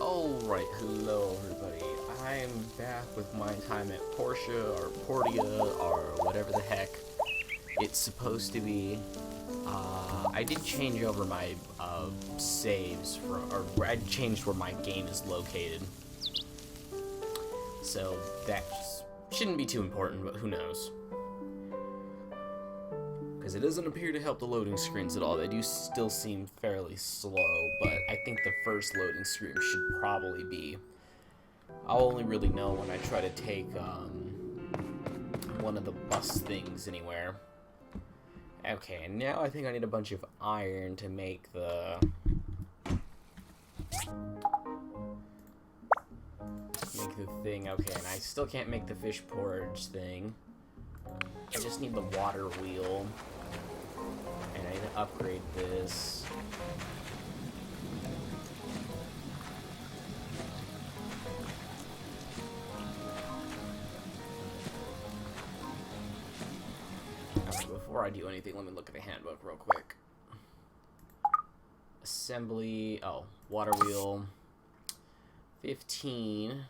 Alright, hello everybody. I'm back with my time at Portia, or Portia, or whatever the heck it's supposed to be. I did change over my saves, or I changed where my game is located. So that shouldn't be too important, but who knows. Because it doesn't appear to help the loading screens at all. They do still seem fairly slow, but I think the first loading screen should probably be. I'll only really know when I try to take one of the bus things anywhere. Okay, and now I think I need a bunch of iron to make the thing. Okay, and I still can't make the fish porridge thing. I just need the water wheel. And I need to upgrade this. Okay, before I do anything, let me look at the handbook real quick. Assembly. Oh, water wheel. 15.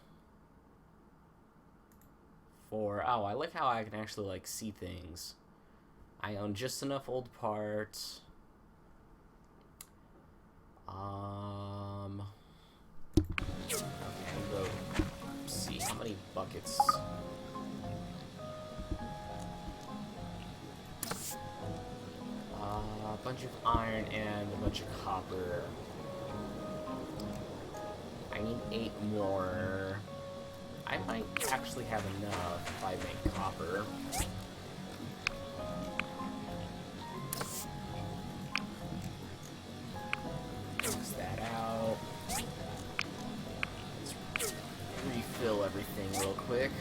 For, oh, I like how I can actually, like, see things. I own just enough old parts. Okay, I go see how many buckets. A bunch of iron and a bunch of copper. I need 8 more. I might actually have enough if I make copper. Mix that out. Let's refill everything real quick.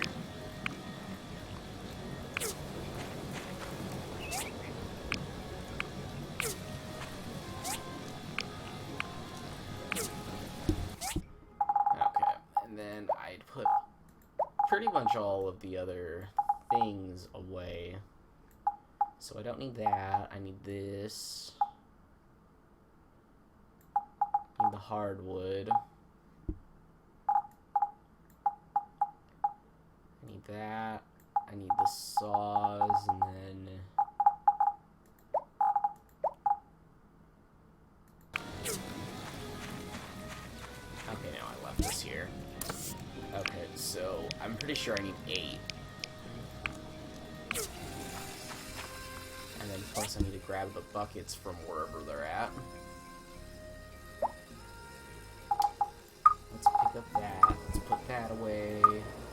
Okay, and then I'd put pretty much all of the other things away. So I don't need that. I need this. I need the hardwood. I need that. I need the saws, and then okay, now I left this here. Okay, so I'm pretty sure I need 8. And then plus I need to grab the buckets from wherever they're at. Let's pick up that. Let's put that away.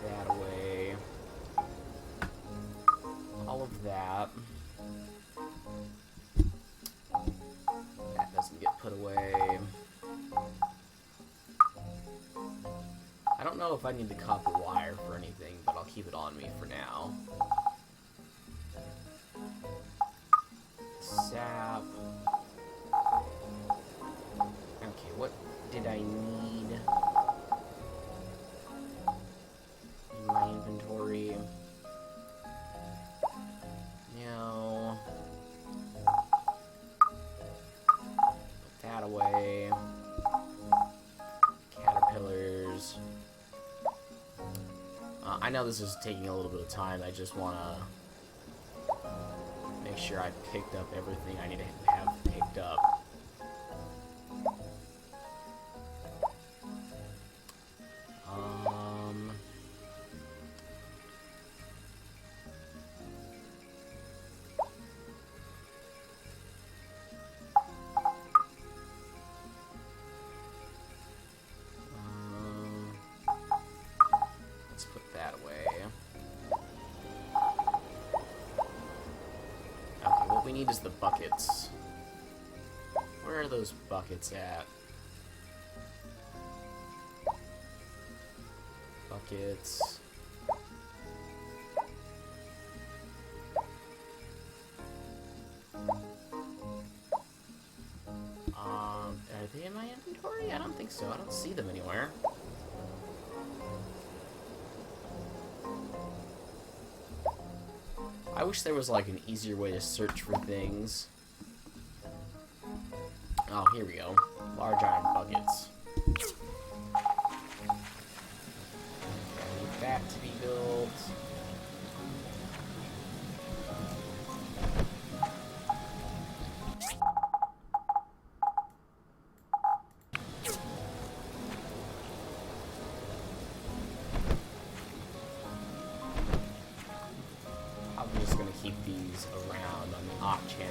That away. All of that. That doesn't get put away. I don't know if I need the copper wire for anything, but I'll keep it on me for now. Sap. Okay, what did I need in my inventory? No. Put that away. Caterpillars. I know this is taking a little bit of time. I just want to make sure I picked up everything I need to have picked up. Let's put that away. Okay, what we need is the buckets. Where are those buckets at? Buckets. Are they in my inventory? I don't think so. I don't see them anywhere. I wish there was like an easier way to search for things. Oh, here we go. Large iron buckets.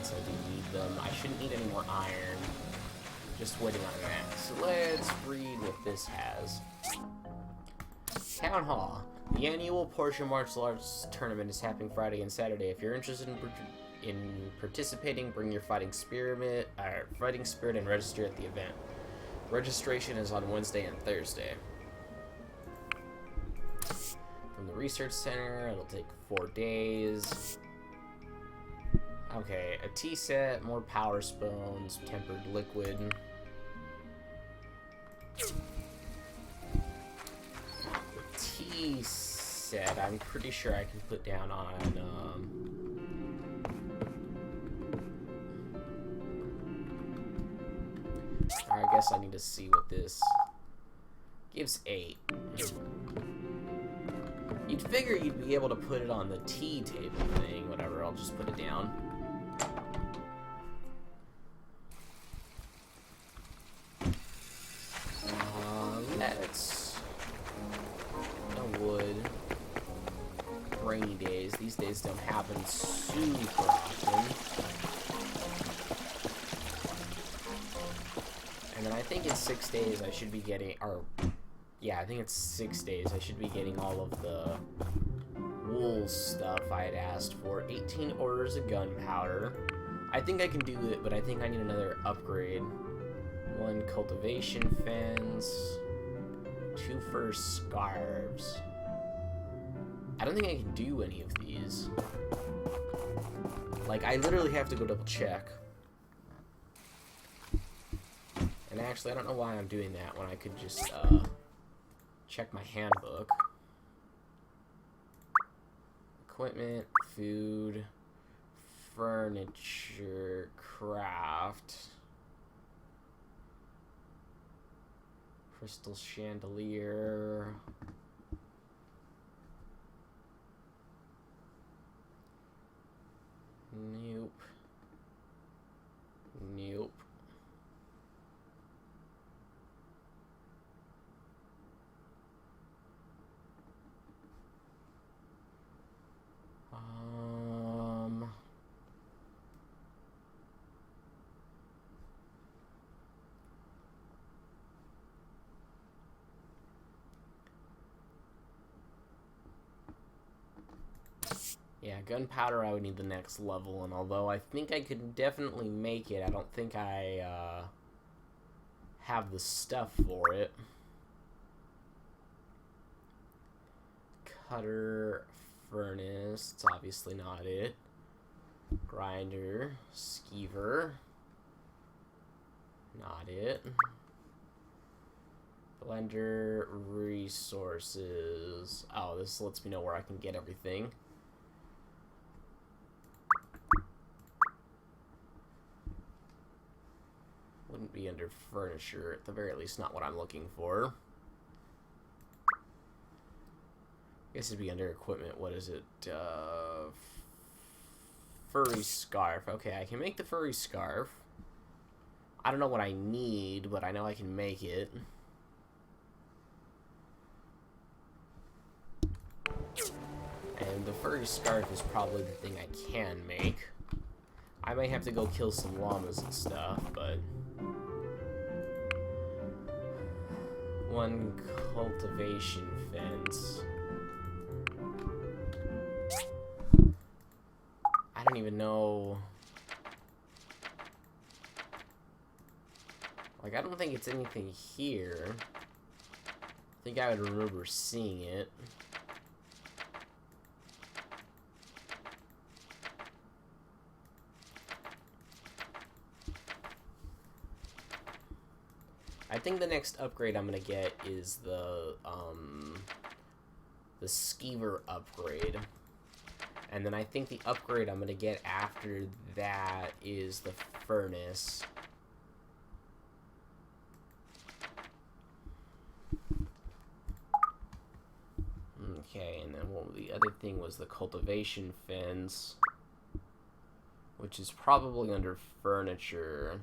ingredients. I do need them. I shouldn't need any more iron. Just waiting on that. So let's read what this has. Town Hall. The annual Portia martial arts tournament is happening Friday and Saturday. If you're interested in participating, bring your fighting spirit and register at the event. Registration is on Wednesday and Thursday. From the research center, it'll take 4 days. Okay, a tea set, more power spoons, tempered liquid. The tea set, I'm pretty sure I can put down on, I guess I need to see what this gives. 8. You'd figure you'd be able to put it on the tea table thing, whatever, I'll just put it down. Let's... No wood. Rainy days. These days don't happen super often. And then I think in 6 days I should be getting... Yeah, I think it's 6 days. I should be getting all of the wool stuff I had asked for. 18 orders of gunpowder. I think I can do it, but I think I need another upgrade. 1 cultivation fence. 2 fur scarves. I don't think I can do any of these. Like, I literally have to go double check. And actually, I don't know why I'm doing that when I could just, check my handbook. Equipment, food, furniture, craft, crystal chandelier. Nope. Nope. Yeah, gunpowder I would need the next level, and although I think I could definitely make it, I don't think I have the stuff for it. Cutter, furnace, it's obviously not it. Grinder, skeever, not it. Blender, resources. Oh, this lets me know where I can get everything. Wouldn't be under furniture, at the very least not what I'm looking for. I guess it'd be under equipment. What is it? Furry scarf. Okay, I can make the furry scarf. I don't know what I need, but I know I can make it. And the furry scarf is probably the thing I can make. I might have to go kill some llamas and stuff, but... 1 cultivation fence. I don't even know... Like, I don't think it's anything here. I think I would remember seeing it. I think the next upgrade I'm gonna get is the skeever upgrade. And then I think the upgrade I'm gonna get after that is the furnace. Okay, and then the other thing was the cultivation fence, which is probably under furniture.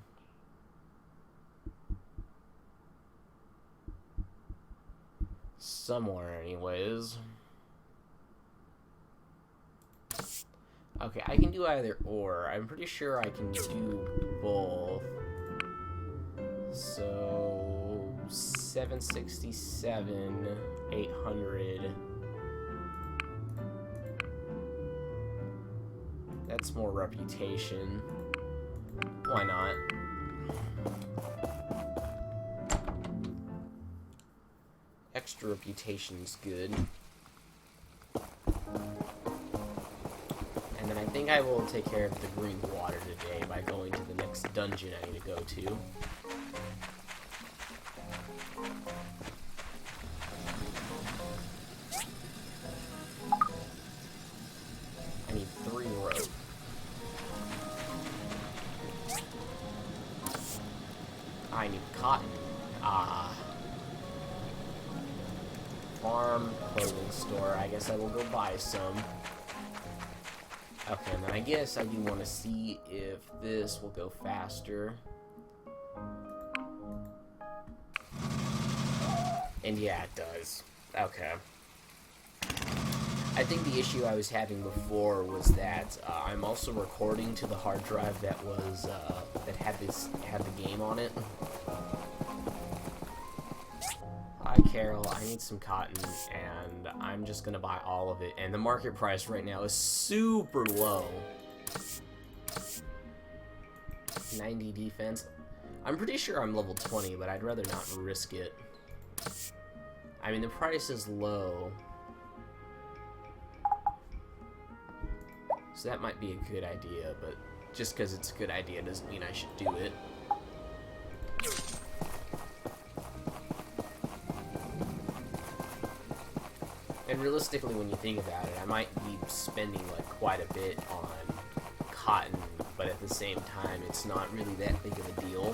Somewhere, anyways. Okay, I can do either or. I'm pretty sure I can do both. So 767, 800. That's more reputation. Why not? Extra reputation's good. And then I think I will take care of the green water today by going to the next dungeon I need to go to. I need 3 rope. I need cotton. Farm, clothing store. I guess I will go buy some. Okay, and then I guess I do want to see if this will go faster. And yeah, it does. Okay. I think the issue I was having before was that I'm also recording to the hard drive that was that had the game on it. Hi Carol, I need some cotton, and I'm just gonna buy all of it. And the market price right now is super low. 90 defense. I'm pretty sure I'm level 20, but I'd rather not risk it. I mean, the price is low. So that might be a good idea, but just because it's a good idea doesn't mean I should do it. And realistically, when you think about it, I might be spending like quite a bit on cotton, but at the same time, it's not really that big of a deal.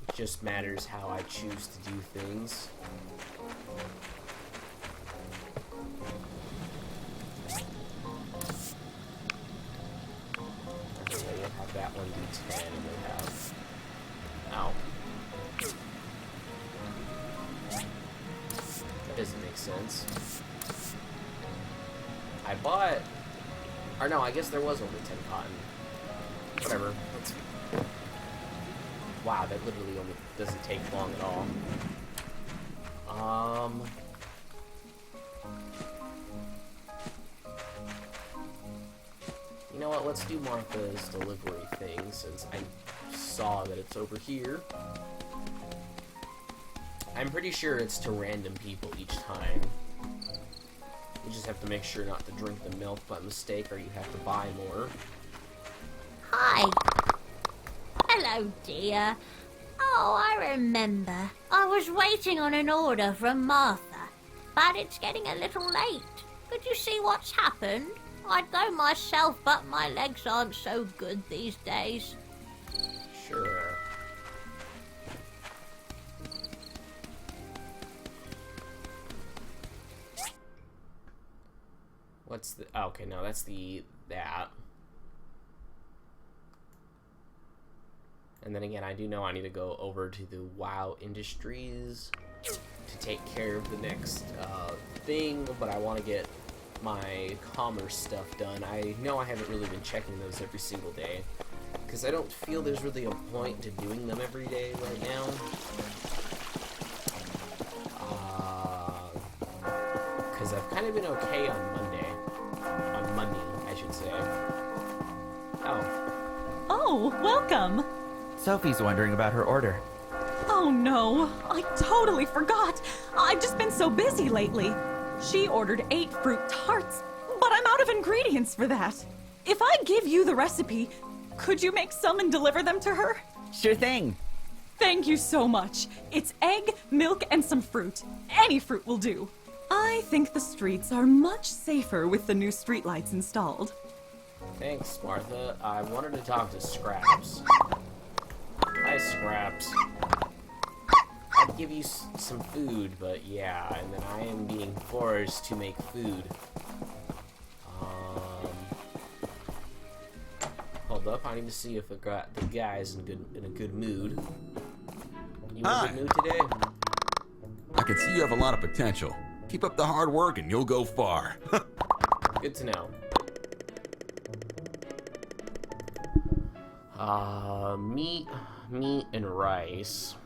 It just matters how I choose to do things. Okay, we'll have that one do 10, and we'll have... Ow. That doesn't make sense. I bought... Or no, I guess there was only 10 cotton. Whatever. Let's... Wow, that literally only doesn't take long at all. You know what? Let's do Martha's delivery thing, since I saw that it's over here. I'm pretty sure it's to random people each time. You just have to make sure not to drink the milk by mistake, or you have to buy more. Hi. Hello, dear. Oh, I remember. I was waiting on an order from Martha, but it's getting a little late. Could you see what's happened? I'd go myself, but my legs aren't so good these days. Sure. What's the... Oh, okay, no, that's that. And then again, I do know I need to go over to the WoW Industries to take care of the next thing, but I want to get my commerce stuff done. I know I haven't really been checking those every single day, because I don't feel there's really a point to doing them every day right now. Because I've kind of been okay on Monday, I should say. Oh. Oh, welcome! Sophie's wondering about her order. Oh no, I totally forgot. I've just been so busy lately. She ordered 8 fruit tarts, but I'm out of ingredients for that. If I give you the recipe, could you make some and deliver them to her? Sure thing. Thank you so much. It's egg, milk, and some fruit. Any fruit will do. I think the streets are much safer with the new streetlights installed. Thanks, Martha. I wanted to talk to Scraps. Hi, Scraps. I'd give you some food, but yeah, and then I am being forced to make food. Hold up, I need to see if the guy's in a good mood. You in a good mood today? I can see you have a lot of potential. Keep up the hard work and you'll go far. Good to know. Meat and rice.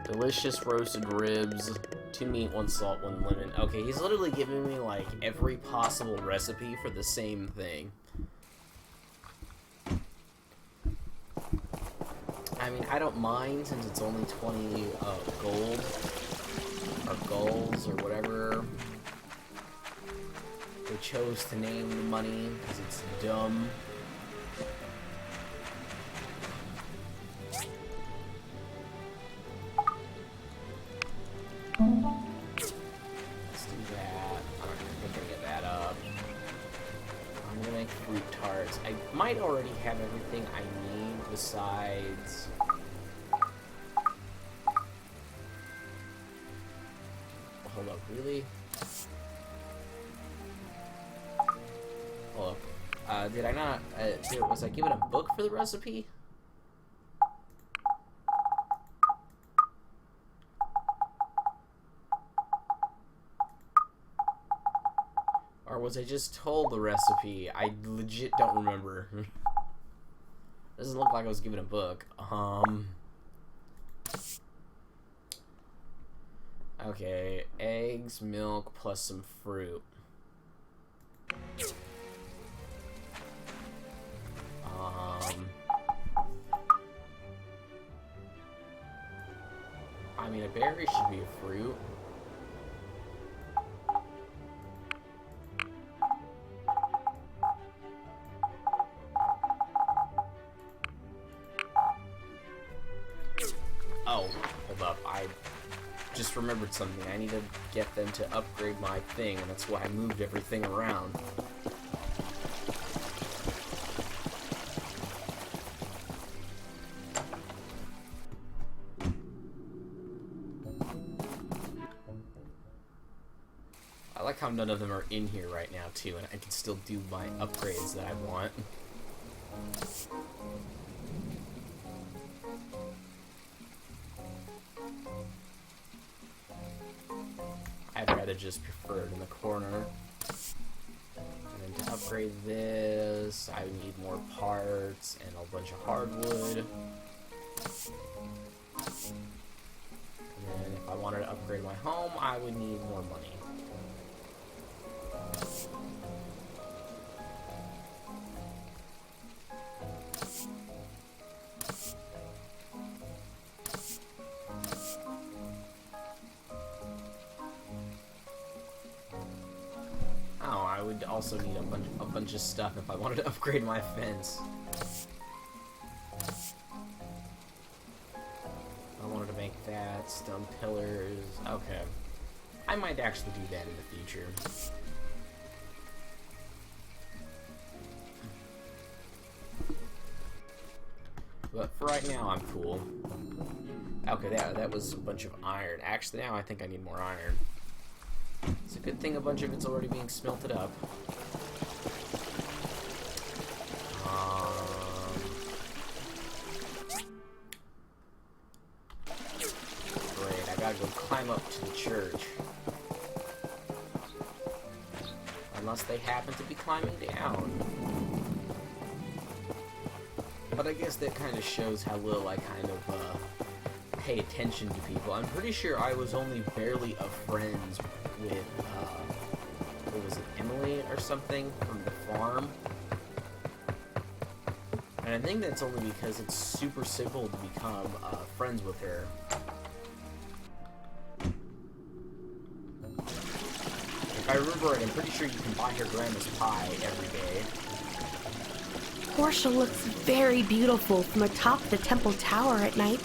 Delicious roasted ribs. 2 meat, 1 salt, 1 lemon. Okay, he's literally giving me, like, every possible recipe for the same thing. I mean, I don't mind since it's only 20 gold. Or gulls, or whatever they chose to name the money, because it's dumb. Let's do that. I'm gonna get that up. I'm gonna make fruit tarts. I might already have everything I need besides... Hold up, really? Hold up. Did I not... was I given a book for the recipe? Or was I just told the recipe? I legit don't remember. Doesn't look like I was given a book. Okay, eggs, milk, plus some fruit. I mean, a berry should be a fruit. Oh, hold up, I just remembered something. I need to get them to upgrade my thing, and that's why I moved everything around. I like how none of them are in here right now, too, and I can still do my upgrades that I want. I'd rather just prefer it in the corner. And then to upgrade this, I would need more parts and a bunch of hardwood. And then if I wanted to upgrade my home, I would need more money. I would also need a bunch of stuff if I wanted to upgrade my fence. I wanted to make that, stone pillars, okay. I might actually do that in the future. But for right now, I'm cool. Okay, that was a bunch of iron. Actually, now I think I need more iron. It's a good thing a bunch of it's already being smelted up. Great, I gotta go climb up to the church. Unless they happen to be climbing down. But I guess that kind of shows how little I kind of pay attention to people. I'm pretty sure I was only barely friends with, what was it, Emily or something from the farm. And I think that's only because it's super simple to become friends with her. If I remember right, I'm pretty sure you can buy her grandma's pie every day. Portia looks very beautiful from atop the temple tower at night.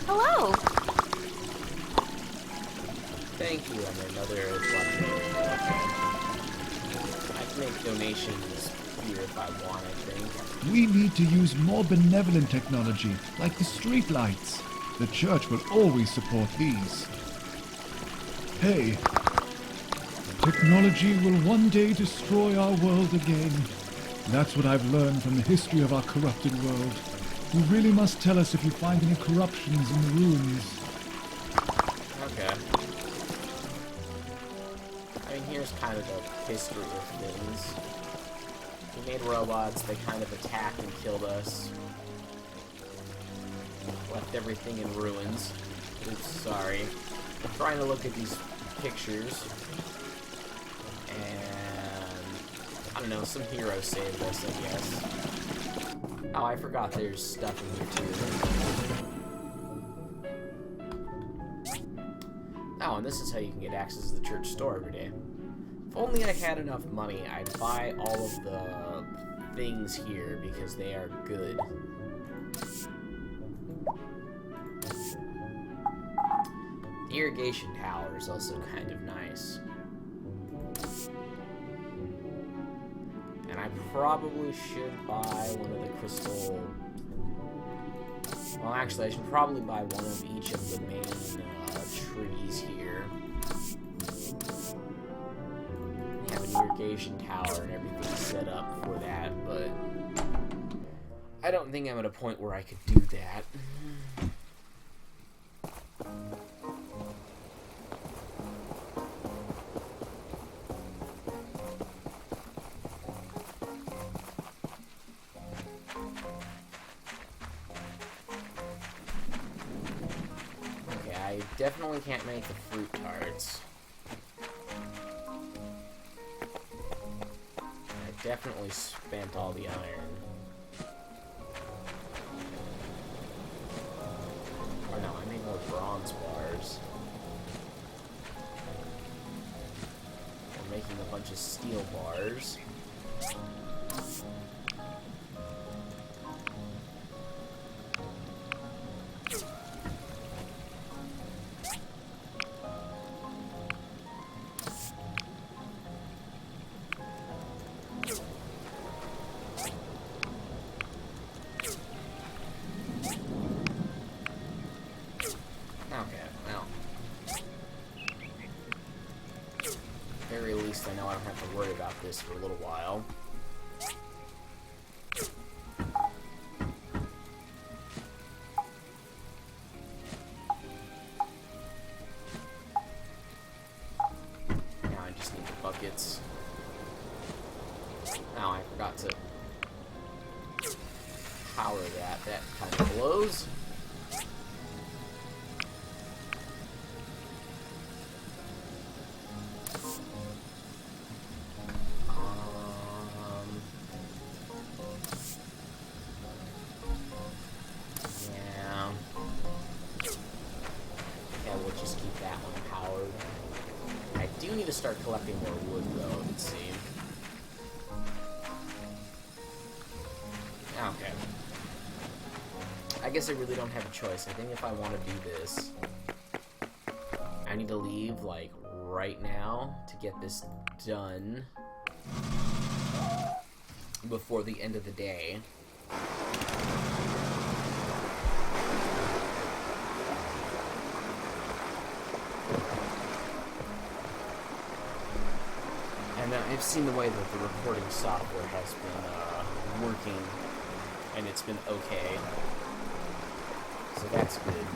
Hello! Thank you, and another collection. I can make donations here if I want, I think. We need to use more benevolent technology, like the streetlights. The church will always support these. Hey, technology will one day destroy our world again. That's what I've learned from the history of our corrupted world. You really must tell us if you find any corruptions in the ruins. Okay. I mean, here's kind of the history of things. We made robots, they kind of attacked and killed us. Left everything in ruins. Oops, sorry. I'm trying to look at these pictures. And I don't know, some hero saved us, I guess. Oh, I forgot there's stuff in here too. Oh, and this is how you can get access to the church store every day. If only I had enough money, I'd buy all of the things here because they are good. The irrigation tower is also kind of nice. And I probably should buy one of the crystal... Well, actually, I should probably buy one of each of the main trees here. We have an irrigation tower and everything set up for that, but I don't think I'm at a point where I could do that. I definitely can't make the fruit tarts. I definitely spent all the iron. Or no, I made more bronze bars. I'm making a bunch of steel bars. Very least I know I don't have to worry about this for a little while. Now I just need the buckets. Now I forgot to power that. That kind of blows. To start collecting more wood, though, it would seem. Okay. I guess I really don't have a choice. I think if I want to do this, I need to leave, like, right now to get this done before the end of the day. And I've seen the way that the recording software has been working, and it's been okay. So that's good.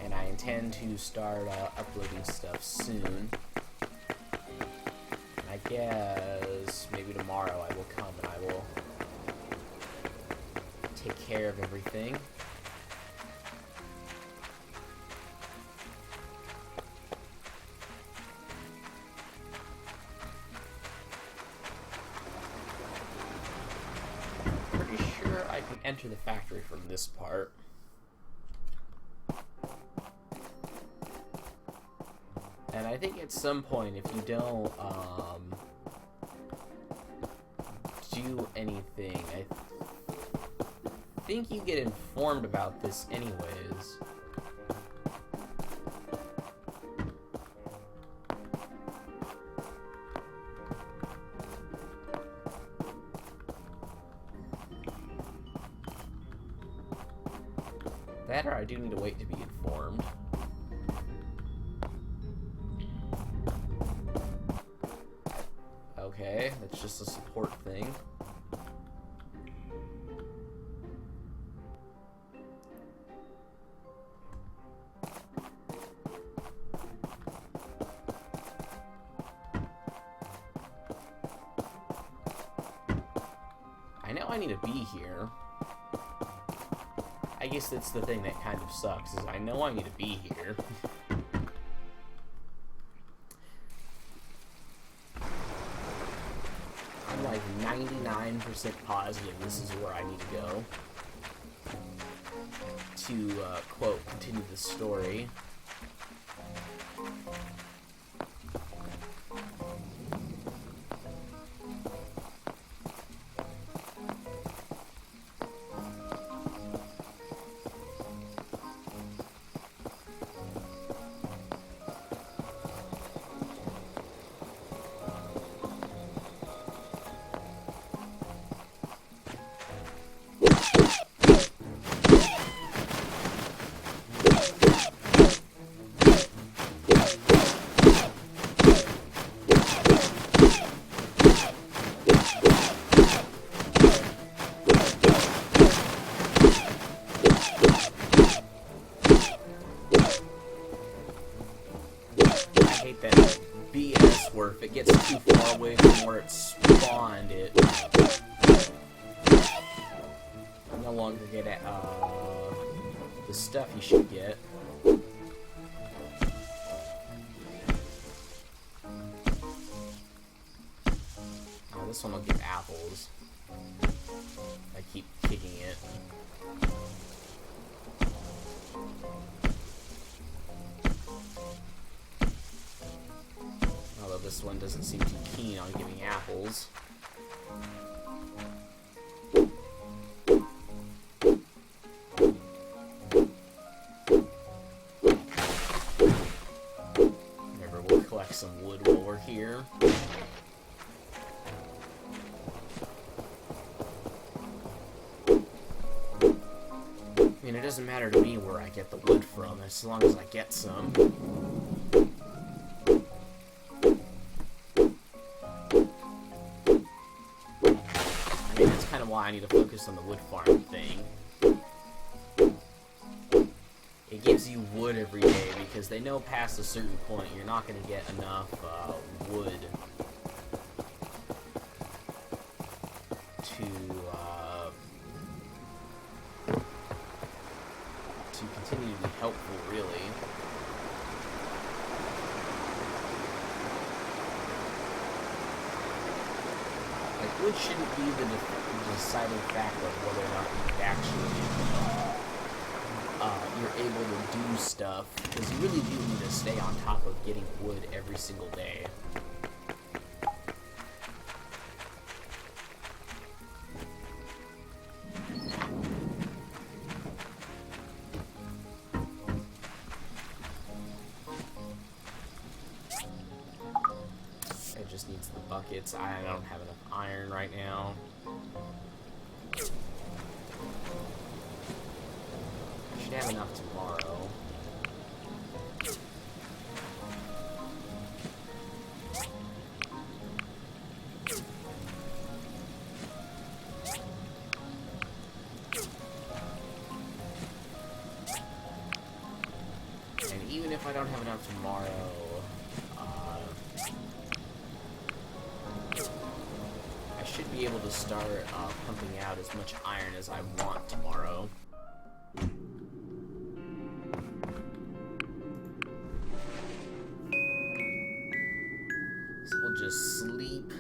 And I intend to start uploading stuff soon. I guess maybe tomorrow I will come and I will take care of everything. I can enter the factory from this part. And I think at some point, if you don't do anything, I think you get informed about this anyways. That or I do need to wait to be informed. Okay, that's just a support thing. I know I need to be here. I guess that's the thing that kind of sucks, is I know I need to be here. I'm like 99% positive this is where I need to go to, quote, continue the story. That BS where if it gets too far away from where it spawned, it no longer get the stuff you should get. Oh, this one will give apples. I keep kicking it. This one doesn't seem too keen on giving apples. Maybe we'll collect some wood while we're here. I mean, it doesn't matter to me where I get the wood from, as long as I get some. Why I need to focus on the wood farm thing. It gives you wood every day because they know past a certain point you're not going to get enough wood to continue to be helpful, really. Like, wood shouldn't be the deciding factor of whether or not you actually you're able to do stuff, because you really do need to stay on top of getting wood every single day. It just needs the buckets. I don't have enough iron right now. Should have enough tomorrow. And even if I don't have enough tomorrow, I should be able to start pumping out as much iron as I want tomorrow. We'll just sleep.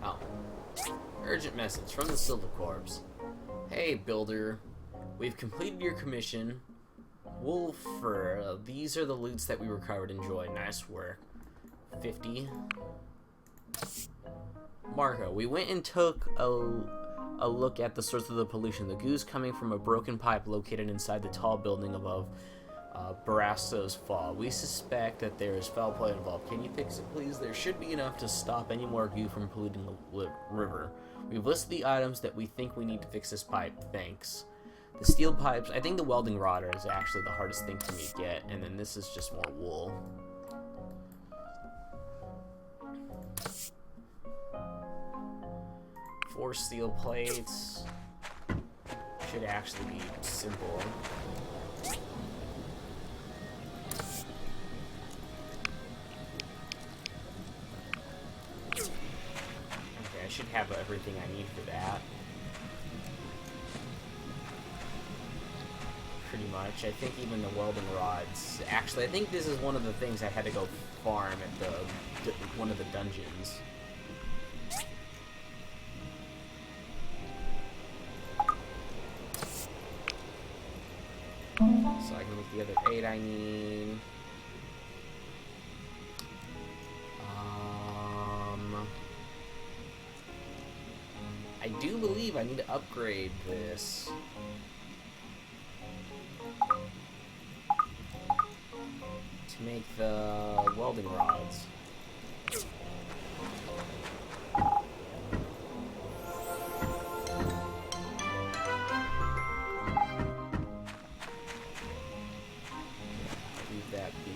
Oh. Urgent message from the Silver Corps. Hey, builder. We've completed your commission. Wolf fur. These are the loots that we recovered. Enjoy. Nice work. 50. Marco, we went and took a look at the source of the pollution. The goo is coming from a broken pipe located inside the tall building above Barasso's Fall. We suspect that there is foul play involved. Can you fix it, please? There should be enough to stop any more goo from polluting the river. We've listed the items that we think we need to fix this pipe. Thanks. The steel pipes, I think the welding rod is actually the hardest thing for me to get, and then this is just more wool. 4 steel plates. Should actually be simple. have everything I need for that. Pretty much. I think even the welding rods. Actually, I think this is one of the things I had to go farm at the one of the dungeons. So I can make the other 8 I need. I do believe I need to upgrade this. To make the welding rods. Leave that be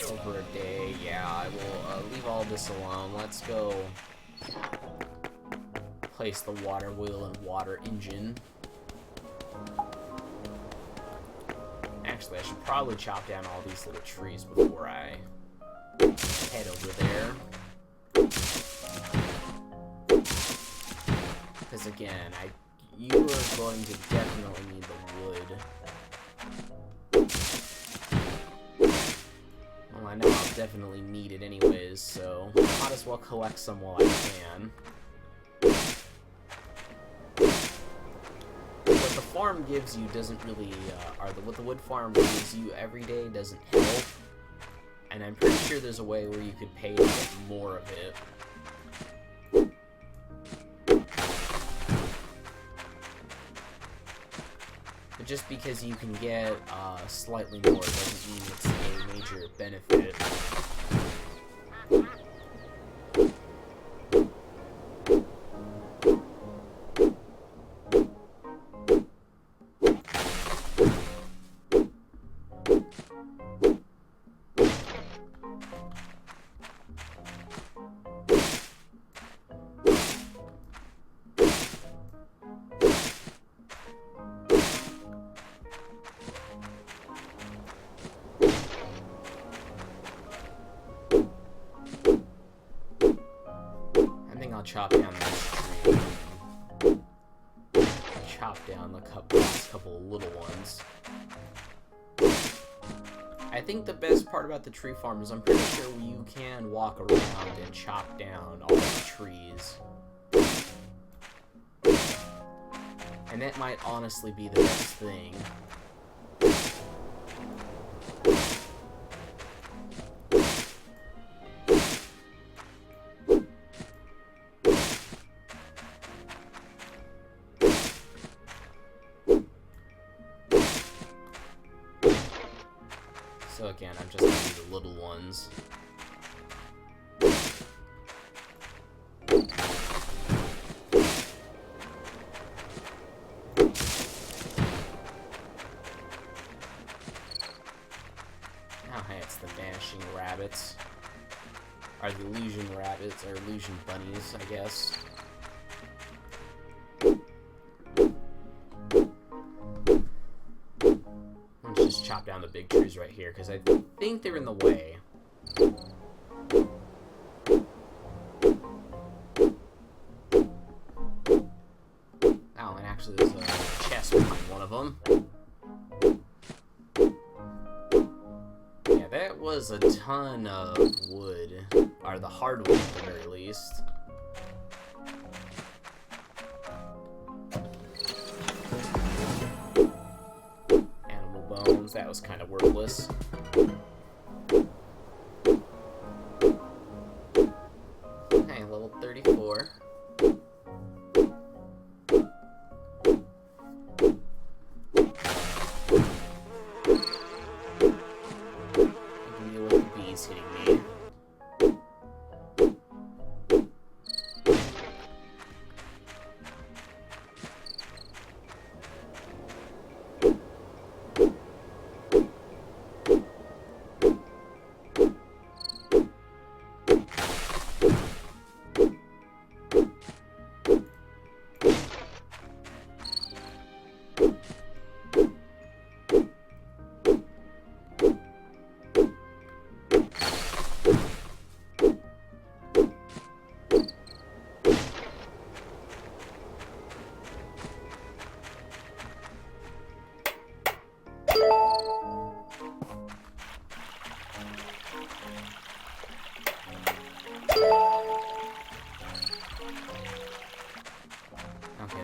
over a day. Yeah, I will leave all this alone. Let's go place the water wheel and water engine. Actually, I should probably chop down all these little trees before I head over there. Because again, you are going to definitely need the wood. Well, I know I'll definitely need it anyways, so might as well collect some while I can. What the farm gives you doesn't really, what the wood farm gives you every day doesn't help. And I'm pretty sure there's a way where you could pay to get more of it. But just because you can get slightly more doesn't mean it's a major benefit. Chop down this tree. Chop down the last couple of little ones. I think the best part about the tree farm is I'm pretty sure you can walk around and chop down all the trees. And that might honestly be the best thing. So again, I'm just gonna do the little ones. Oh hey, it's the vanishing rabbits. Or the illusion rabbits, or illusion bunnies, I guess. Let's just chop down the big trees right here, because I think they're in the way. Oh, and actually there's a chest behind one of them. Yeah, that was a ton of wood. Or the hardwood, at the very least. Bones, that was kind of worthless. Okay, level 34. I can deal with the bees hitting me.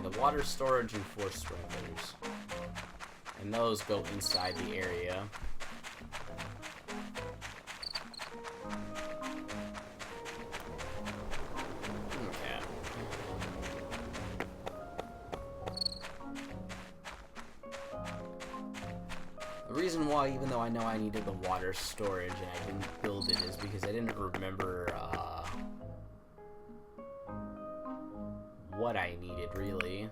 the water storage and 4 sprinklers. And those go inside the area. Okay. The reason why, even though I know I needed the water storage and I didn't build it, is because I didn't remember, what I needed, really.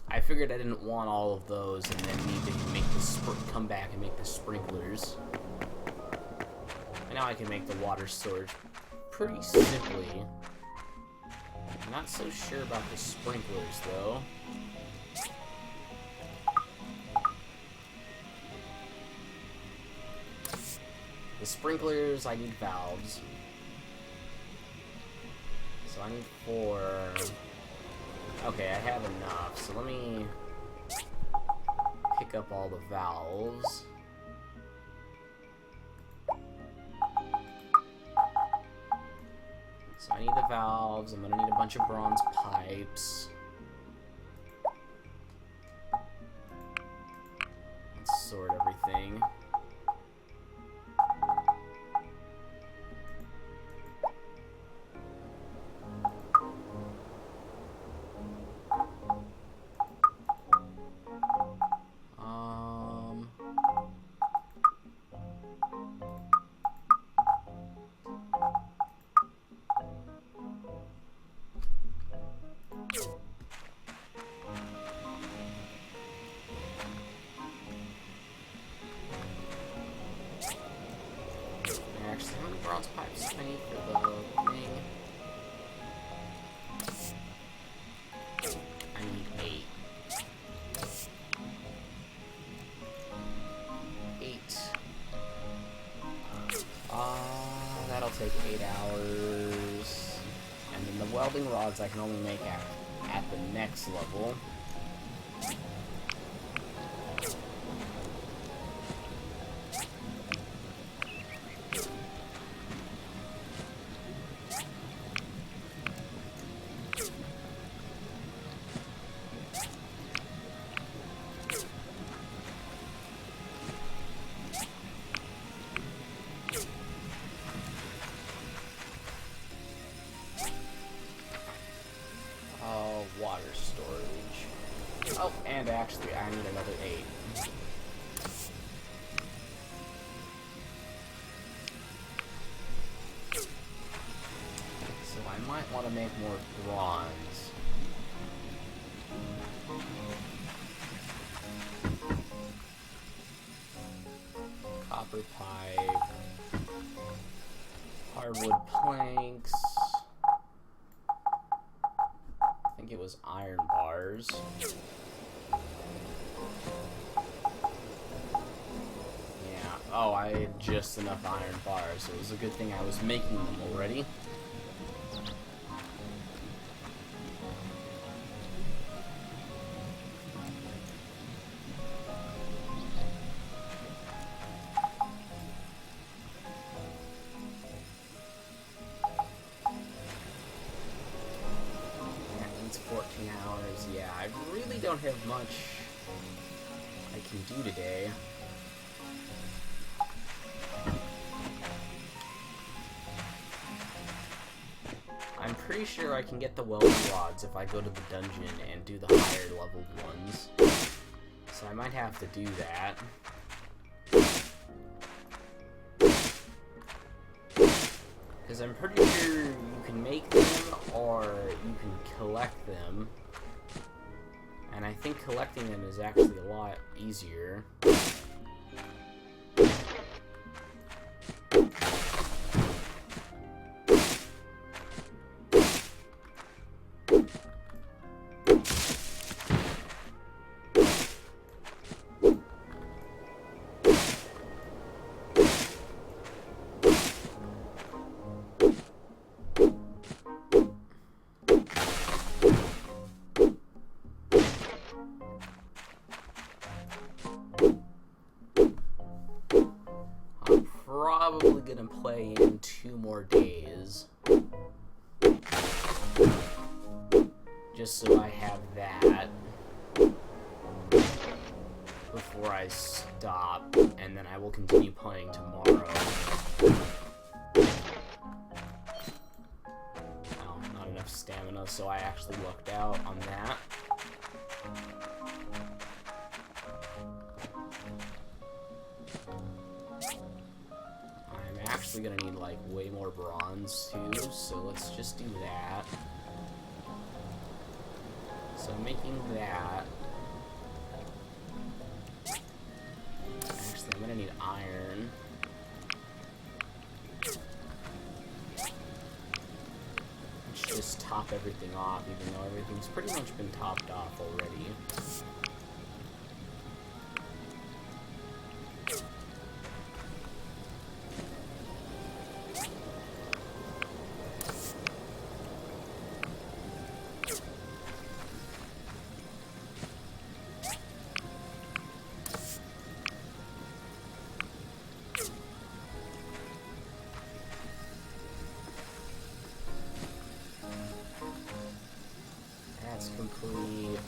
I figured I didn't want all of those and then need to make the come back and make the sprinklers. And now I can make the water storage pretty simply. I'm not so sure about the sprinklers, though. The sprinklers, I need valves. So I need 4. Okay, I have enough. So let me pick up all the valves. So I need the valves. I'm gonna need a bunch of bronze pipes. Let's sort everything. Actually, how many bronze pipes do I need for the thing? I need 8. 8. That'll take 8 hours. And then the welding rods I can only make at the next level. Water storage. Oh, and actually, I need another 8. So I might want to make more bronze. Copper pipe. Hardwood planks. I think it was iron bars. Yeah. Oh, I had just enough iron bars, so it was a good thing I was making them already. It's 14 hours. Yeah, I really don't have much I can do today. I'm pretty sure I can get the welding rods if I go to the dungeon and do the higher leveled ones. So I might have to do that. Because I'm pretty sure you can make them or you can collect them. And I think collecting them is actually a lot easier. Probably gonna play in 2 more days. Just so I have that before I stop, and then I will continue playing tomorrow. Oh, not enough stamina, so I actually lucked out on that. I'm actually gonna need like way more bronze too, so let's just do that. So making that. Actually, I'm gonna need iron. Let's just top everything off, even though everything's pretty much been topped off already. That's complete.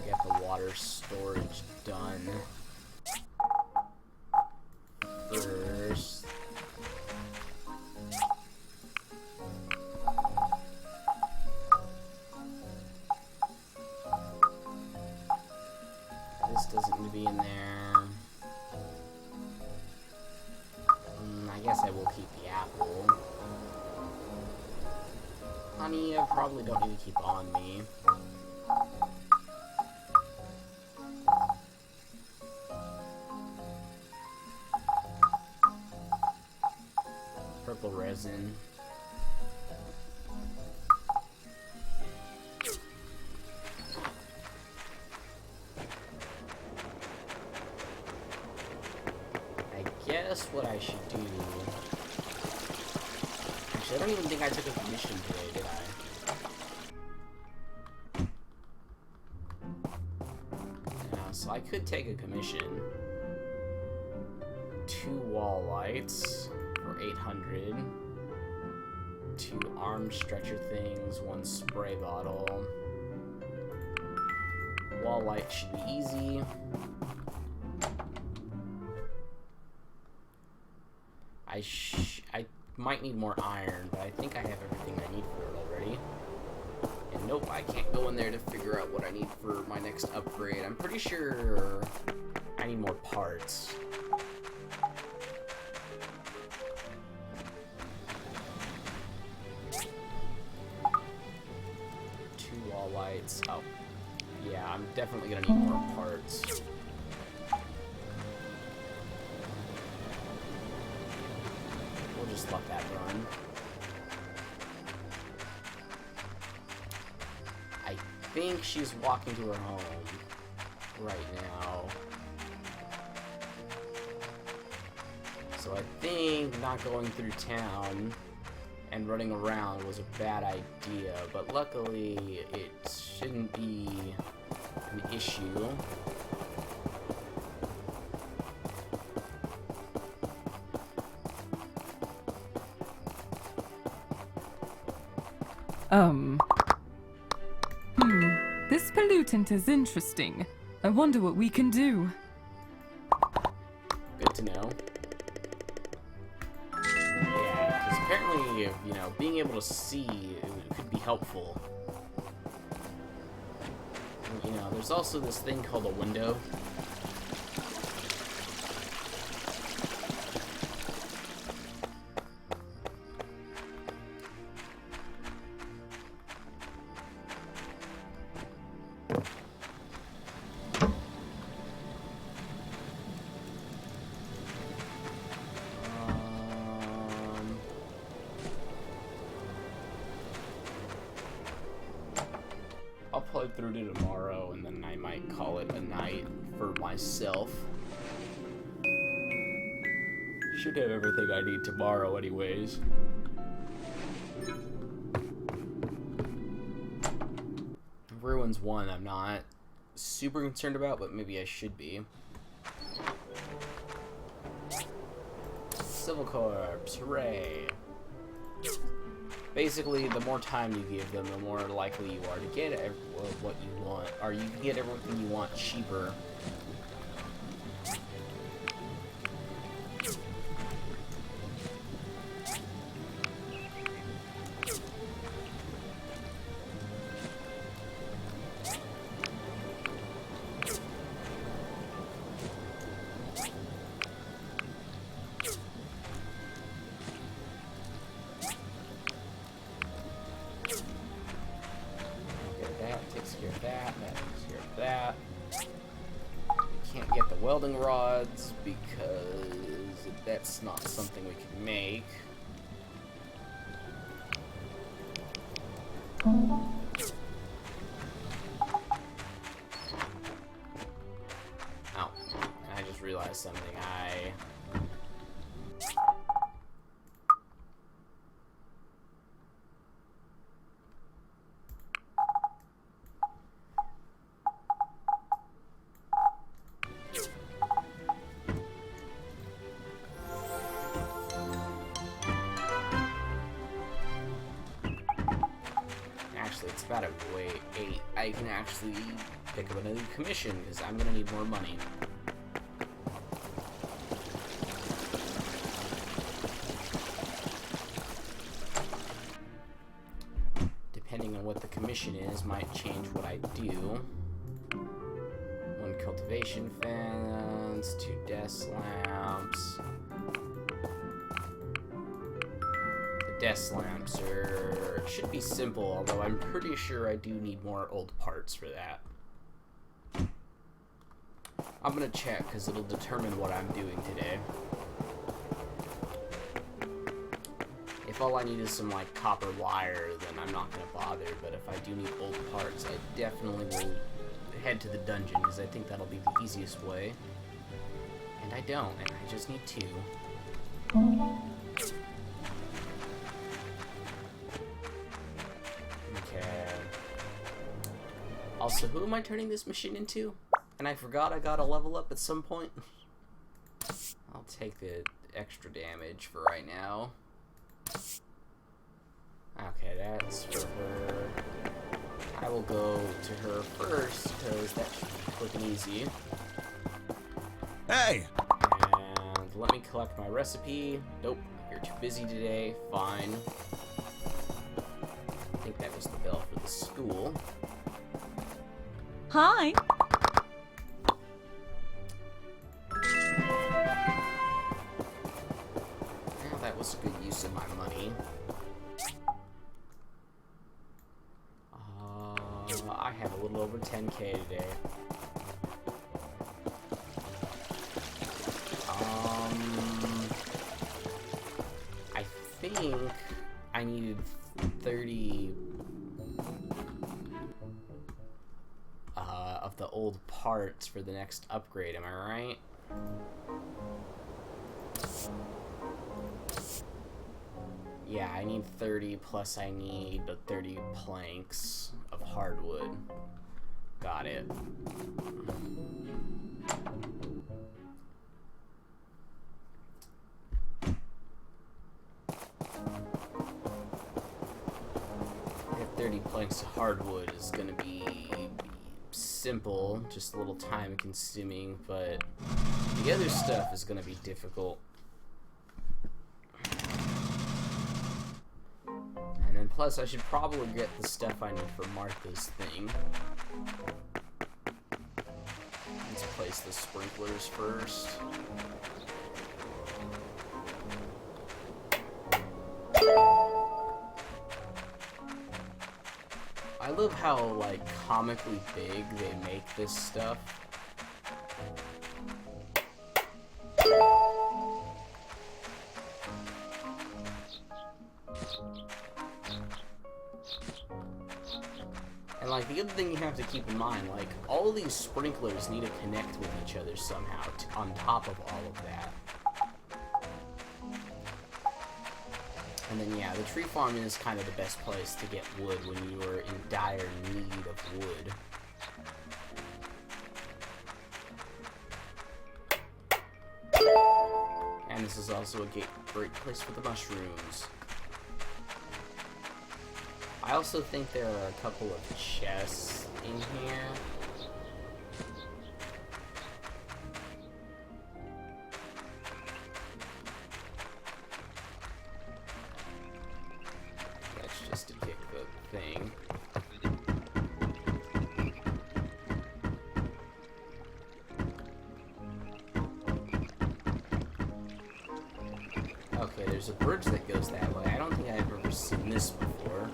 Get the water storage done first. This doesn't need to be in there. I guess I will keep the apple. Honey, I probably don't need to keep on me. Purple resin. I guess what I should do... Actually, I don't even think I took a commission today, did I? Yeah, so I could take a commission. 2 wall lights for 800. 2 arm stretcher things, 1 spray bottle. Wall light should be easy. I might need more iron, but I think I have everything I need for it already. And nope, I can't go in there to figure out what I need for my next upgrade. I'm pretty sure I need more parts. Two wall lights. Oh, yeah, I'm definitely gonna need more parts. Just let that run. I think she's walking to her home right now. So I think not going through town and running around was a bad idea, but luckily it shouldn't be an issue. This pollutant is interesting. I wonder what we can do. Good to know. Yeah, because apparently, you know, being able to see it could be helpful. You know, there's also this thing called a window. I'll play through to tomorrow, and then I might call it a night for myself. Should have everything I need tomorrow anyways. Ruins 1, I'm not super concerned about, but maybe I should be. Civil Corps, hooray! Basically, the more time you give them, the more likely you are to get what you want, or you can get everything you want cheaper. Welding rods, because that's not something we can make. Oh, I just realized something. It's about a way 8. I can actually pick up another commission because I'm gonna need more money. Depending on what the commission is, might change what I do. 1 cultivation fence, 2 desk lamps. Desk lamps should be simple, although I'm pretty sure I do need more old parts for that. I'm gonna check because it'll determine what I'm doing today. If all I need is some like copper wire, then I'm not gonna bother, but if I do need old parts, I definitely will head to the dungeon because I think that'll be the easiest way. And I don't, and I just need 2. Also, who am I turning this machine into? And I forgot I gotta level up at some point. I'll take the extra damage for right now. Okay, that's for her. I will go to her first, because that should be quick and easy. Hey! And let me collect my recipe. Nope, you're too busy today. Fine. I think that was the bell for the school. Hi. Well, that was a good use of my money. I have a little over 10K today. I think I needed 30 of the old parts for the next upgrade, am I right? Yeah, I need 30 plus I need 30 planks of hardwood. Got it. If 30 planks of hardwood is gonna be simple, just a little time consuming, but the other stuff is gonna be difficult. And then plus I should probably get the stuff I need for Martha's thing. Let's place the sprinklers first. I love how, like, comically big they make this stuff. And, like, the other thing you have to keep in mind, like, all of these sprinklers need to connect with each other somehow on top of all of that. And then, yeah, the tree farm is kind of the best place to get wood when you are in dire need of wood. And this is also a great place for the mushrooms. I also think there are a couple of chests in here. That's just to kick the thing. Okay, there's a bridge that goes that way. I don't think I've ever seen this before.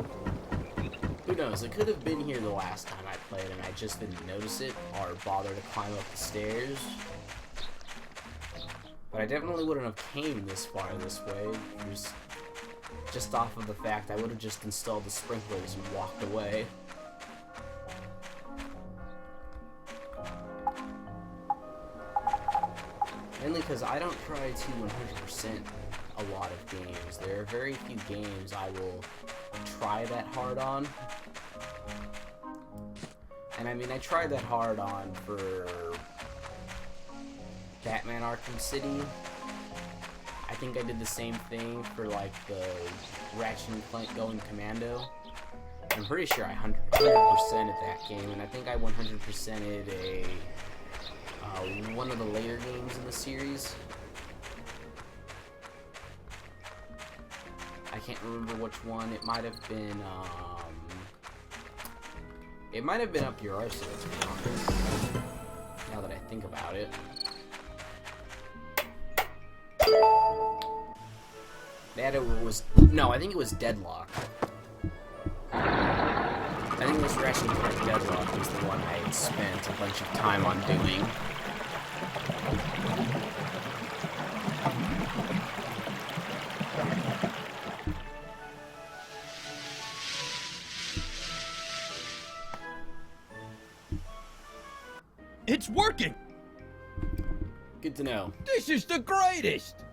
Who knows? It could have been here the last time I played and I just didn't notice it or bother to climb up the stairs. But I definitely wouldn't have came this far this way. Just off of the fact I would have just installed the sprinklers and walked away. Mainly because I don't try to 100% a lot of games. There are very few games I will try that hard on. And I mean, I tried that hard on for Batman Arkham City. I think I did the same thing for like the Ratchet and Clank Going Commando. I'm pretty sure I 100%ed that game, and I think I 100%ed one of the later games in the series. I can't remember which one. It might have been up your arsenal, to be honest. Now that I think about it. No, I think it was Deadlock. I think it was Ratchet and Clank Deadlock was the one I had spent a bunch of time on doing. It's working! Good to know. This is the greatest!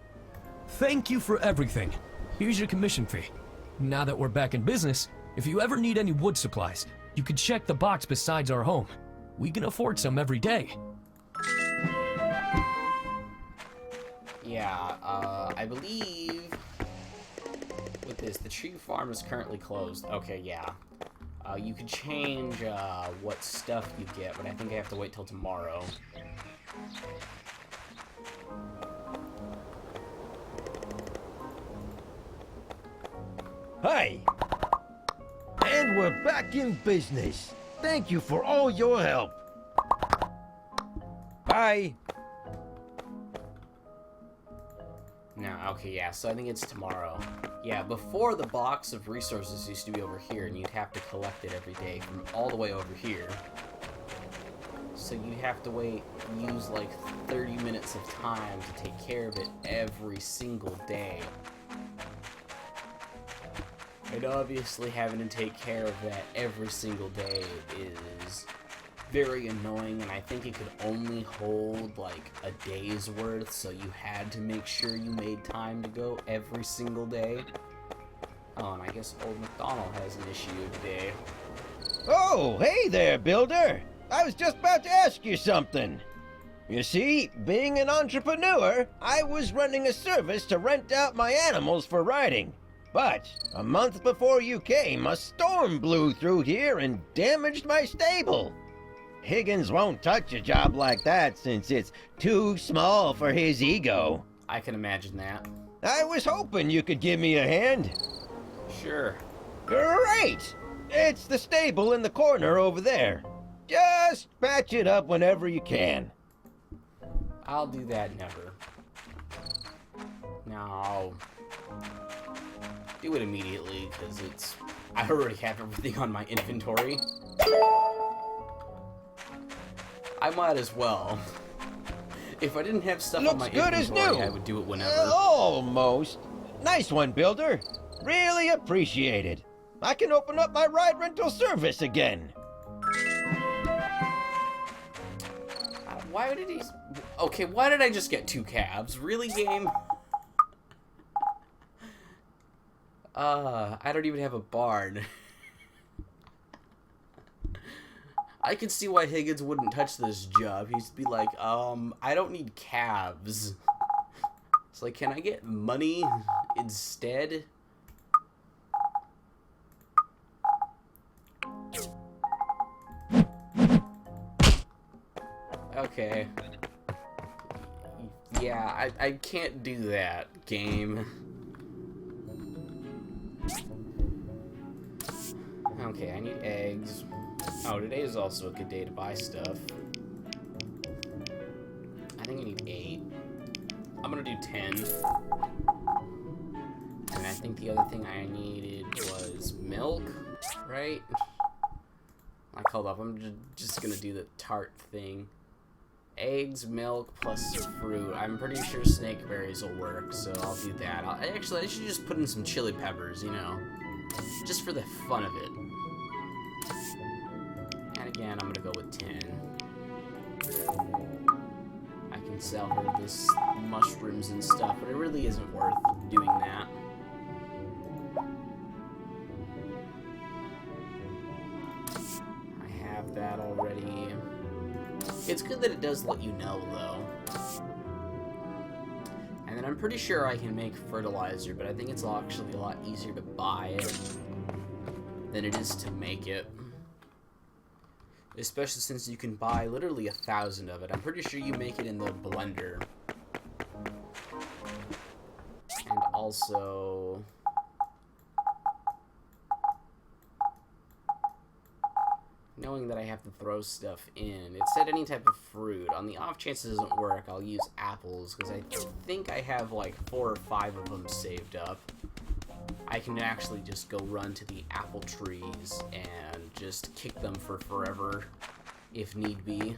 Thank you for everything. Here's your commission fee. Now that we're back in business, if you ever need any wood supplies, you can check the box besides our home. We can afford some every day. Yeah, I believe with this, the tree farm is currently closed. Okay, yeah. You could change what stuff you get, but I think I have to wait till tomorrow. Hi! And we're back in business. Thank you for all your help. Bye. No, okay, yeah, so I think it's tomorrow. Yeah, before the box of resources used to be over here, and you'd have to collect it every day from all the way over here. So you'd have to use like 30 minutes of time to take care of it every single day. And obviously having to take care of that every single day is very annoying, and I think it could only hold like a day's worth, so you had to make sure you made time to go every single day. Oh, and I guess Old MacDonald has an issue today. Oh, hey there, builder. I was just about to ask you something. You see, being an entrepreneur, I was running a service to rent out my animals for riding. But a month before you came, a storm blew through here and damaged my stable. Higgins won't touch a job like that since it's too small for his ego. I can imagine that. I was hoping you could give me a hand. Sure. Great! It's the stable in the corner over there. Just patch it up whenever you can. I'll do that never. No, I'll do it immediately, because I already have everything on my inventory. I might as well. If I didn't have stuff on my Looks good as inventory, new. I would do it whenever. Almost. Nice one, builder. Really appreciated. I can open up my ride rental service again. Why did he... Okay, why did I just get 2 cabs? Really, game? I don't even have a barn. I can see why Higgins wouldn't touch this job. He'd be like, I don't need calves. It's like, can I get money instead? Okay. Yeah, I can't do that, game. Okay, I need eggs. Oh, today is also a good day to buy stuff. I think I need 8. I'm gonna do 10. And I think the other thing I needed was milk, right? Like, hold up, I'm just gonna do the tart thing. Eggs, milk, plus fruit. I'm pretty sure snake berries will work, so I'll do that. Actually, I should just put in some chili peppers, you know, just for the fun of it. And again, I'm gonna go with 10. I can sell her this mushrooms and stuff, but it really isn't worth doing that. I have that already. It's good that it does let you know, though. And then I'm pretty sure I can make fertilizer, but I think it's actually a lot easier to buy it than it is to make it. Especially since you can buy literally 1,000 of it. I'm pretty sure you make it in the blender. And also... knowing that I have to throw stuff in. It said any type of fruit. On the off chance it doesn't work, I'll use apples, because I think I have like 4 or 5 of them saved up. I can actually just go run to the apple trees and just kick them for forever, if need be.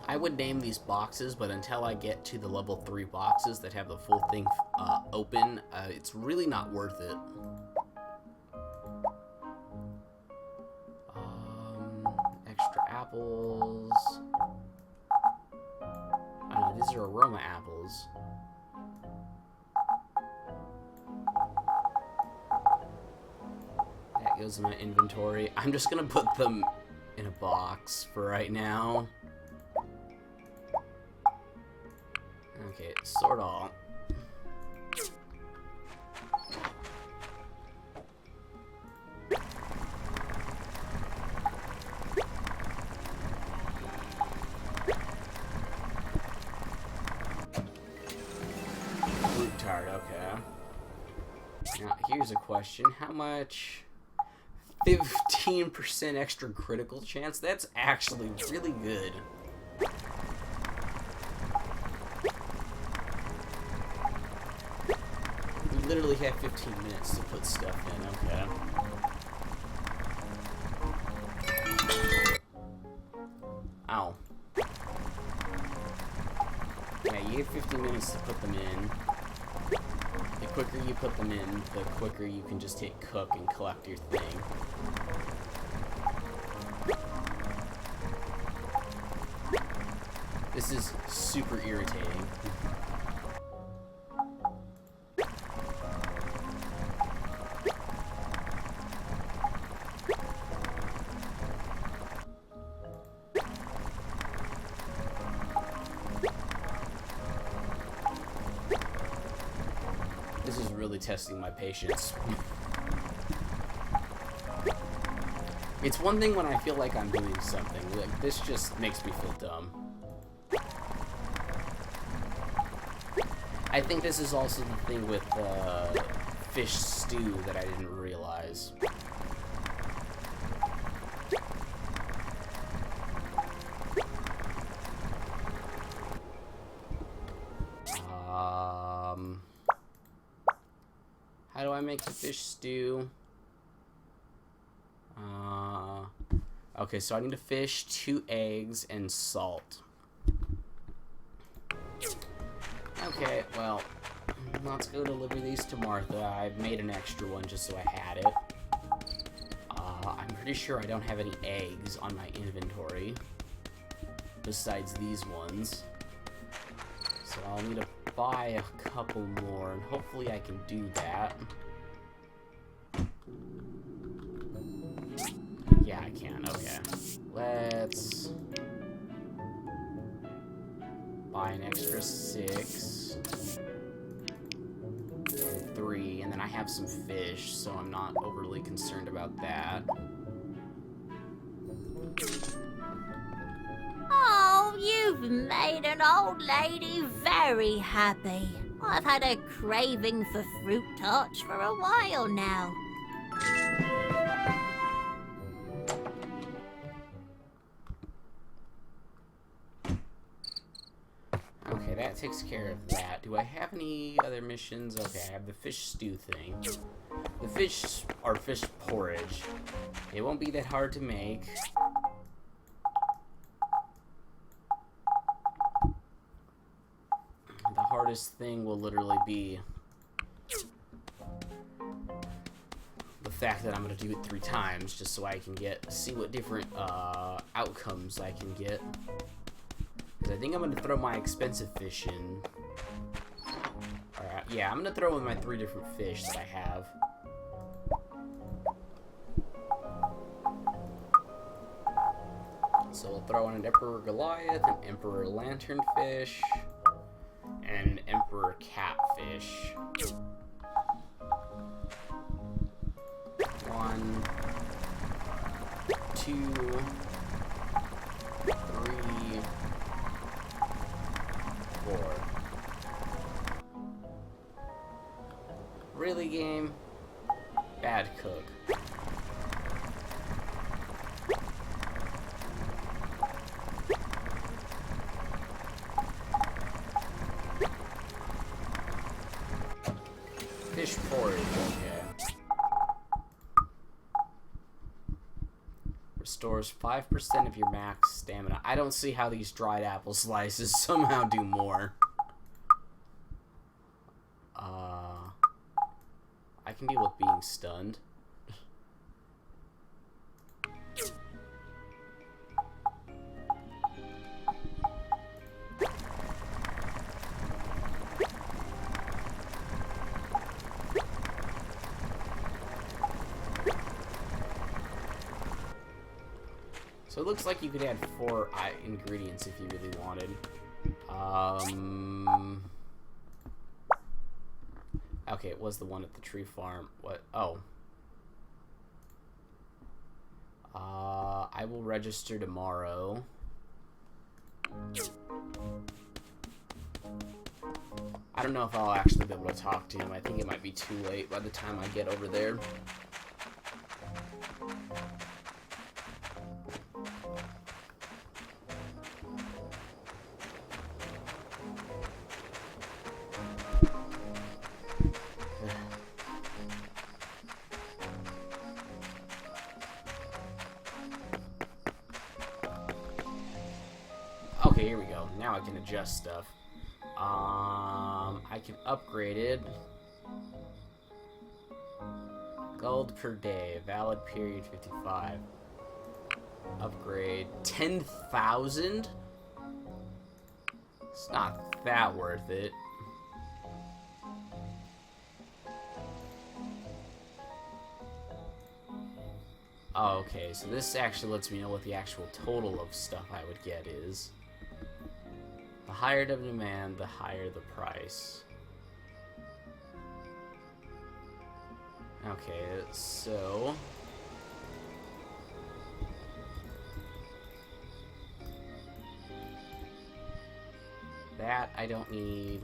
I would name these boxes, but until I get to the level 3 boxes that have the full thing open, it's really not worth it. Extra apples. I don't know, these are aroma apples. That goes in my inventory. I'm just gonna put them in a box for right now. Okay, sort all. Fruit tart, okay. Now, here's a question. How much? 15% extra critical chance? That's actually really good. We literally have 15 minutes to put stuff in, okay. Ow. Yeah, you have 15 minutes to put them in. The quicker you put them in, the quicker you can just hit cook and collect your thing. This is super irritating. This is really testing my patience. It's one thing when I feel like I'm doing something. Like, this just makes me feel dumb. I think this is also the thing with fish stew that I didn't realize. How do I make the fish stew? Okay, so I need a fish, 2 eggs, and salt. Okay, well, let's go deliver these to Martha. I've made an extra one just so I had it. I'm pretty sure I don't have any eggs on my inventory besides these ones. So I'll need a buy a couple more, and hopefully I can do that. Yeah, I can. Okay. Let's buy an extra 6 and 3, and then I have some fish, so I'm not overly concerned about that. Oh, you've made an old lady very happy. I've had a craving for fruit tarts for a while now. Okay, that takes care of that. Do I have any other missions? Okay, I have the fish stew thing. The fish are fish porridge. It won't be that hard to make. The hardest thing will literally be the fact that I'm gonna do it 3 times just so I can see what different outcomes I can get. Because I think I'm gonna throw my expensive fish in. Alright, yeah, I'm gonna throw in my 3 different fish that I have. So we'll throw in an Emperor Goliath, an Emperor Lanternfish, and an Emperor Catfish. 1, 2, 3, 4. Really, game? Bad cook. Fish porridge, okay. Restores 5% of your max stamina. I don't see how these dried apple slices somehow do more. I can deal with being stunned. So it looks like you could add 4 ingredients if you really wanted. Okay, it was the one at the tree farm. What? Oh. I will register tomorrow. I don't know if I'll actually be able to talk to him. I think it might be too late by the time I get over there. Okay, here we go. Now I can adjust stuff. I can upgrade it. Gold per day. Valid period 55. Upgrade 10,000? It's not that worth it. Oh, okay, so this actually lets me know what the actual total of stuff I would get is. The higher the demand, the higher the price. Okay, so... that I don't need.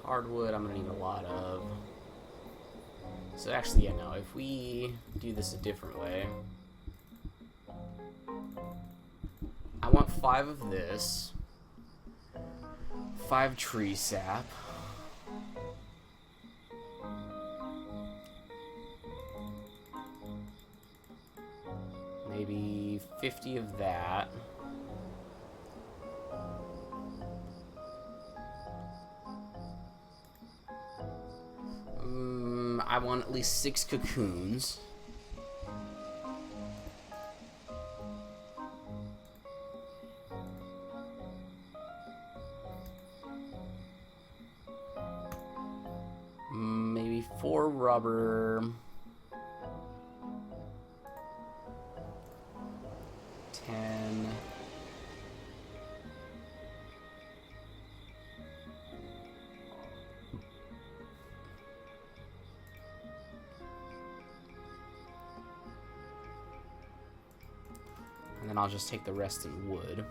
Hardwood, I'm gonna need a lot of. So actually, yeah, no, if we do this a different way. I want 5 of this. 5 tree sap. Maybe 50 of that. I want at least 6 cocoons. Maybe 4 rubber. 10. And then I'll just take the rest in wood.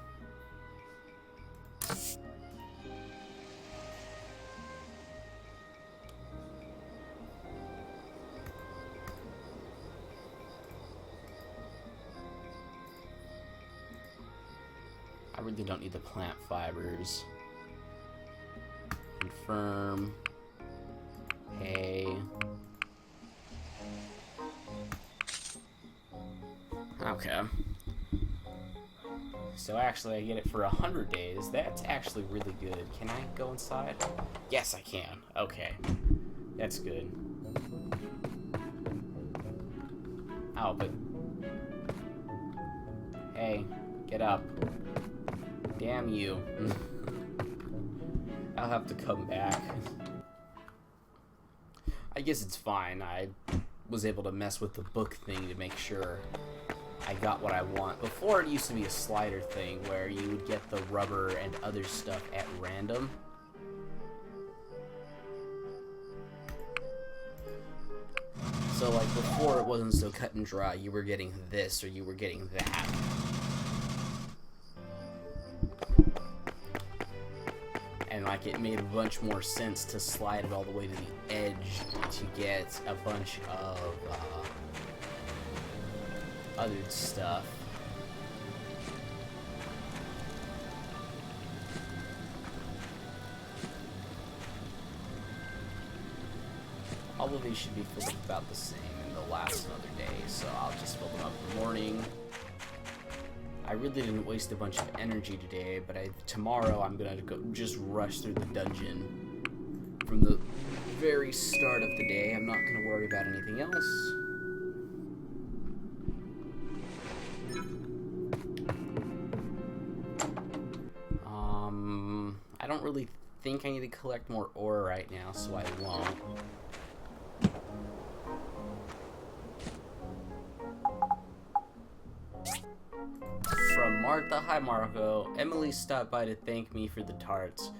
I really don't need the plant fibers. Confirm. Hay. Okay. So actually I get it for 100 days. That's actually really good. Can I go inside? Yes, I can. Okay. That's good. Oh, but... Hey, get up. Damn you. I'll have to come back. I guess it's fine. I was able to mess with the book thing to make sure I got what I want. Before, it used to be a slider thing where you would get the rubber and other stuff at random. So, like, before it wasn't so cut and dry. You were getting this or you were getting that. And, like, it made a bunch more sense to slide it all the way to the edge to get a bunch of, other stuff. All of these should be filled up about the same and they'll last another day, so I'll just fill them up in the morning. I really didn't waste a bunch of energy today, but tomorrow I'm gonna go just rush through the dungeon from the very start of the day. I'm not gonna worry about anything else. I don't really think I need to collect more ore right now, so I won't. From Martha. Hi, Marco. Emily stopped by to thank me for the tarts.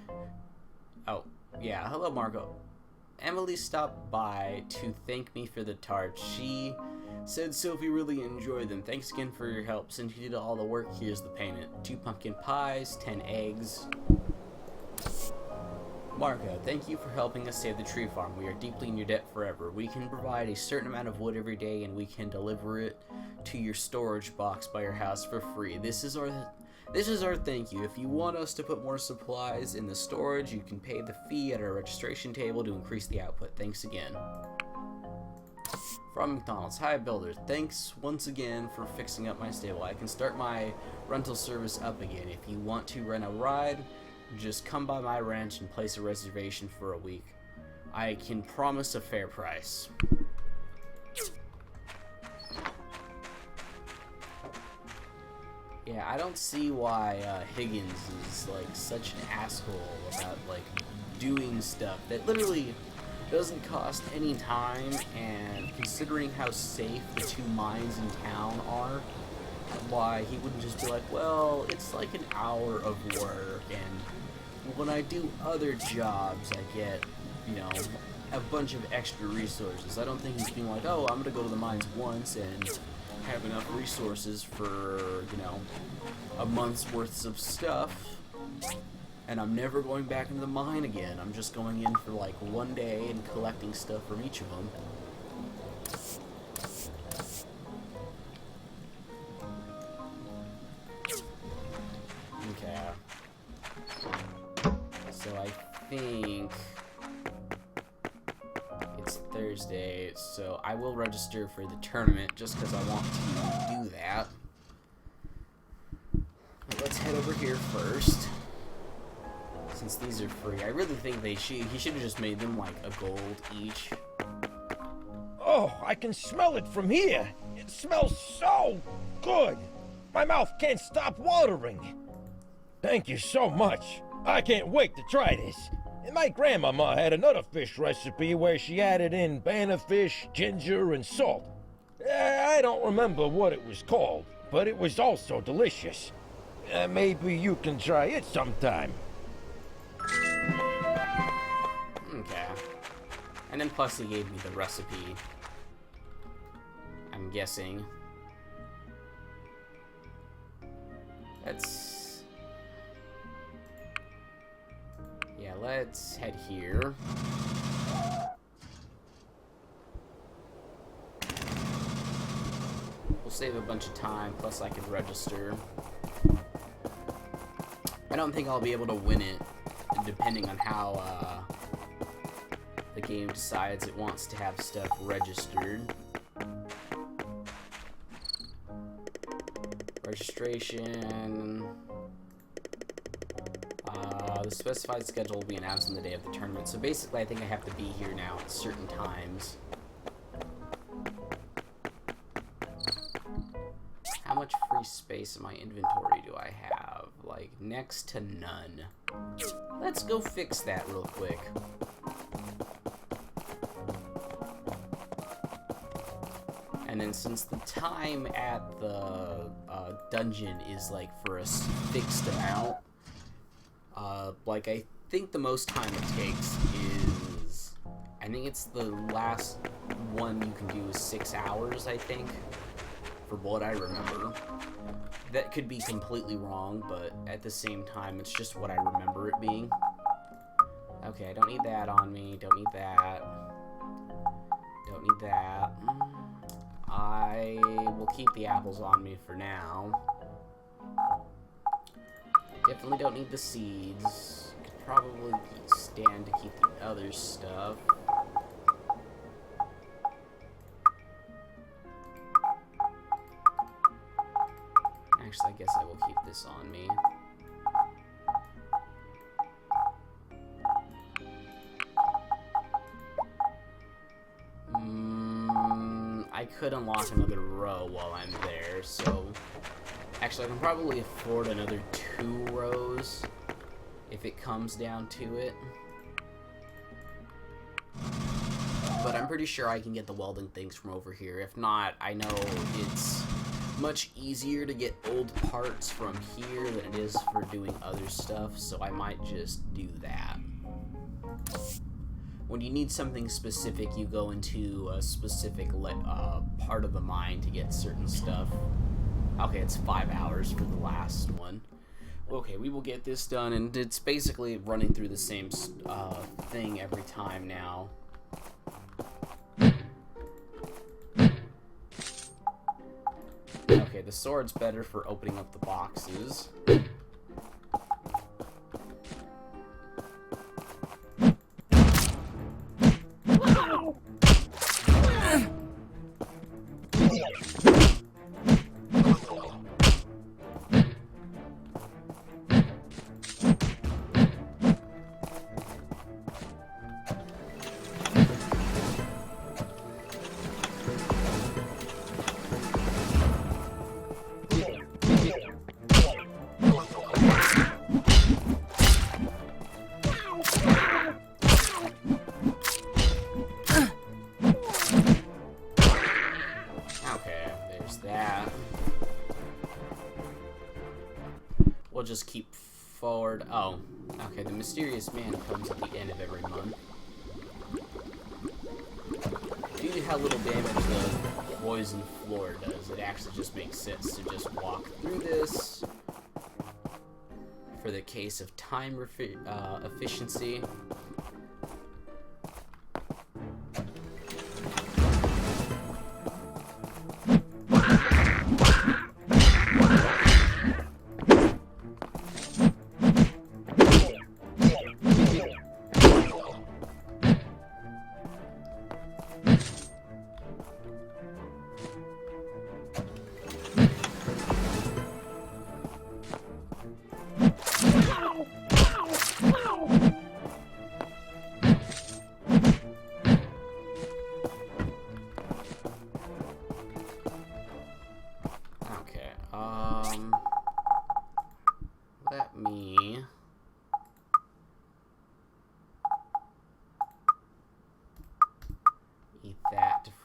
Oh, yeah. Hello, Marco. Emily stopped by to thank me for the tarts. She said Sophie really enjoyed them. Thanks again for your help. Since you did all the work, here's the payment. 2 pumpkin pies, 10 eggs. Marco, thank you for helping us save the tree farm. We are deeply in your debt forever. We can provide a certain amount of wood every day, and we can deliver it to your storage box by your house for free. This is our thank you. If you want us to put more supplies in the storage, you can pay the fee at our registration table to increase the output. Thanks again. From McDonald's. Hi, builder. Thanks once again for fixing up my stable. I can start my rental service up again. If you want to rent a ride, just come by my ranch and place a reservation for a week. I can promise a fair price. Yeah, I don't see why Higgins is like such an asshole about like doing stuff that literally doesn't cost any time, and considering how safe the 2 mines in town are, why he wouldn't just be like, well, it's like an hour of work, and when I do other jobs, I get, you know, a bunch of extra resources. I don't think he's being like, oh, I'm gonna go to the mines once and have enough resources for, you know, a month's worth of stuff, and I'm never going back into the mine again. I'm just going in for like 1 day and collecting stuff from each of them. Okay. So I think it's Thursday, so I will register for the tournament just because I want to do that. But let's head over here first, since these are free. I really think he should have just made them like a gold each. Oh, I can smell it from here. It smells so good. My mouth can't stop watering. Thank you so much. I can't wait to try this. And my grandmama had another fish recipe where she added in bannerfish, ginger, and salt. I don't remember what it was called, but it was also delicious. Maybe you can try it sometime. Okay. And then plus he gave me the recipe. I'm guessing. Yeah, let's head here. We'll save a bunch of time, plus I can register. I don't think I'll be able to win it, depending on how the game decides it wants to have stuff registered. Registration. The specified schedule will be announced on the day of the tournament. So basically, I think I have to be here now at certain times. How much free space in my inventory do I have? Like, next to none. Let's go fix that real quick. And then since the time at the dungeon is like for a fixed amount, like I think the most time it takes is, I think it's the last one you can do is 6 hours, I think, for what I remember. That could be completely wrong, but at the same time, it's just what I remember it being. Okay, I don't need that on me, don't need that. Don't need that. I will keep the apples on me for now. Definitely don't need the seeds. Could probably stand to keep the other stuff. Actually, I guess I will keep this on me. I could unlock another row while I'm there, so... Actually, I can probably afford another 2 rows if it comes down to it. But I'm pretty sure I can get the welding things from over here. If not, I know it's much easier to get old parts from here than it is for doing other stuff, so I might just do that. When you need something specific, you go into a specific part of the mine to get certain stuff. Okay, it's 5 hours for the last one. Okay, we will get this done, and it's basically running through the same thing every time now. Okay, the sword's better for opening up the boxes. We'll just keep forward. Oh, okay. The mysterious man comes at the end of every month. Due to how little damage the poison floor does, it actually just makes sense to just walk through this for the case of time efficiency.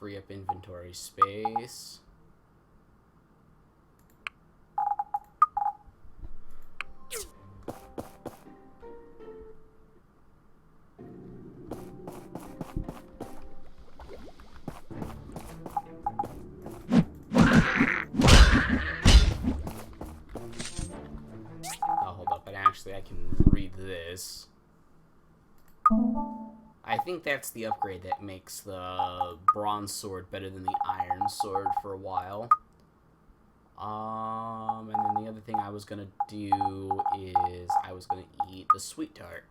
free up inventory space. Oh, hold up, but actually I can read this. I think that's the upgrade that makes the bronze sword better than the iron sword for a while. And then the other thing I was gonna do is I was gonna eat the sweet tart.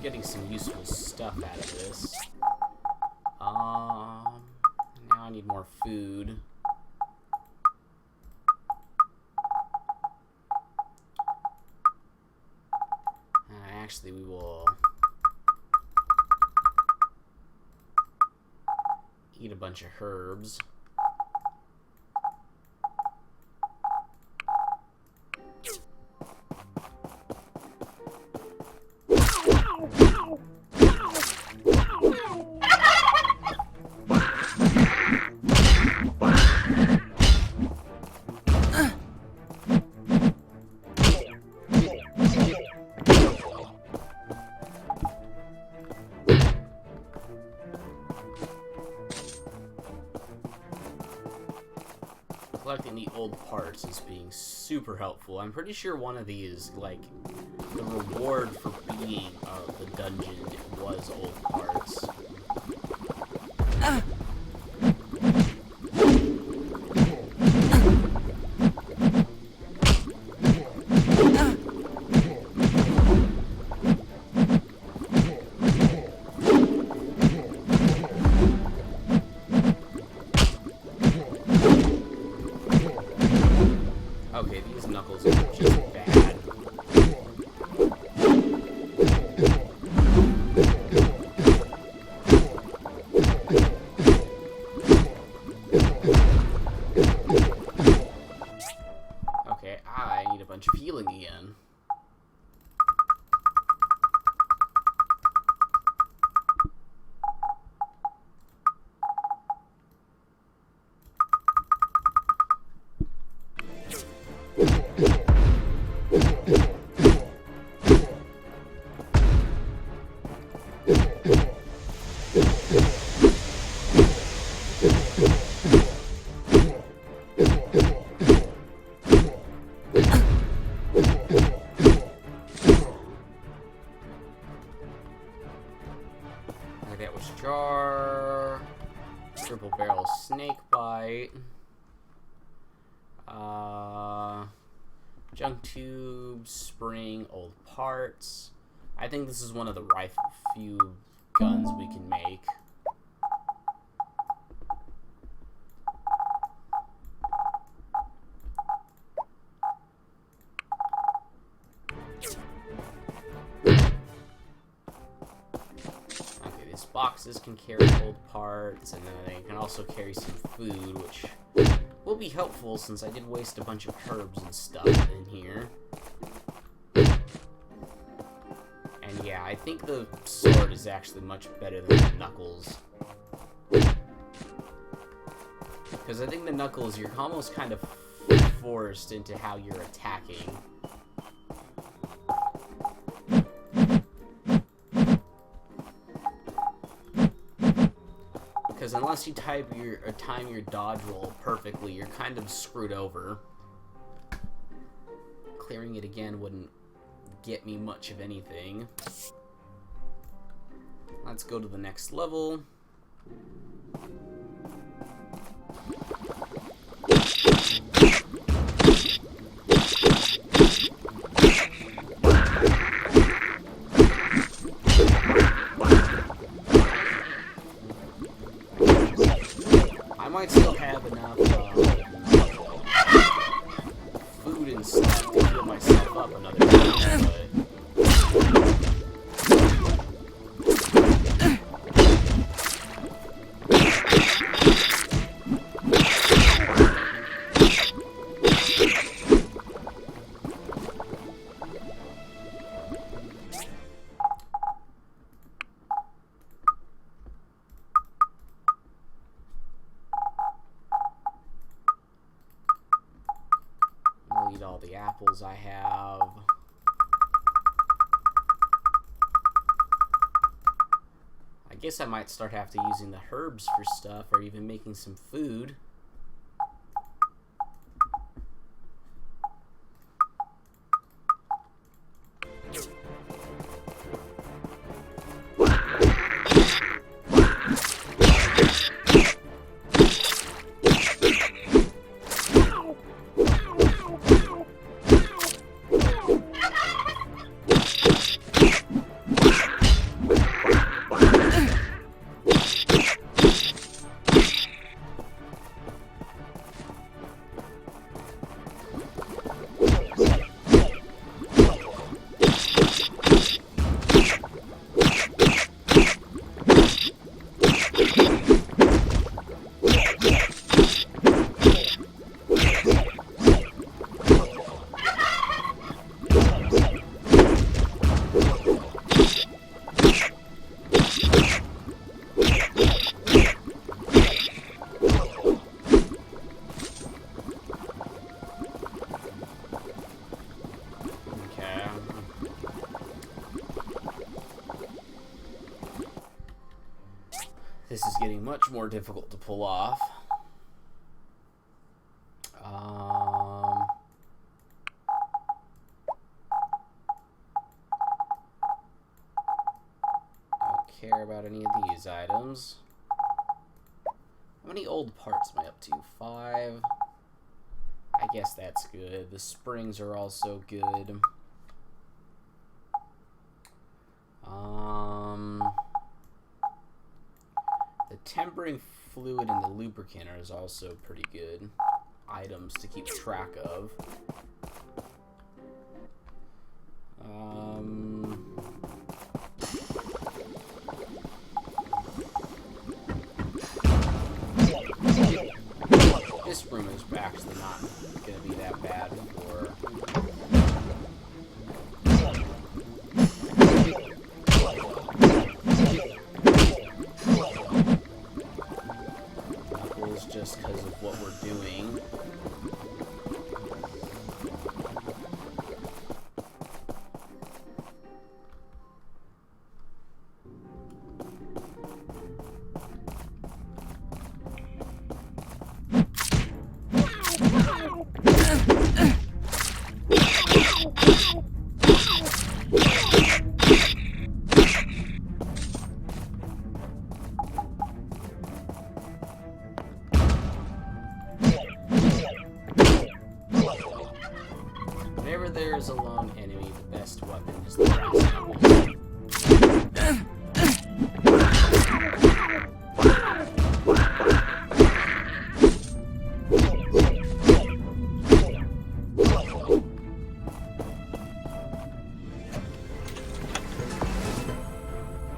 Getting some useful stuff out of this. Now I need more food. Actually, we will eat a bunch of herbs. Collecting the old parts is being super helpful. I'm pretty sure one of these, like, the reward for beating the dungeon was old parts. Okay, these knuckles are just bad. Okay, I need a bunch of healing again. That was jar, triple barrel snake bite, junk tube, spring, old parts. I think this is one of the few guns we can make. Boxes can carry old parts, and then they can also carry some food, which will be helpful since I did waste a bunch of herbs and stuff in here. And yeah, I think the sword is actually much better than the knuckles. Because I think the knuckles, you're almost kind of forced into how you're attacking. because unless you time your dodge roll perfectly, you're kind of screwed over. Clearing it again wouldn't get me much of anything. Let's go to the next level. I might still have enough food and stuff to heal myself up another time, but... I'll eat all the apples I have. I guess I might start after using the herbs for stuff, or even making some food. This is getting much more difficult to pull off. Don't care about any of these items. How many old parts am I up to? 5. I guess that's good. The springs are also good. The tempering fluid and the lubricant is also pretty good items to keep track of. This room is actually not going to be that bad for... just because of what we're doing. Whenever there's a lone enemy, the best weapon is the brass knuckles.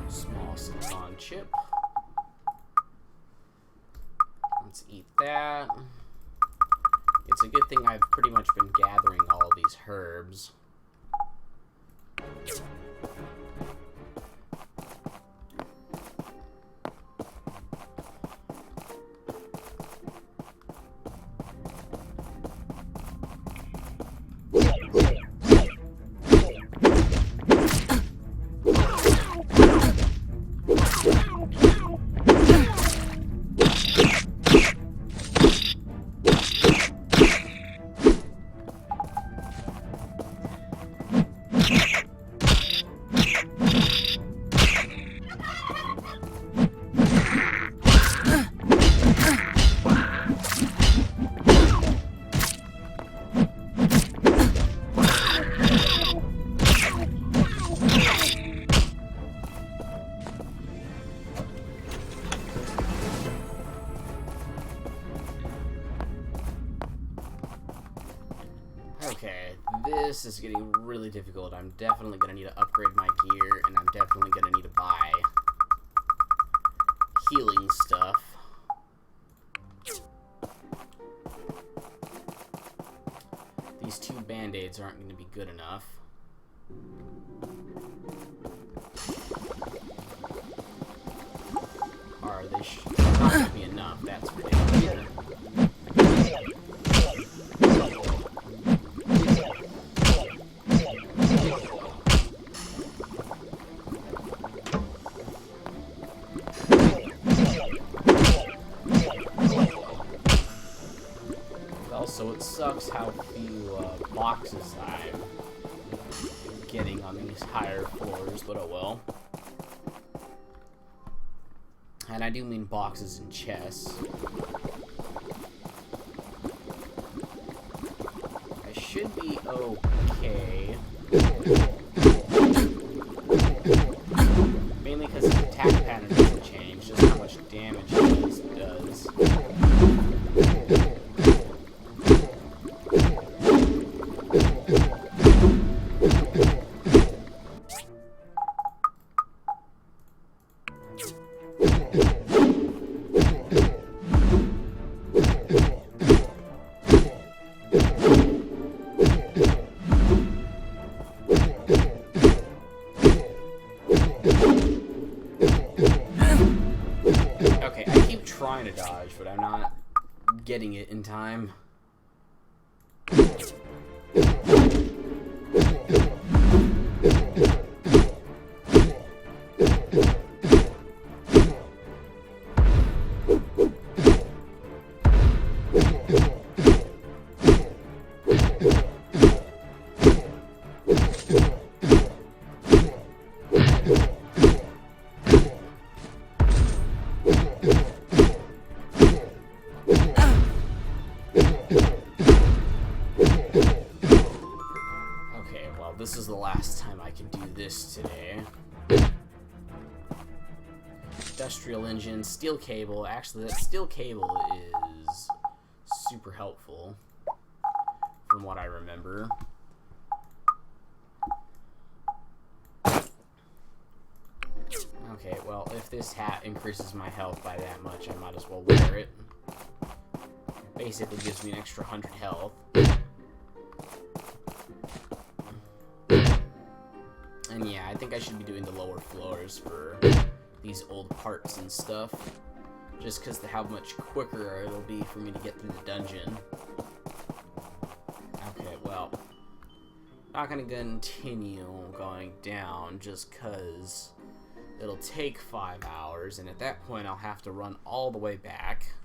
Small silicon chip. Let's eat that. It's a good thing I've pretty much been gathering all of these herbs. getting really difficult. I'm definitely gonna need to upgrade my gear, and I'm definitely gonna need to buy healing stuff. These 2 band-aids aren't gonna be good enough. Or they should not be enough, that's ridiculous. Also, it sucks how few boxes I'm getting on these higher floors, but oh well. And I do mean boxes and chests. I should be okay. Mainly because the attack pattern doesn't change, just how much damage it does. Okay, I keep trying to dodge, but I'm not getting it in time. Okay, well, this is the last time I can do this today. Industrial engine, steel cable. Actually, that steel cable is super helpful, from what I remember. Okay, well, if this hat increases my health by that much, I might as well wear it. Basically gives me an extra 100 health. And yeah, I think I should be doing the lower floors for these old parts and stuff. Just because of how much quicker it'll be for me to get through the dungeon. Okay, well, not gonna continue going down just because it'll take 5 hours, and at that point I'll have to run all the way back.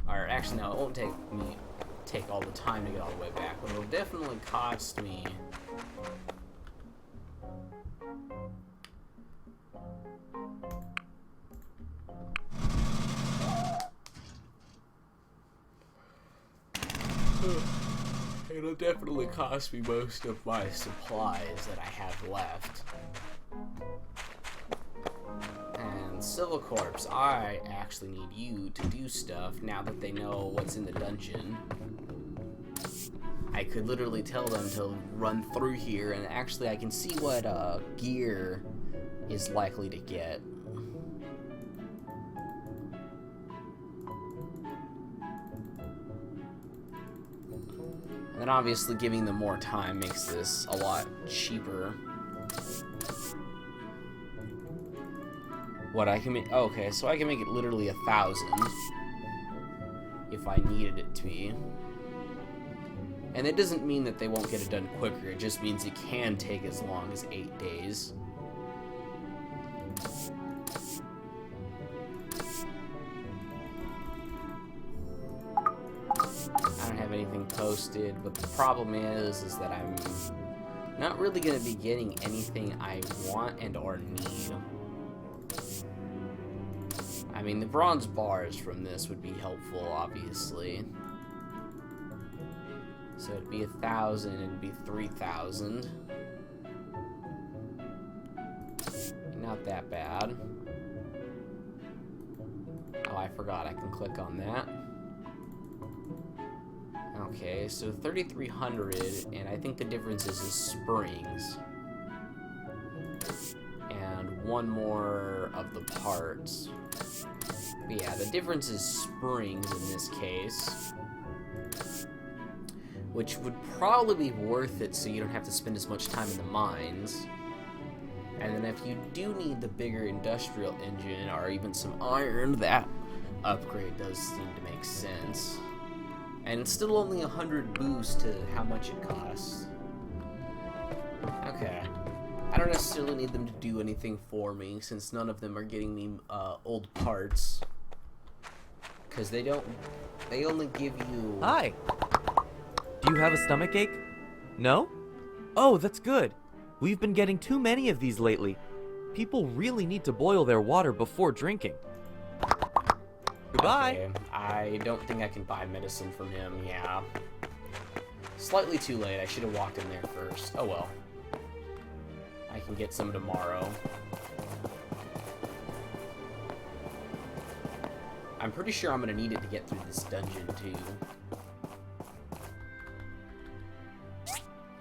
Or actually, no, it won't take all the time to get all the way back, but it'll definitely cost me it'll definitely cost me most of my supplies that I have left. And Civil Corps, I actually need you to do stuff now that they know what's in the dungeon. I could literally tell them to run through here, and actually I can see what gear is likely to get. And then obviously giving them more time makes this a lot cheaper. What I can make, okay, so I can make it literally 1,000 if I needed it to be. And it doesn't mean that they won't get it done quicker, it just means it can take as long as 8 days. I don't have anything posted, but the problem is that I'm not really going to be getting anything I want and or need. I mean, the bronze bars from this would be helpful, obviously. So it'd be 1,000, it'd be 3,000. Not that bad. Oh, I forgot I can click on that. Okay, so 3,300, and I think the difference is springs. And one more of the parts. But yeah, the difference is springs in this case. Which would probably be worth it so you don't have to spend as much time in the mines. And then if you do need the bigger industrial engine or even some iron, that upgrade does seem to make sense. And it's still only 100 boost to how much it costs. Okay. I don't necessarily need them to do anything for me, since none of them are getting me old parts. Because they only give you... Hi! Do you have a stomach ache? No? Oh, that's good. We've been getting too many of these lately. People really need to boil their water before drinking. Goodbye! Okay, I don't think I can buy medicine from him, yeah. Slightly too late, I should have walked in there first. Oh well. I can get some tomorrow. I'm pretty sure I'm gonna need it to get through this dungeon, too.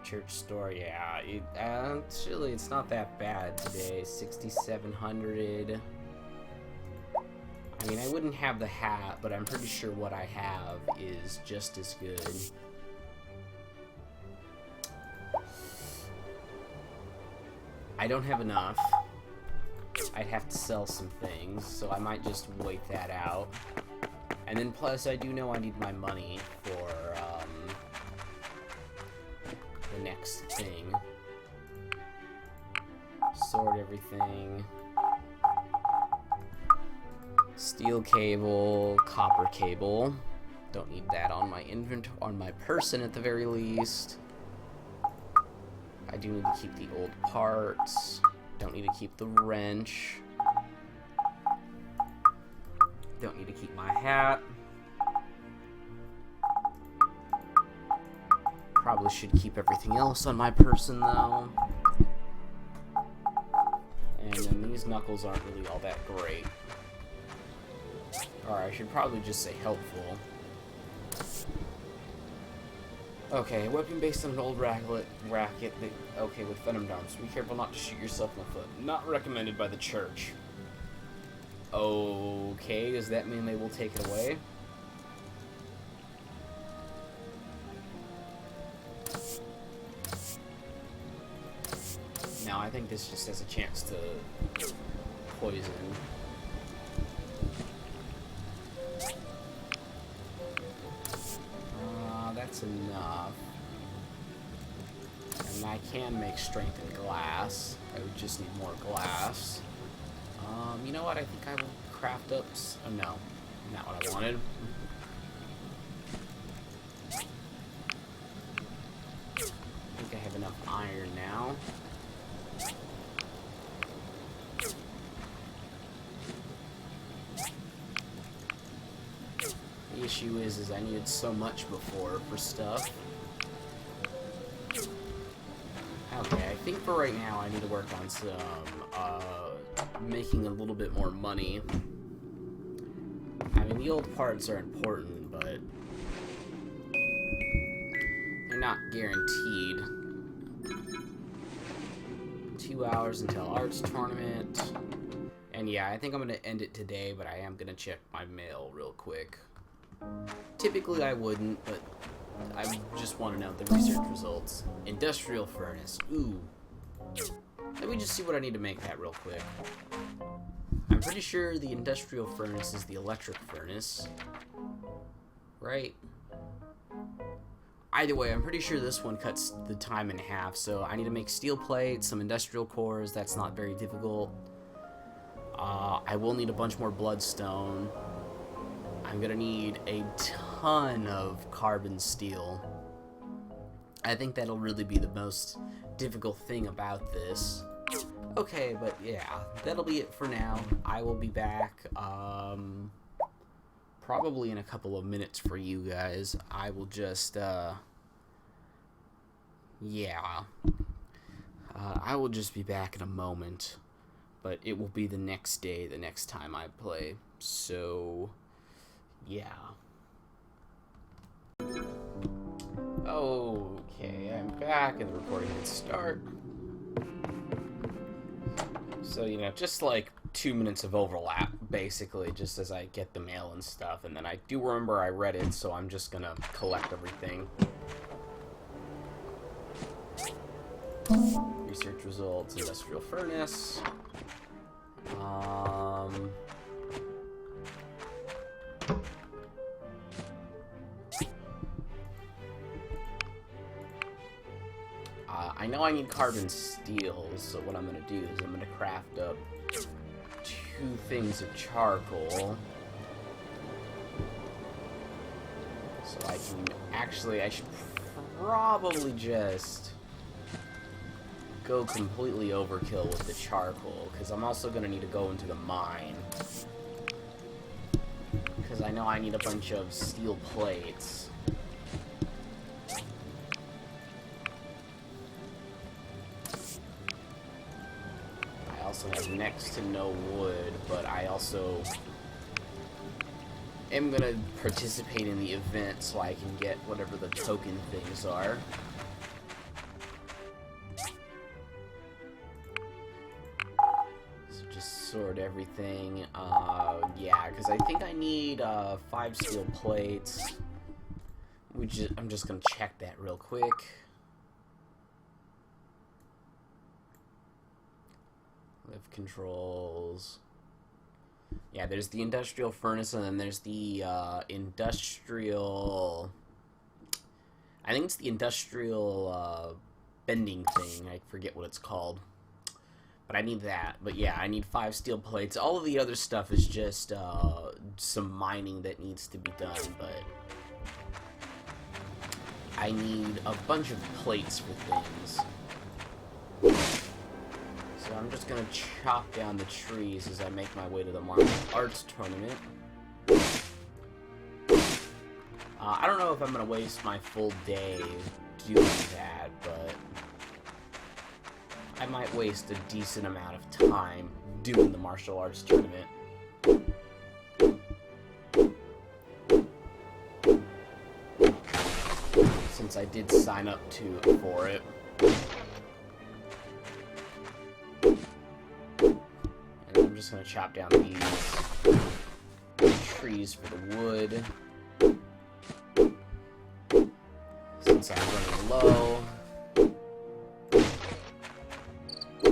Church store, yeah. Actually, it's not that bad today. 6,700. I mean, I wouldn't have the hat, but I'm pretty sure what I have is just as good. I don't have enough. I'd have to sell some things, so I might just wait that out. And then plus, I do know I need my money for, the next thing. Sort everything. Steel cable, copper cable. Don't need that on my on my person at the very least. I do need to keep the old parts. Don't need to keep the wrench. Don't need to keep my hat. Probably should keep everything else on my person though. And then these knuckles aren't really all that great. Or I should probably just say helpful. Okay, weapon based on an old racket okay, with venomed arms. Be careful not to shoot yourself in the foot. Not recommended by the church. Okay, does that mean they will take it away? No, I think this just has a chance to poison. That's enough. And I can make strength in glass. I would just need more glass. You know what? I think I will craft up... Oh, no. Not what I wanted. I think I have enough iron now. The issue is I needed so much before for stuff. Okay, I think for right now I need to work on some, making a little bit more money. I mean, the old parts are important, but they're not guaranteed. 2 hours until arts tournament. And yeah, I think I'm going to end it today, but I am going to check my mail real quick. Typically I wouldn't, but I just want to know the research results. Industrial furnace. Ooh. Let me just see what I need to make that real quick. I'm pretty sure the industrial furnace is the electric furnace. Right? Either way, I'm pretty sure this one cuts the time in half, so I need to make steel plates, some industrial cores. That's not very difficult. I will need a bunch more bloodstone. I'm gonna need a ton of carbon steel. I think that'll really be the most difficult thing about this. Okay, but yeah, that'll be it for now. I will be back, probably in a couple of minutes for you guys. I will just, yeah. I will just be back in a moment, but it will be the next day, the next time I play, so... yeah. Okay, I'm back and the recording can start. So, you know, just like 2 minutes of overlap, basically, just as I get the mail and stuff. And then I do remember I read it, so I'm just gonna collect everything. Research results, industrial furnace. I know I need carbon steel, so what I'm gonna do is I'm gonna craft up 2 things of charcoal. So I can actually, I should probably just go completely overkill with the charcoal, because I'm also gonna need to go into the mine. Because I know I need a bunch of steel plates. I also have next to no wood, but I also am gonna participate in the event so I can get whatever the token things are. So just sort everything. Yeah, because I think I need 5 steel plates. I'm just gonna check that real quick. Lift controls. Yeah, there's the industrial furnace, and then there's the industrial... I think it's the industrial bending thing. I forget what it's called. But I need that. But yeah, I need 5 steel plates. All of the other stuff is just some mining that needs to be done, but I need a bunch of plates for things. So I'm just gonna chop down the trees as I make my way to the martial arts tournament. I don't know if I'm gonna waste my full day doing that, but I might waste a decent amount of time doing the martial arts tournament. Since I did sign up for it. And I'm just gonna chop down these trees for the wood. Since I'm running low. I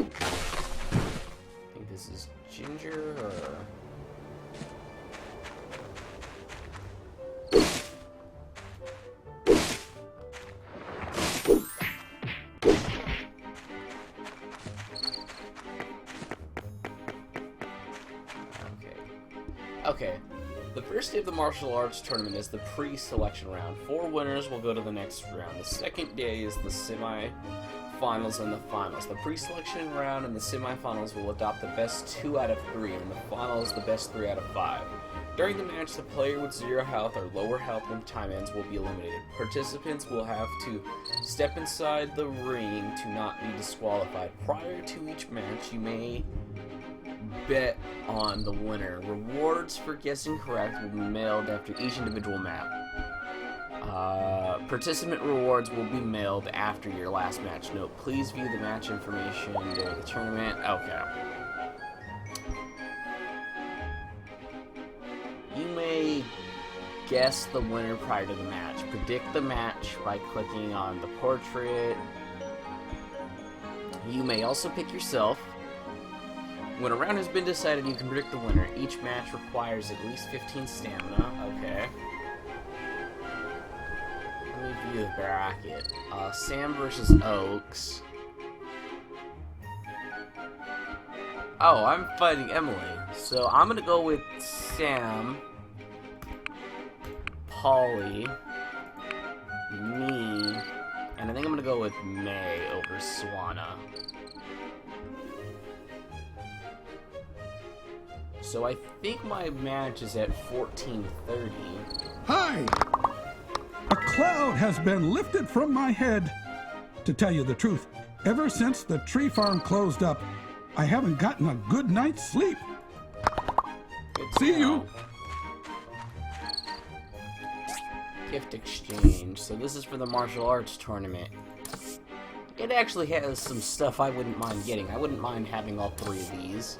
think this is ginger or... Okay, the first day of the martial arts tournament is the pre-selection round. 4 winners will go to the next round. The second day is the semi-finals and the finals. The pre-selection round and the semi-finals will adopt the best 2 out of 3, and the finals the best 3 out of 5. During the match, the player with 0 health or lower health when time ends will be eliminated. Participants will have to step inside the ring to not be disqualified. Prior to each match, you may bet on the winner. Rewards for guessing correct will be mailed after each individual map. Participant rewards will be mailed after your last match. Note, please view the match information during the tournament. Okay. You may guess the winner prior to the match. Predict the match by clicking on the portrait. You may also pick yourself. When a round has been decided, you can predict the winner. Each match requires at least 15 stamina. Okay. Let me view the bracket. Sam versus Oaks. Oh, I'm fighting Emily. So I'm gonna go with Sam, Polly, me, and I think I'm gonna go with May over Swana. So I think my match is at 14:30. Hi! A cloud has been lifted from my head. To tell you the truth, ever since the tree farm closed up, I haven't gotten a good night's sleep. See you. Gift exchange. So this is for the martial arts tournament. It actually has some stuff I wouldn't mind getting. I wouldn't mind having all 3 of these.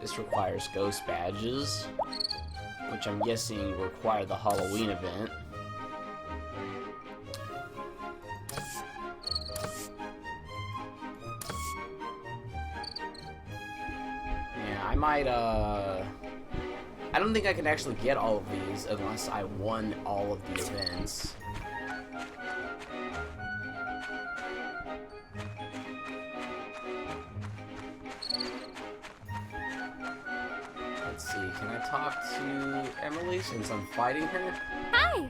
This requires ghost badges, which I'm guessing require the Halloween event. Yeah, I might, I don't think I can actually get all of these unless I won all of the events. Let's see, can I talk to Emily since I'm fighting her? Hi!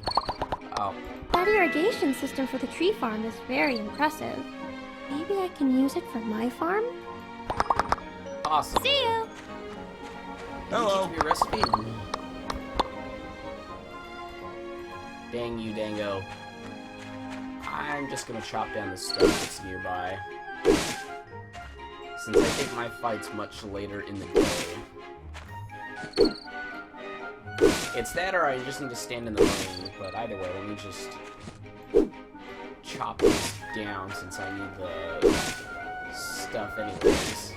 Oh. That irrigation system for the tree farm is very impressive. Maybe I can use it for my farm? Awesome. See you! Hello. Can you teach me a recipe? Dang you, dango. I'm just gonna chop down the stuff that's nearby. Since I think my fight's much later in the day. It's that or I just need to stand in the rain, but either way, let me just chop this down since I need the stuff anyways.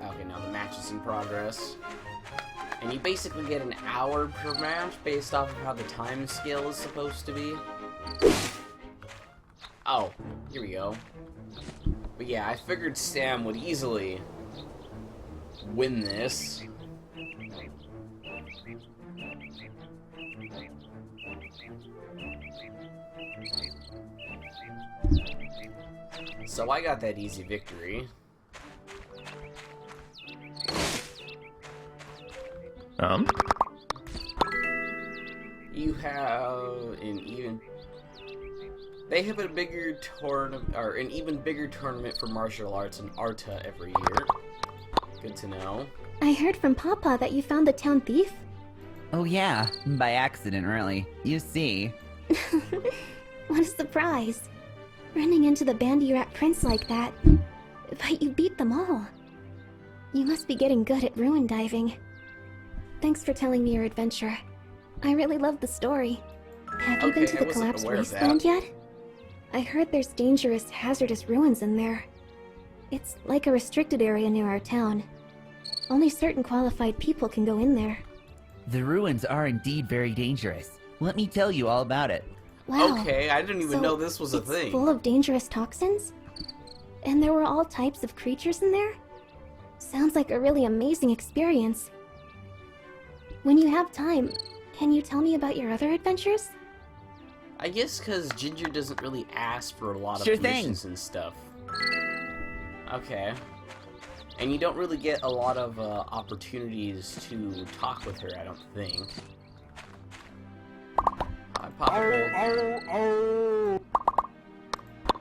Okay, now the match is in progress. And you basically get an hour per match based off of how the time scale is supposed to be. Oh, here we go. But yeah, I figured Sam would easily win this. So I got that easy victory. You have an even... They have a bigger tournament, or an even bigger tournament for martial arts in Arta every year. Good to know. I heard from Papa that you found the town thief. Oh yeah, by accident really. You see. What a surprise. Running into the bandy rat prince like that. But you beat them all. You must be getting good at ruin diving. Thanks for telling me your adventure. I really loved the story. Have you been to the collapsed wasteland yet? I heard there's dangerous, hazardous ruins in there. It's like a restricted area near our town. Only certain qualified people can go in there. The ruins are indeed very dangerous. Let me tell you all about it. Wow. Okay, I didn't even know this was a thing. It's full of dangerous toxins? And there were all types of creatures in there? Sounds like a really amazing experience. When you have time, can you tell me about your other adventures? I guess because Ginger doesn't really ask for a lot of Sure permissions and stuff. Okay. And you don't really get a lot of opportunities to talk with her, I don't think.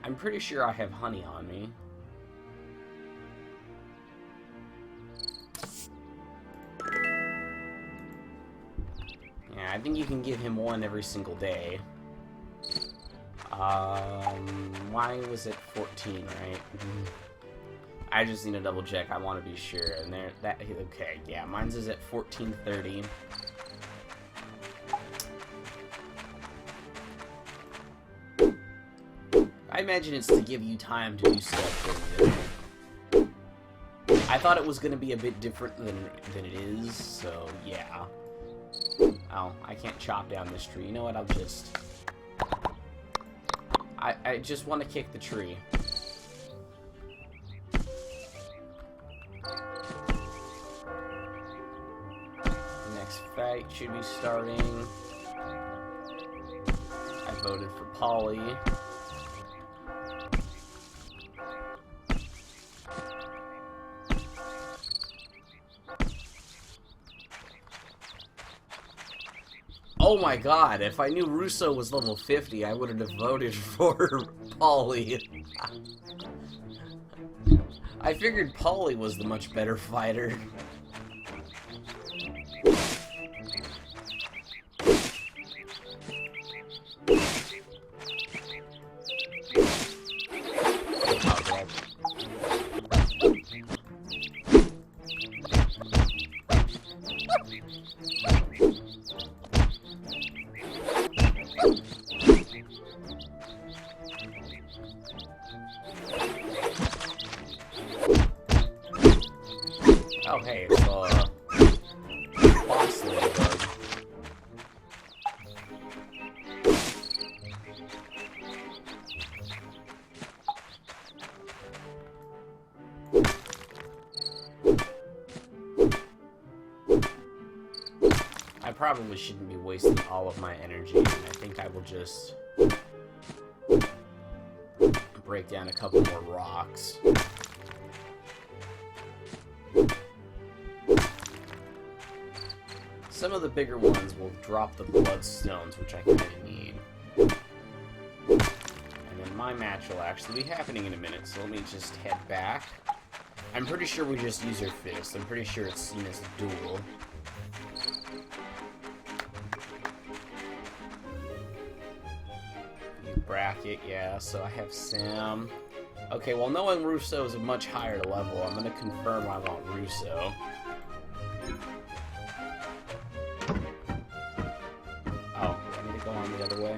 I'm pretty sure I have honey on me. Yeah, I think you can give him one every single day. Why was it 14, right? I just need to double check. I want to be sure. And there, okay, yeah, mine's is at 14:30. I imagine it's to give you time to do stuff during the day. I thought it was going to be a bit different than it is, so yeah. Oh, I can't chop down this tree. You know what? I'll just... I just want to kick the tree. Next fight should be starting. I voted for Polly. Oh my god, if I knew Russo was level 50, I would have voted for Polly. I figured Polly was the much better fighter. Oh, hey, it's boss ladybug. I probably shouldn't be wasting all of my energy, and I think I will just break down a couple more rocks. Some of the bigger ones will drop the bloodstones, which I kind of need. And then my match will actually be happening in a minute, so let me just head back. I'm pretty sure we just use our fist. I'm pretty sure it's seen as a duel. Bracket, yeah, so I have Sam. Okay, well, knowing Russo is a much higher level, I'm gonna confirm I want Russo. Oh, I need to go on the other way?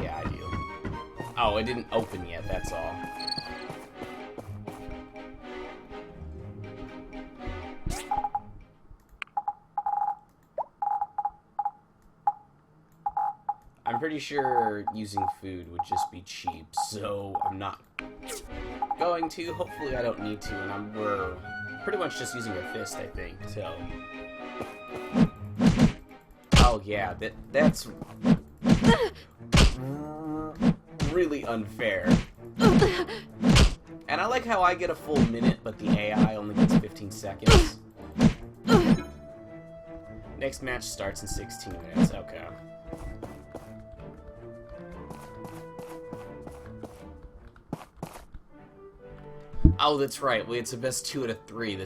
Yeah, I do. Oh, it didn't open yet, that's all. I'm pretty sure using food would just be cheap, so I'm not going to. Hopefully I don't need to, and we're pretty much just using our fist, I think, so. Oh yeah, that's really unfair. And I like how I get a full minute, but the AI only gets 15 seconds. Next match starts in 16 minutes, okay. Oh, that's right. It's a best 2 out of 3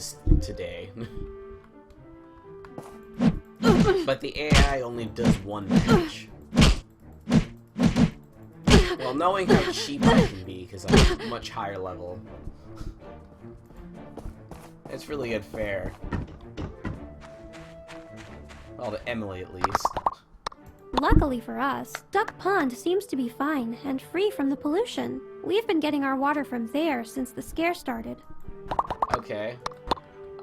today. But the AI only does one match. Well, knowing how cheap I can be, because I'm a much higher level, it's really unfair. Well, to Emily at least. Luckily for us, Duck Pond seems to be fine and free from the pollution. We've been getting our water from there since the scare started. Okay.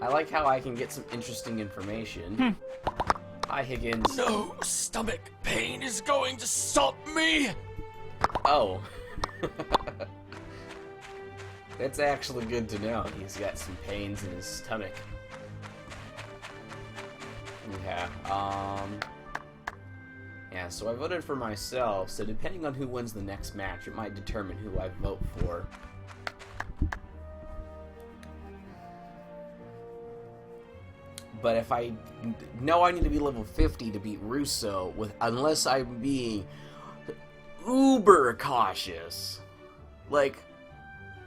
I like how I can get some interesting information. Hi, Higgins. No stomach pain is going to stop me! Oh. That's actually good to know. He's got some pains in his stomach. Yeah, yeah, so I voted for myself, so depending on who wins the next match, it might determine who I vote for. But if I know I need to be level 50 to beat Russo, unless I'm being uber cautious. Like,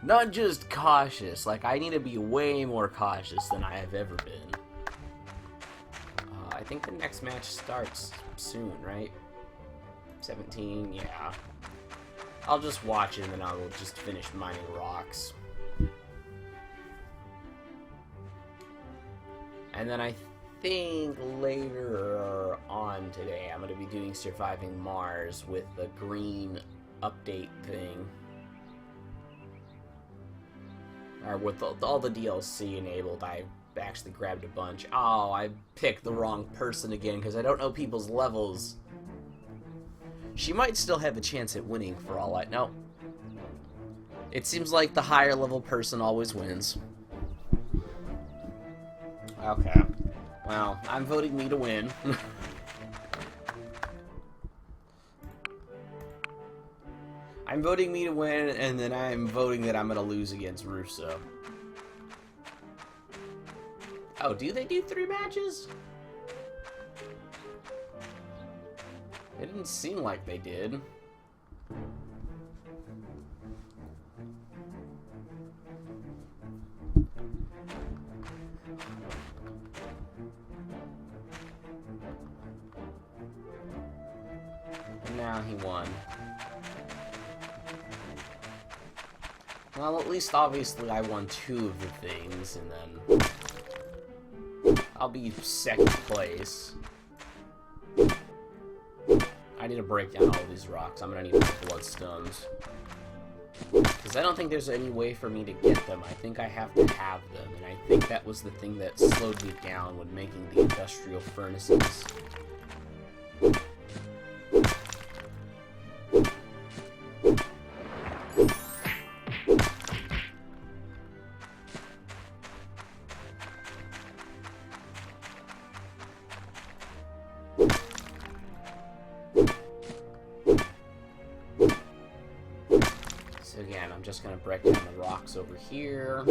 not just cautious, like I need to be way more cautious than I have ever been. I think the next match starts soon, right? 17, yeah. I'll just watch it and then I will just finish mining rocks. And then I think later on today I'm going to be doing Surviving Mars with the green update thing. Or with all the DLC enabled. I actually grabbed a bunch. Oh, I picked the wrong person again because I don't know people's levels. She might still have a chance at winning for all I know. It seems like the higher level person always wins. Okay. Well, I'm voting me to win. I'm voting me to win, and then I'm voting that I'm gonna lose against Russo. Oh, do they do 3 matches? It didn't seem like they did. And now he won. Well, at least obviously I won 2 of the things, and then I'll be 2nd place. I need to break down all these rocks. I'm gonna need more bloodstones. Because I don't think there's any way for me to get them. I think I have to have them, and I think that was the thing that slowed me down when making the industrial furnaces. So again, I'm just going to break down the rocks over here.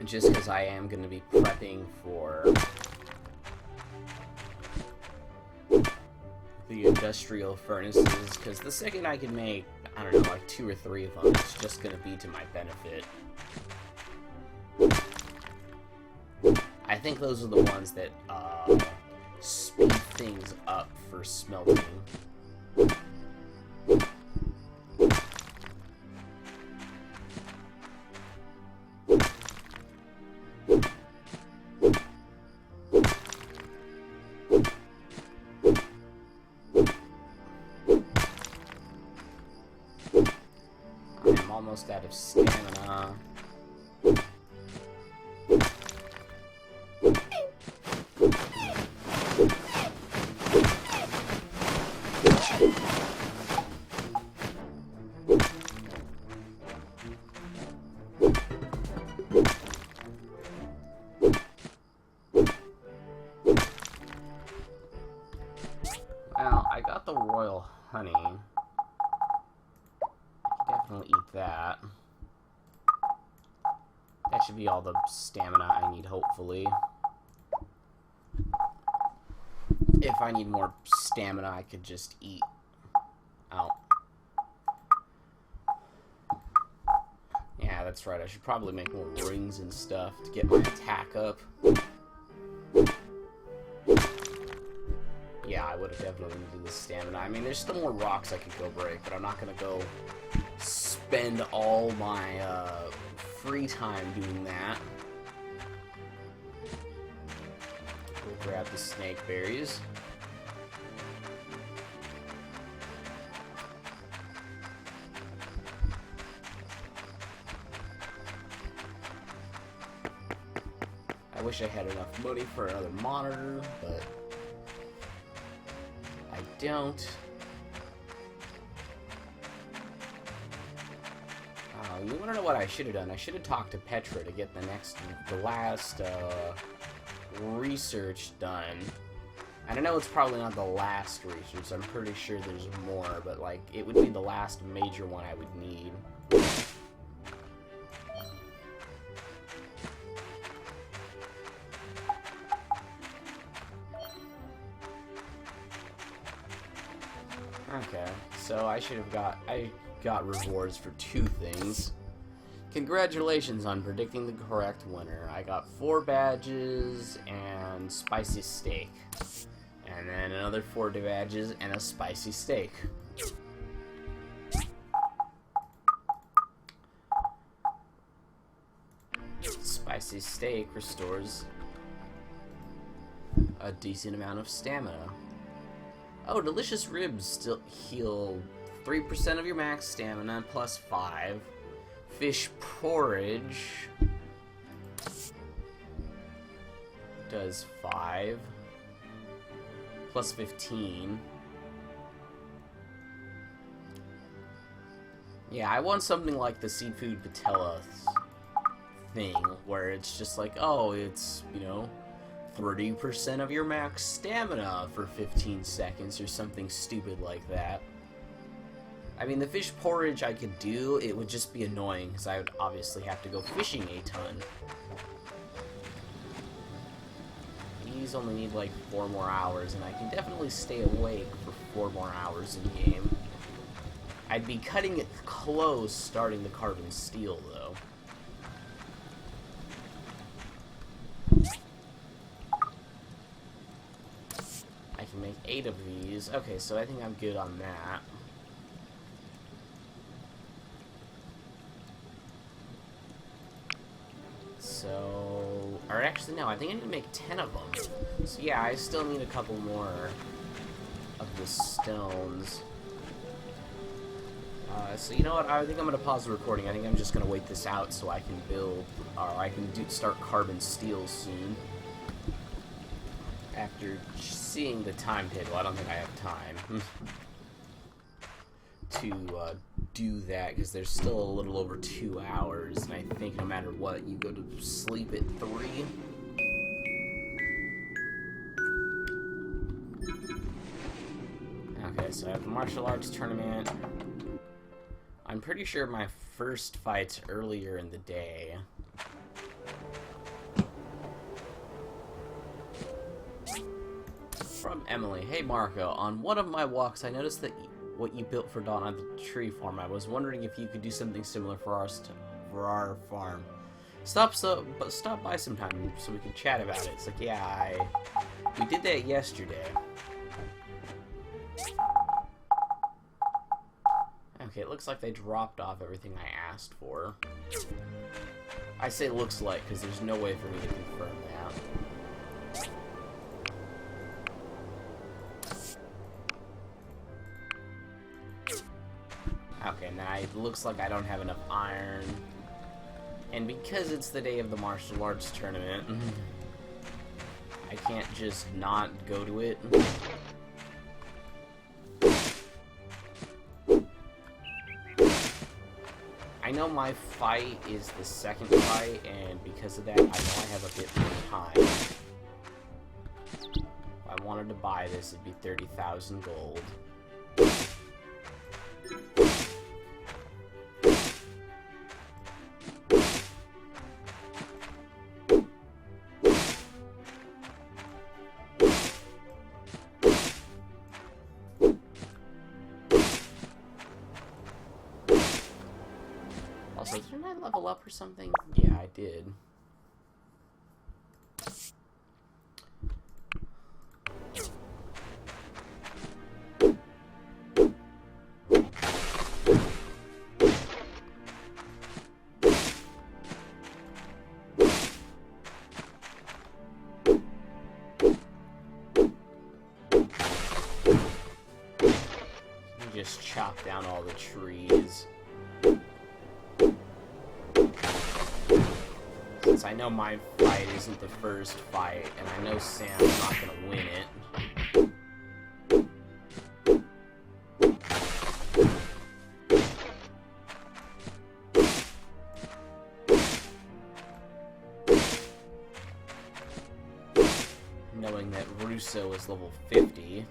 Just because I am going to be prepping for the industrial furnaces, because the second I can make, I don't know, like 2 or 3 of them, it's just going to be to my benefit. I think those are the ones that speed things up for smelting. I'm almost out of stamina. Well, I got the royal honey. I can definitely eat that. That should be all the stamina I need, hopefully. If I need more stamina, I could just eat out. Yeah, that's right. I should probably make more rings and stuff to get my attack up. Yeah, I would have definitely needed the stamina. I mean, there's still more rocks I could go break, but I'm not going to go spend all my free time doing that. We'll grab the snake berries. I wish I had enough money for another monitor, but I don't. Oh, you want to know what I should have done? I should have talked to Petra to get the last research done. And I know it's probably not the last research. I'm pretty sure there's more, but like it would be the last major one I would need. Okay, so I got rewards for 2 things. Congratulations on predicting the correct winner. I got 4 badges and spicy steak. And then another 4 badges and a spicy steak. Spicy steak restores a decent amount of stamina. Oh, delicious ribs still heal 3% of your max stamina plus 5. Fish porridge does 5 plus 15. Yeah, I want something like the seafood patella thing, where it's just like, oh, it's, you know, 30% of your max stamina for 15 seconds or something stupid like that. I mean, the fish porridge I could do, it would just be annoying because I would obviously have to go fishing a ton. These only need like 4 more hours, and I can definitely stay awake for 4 more hours in game. I'd be cutting it close starting the carbon steel though. I can make 8 of these. Okay, so I think I'm good on that. So Or actually, no, I think I need to make 10 of them. So yeah, I still need a couple more of the stones. So you know what? I think I'm gonna pause the recording. I think I'm just gonna wait this out so I can build, or I can start carbon steel soon. After seeing the timetable, I don't think I have time to do that because there's still a little over 2 hours, and I think no matter what, you go to sleep at 3. Okay, so I have the martial arts tournament. I'm pretty sure my first fight's earlier in the day. From Emily. Hey Marco, on one of my walks I noticed that what you built for Dawn on the tree farm. I was wondering if you could do something similar for our farm. Stop by sometime so we can chat about it. It's like, yeah, we did that yesterday. Okay, it looks like they dropped off everything I asked for. I say looks like because there's no way for me to confirm that. Okay, now it looks like I don't have enough iron. And because it's the day of the martial arts tournament, I can't just not go to it. I know my fight is the second fight, and because of that, I know I have a bit more time. If I wanted to buy this, it'd be 30,000 gold. Also, didn't I level up or something? Yeah, I did. Just chop down all the trees. Since I know my fight isn't the first fight, and I know Sam's not gonna win it. Knowing that Russo is level 50.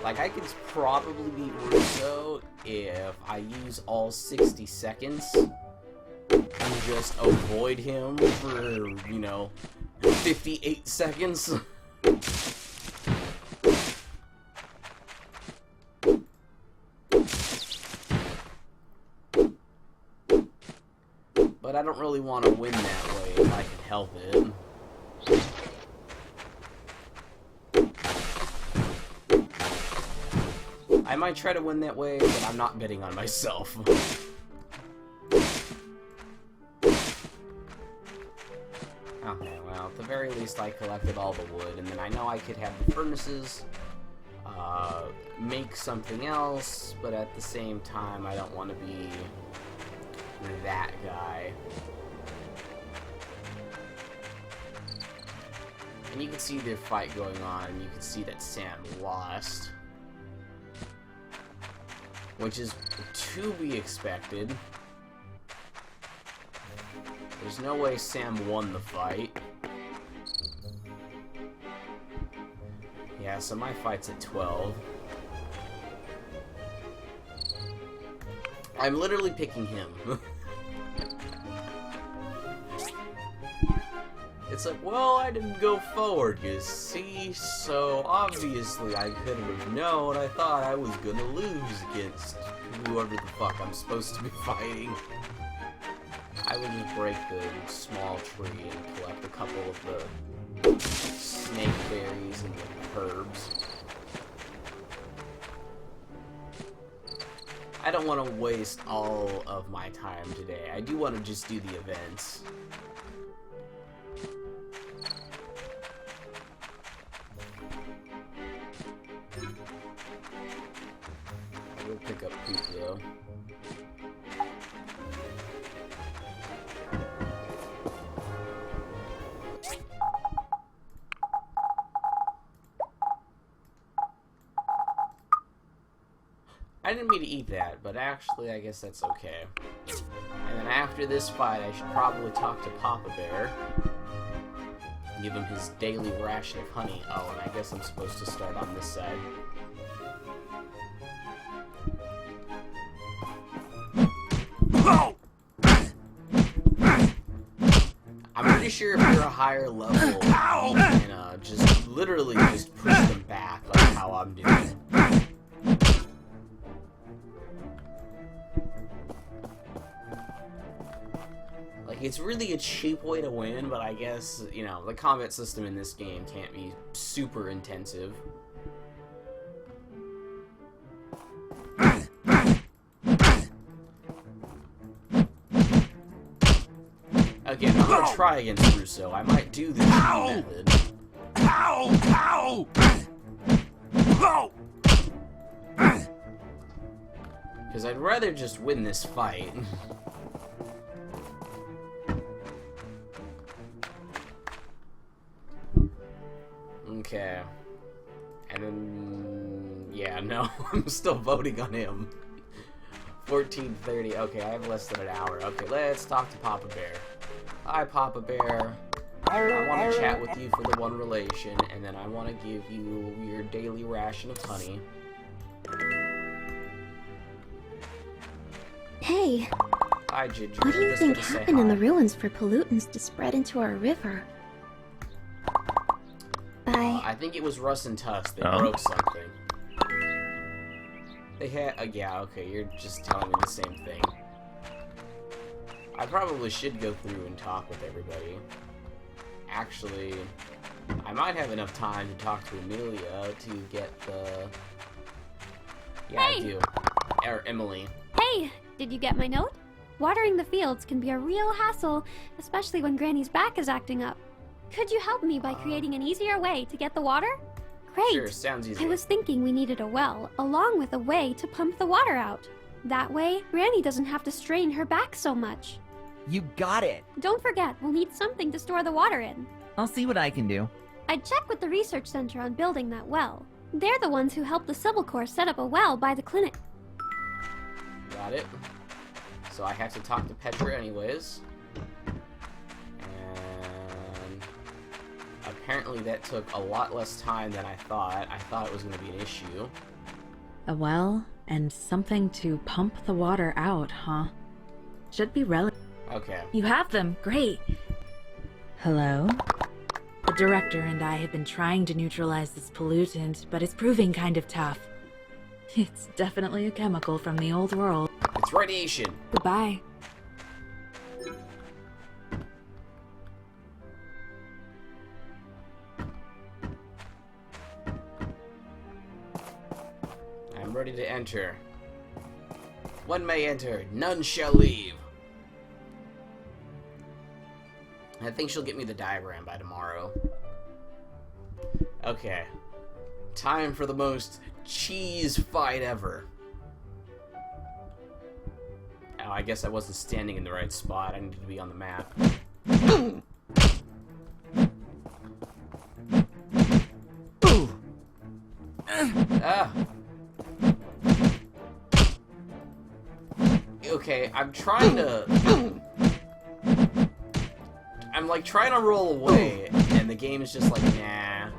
Like, I could probably beat Russo if I use all 60 seconds and just avoid him for, you know, 58 seconds. But I don't really want to win that way if I can help it. I might try to win that way, but I'm not betting on myself. Okay, well, at the very least I collected all the wood, and then I know I could have the furnaces, make something else, but at the same time I don't want to be that guy. And you can see the fight going on, and you can see that Sam lost. Which is to be expected. There's no way Sam won the fight. Yeah, so my fight's at 12. I'm literally picking him. It's like, well, I didn't go forward, you see, so obviously I could have known. I thought I was gonna lose against whoever the fuck I'm supposed to be fighting. I would just break the small tree and collect a couple of the snake berries and the herbs. I don't want to waste all of my time today. I do want to just do the events. I will pick up poop though. I didn't mean to eat that, but actually I guess that's okay. And then after this fight, I should probably talk to Papa Bear. Give him his daily ration of honey. Oh, and I guess I'm supposed to start on this side. I'm pretty sure if you're a higher level, you can just literally just push them back like how I'm doing. Like, it's really a cheap way to win, but I guess, you know, the combat system in this game can't be super intensive. Again, I'm gonna try against Russo. I might do this method. Because I'd rather just win this fight. Okay. And then... yeah, no. I'm still voting on him. 14:30. Okay, I have less than an hour. Okay, let's talk to Papa Bear. Hi, Papa Bear. I want to chat with you for the one relation, and then I want to give you your daily ration of honey. Hey, Hi, Ginger. what do you Just think gonna say happened in hi. the ruins for pollutants to spread into our river? I think it was Russ and Tuss. They broke something. They had... yeah, okay, you're just telling me the same thing. I probably should go through and talk with everybody. Actually, I might have enough time to talk to Amelia to get the... yeah, Hey! I do. Or Emily. Hey, did you get my note? Watering the fields can be a real hassle, especially when Granny's back is acting up. Could you help me by creating an easier way to get the water? Great. Sure, sounds easy. I was thinking we needed a well, along with a way to pump the water out. That way, Granny doesn't have to strain her back so much. You got it. Don't forget, we'll need something to store the water in. I'll see what I can do. I'd check with the research center on building that well. They're the ones who helped the Civil Corps set up a well by the clinic. Got it. So I have to talk to Petra anyways. And apparently that took a lot less time than I thought. I thought it was going to be an issue. A well and something to pump the water out, huh? Should be relative. Okay. You have them. Great. Hello? The director and I have been trying to neutralize this pollutant, but it's proving kind of tough. It's definitely a chemical from the old world. It's radiation. Goodbye. I'm ready to enter. One may enter, none shall leave. I think she'll get me the diagram by tomorrow. Okay. Time for the most cheese fight ever. Oh, I guess I wasn't standing in the right spot. I needed to be on the map. Ah. Okay, I'm trying to... I'm like trying to roll away, and the game is just like, nah.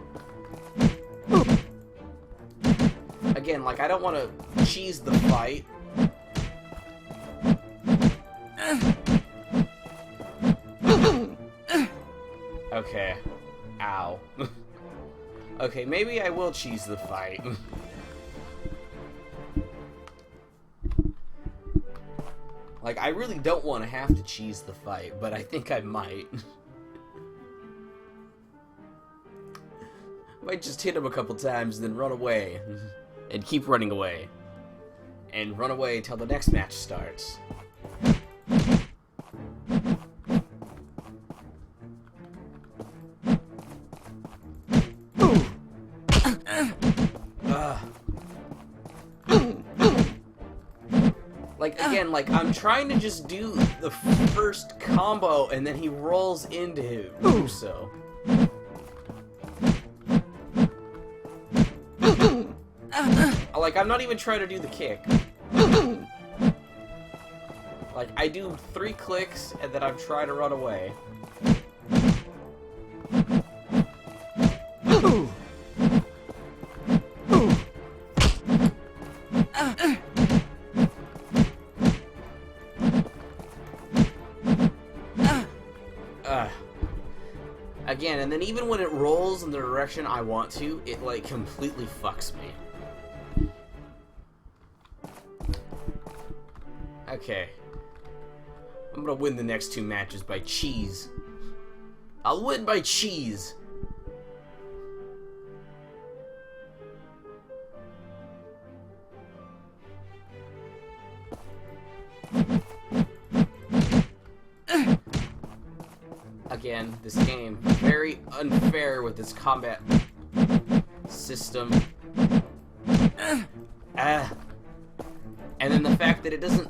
Again, like, I don't want to cheese the fight. Okay. Ow. Okay, maybe I will cheese the fight. Like, I really don't want to have to cheese the fight, but I think I might. Might just hit him a couple times and then run away. And keep running away. and run away till the next match starts. Like, again, like, I'm trying to just do the first combo, and then he rolls into Russo. Like, I'm not even trying to do the kick. Like, I do 3 clicks, and then I'm trying to run away. Again, and then even when it rolls in the direction I want to, it, like, completely fucks me. Okay. I'm gonna win the next 2 matches by cheese. I'll win by cheese! Again, this game, very unfair with its combat system. And then the fact that it doesn't...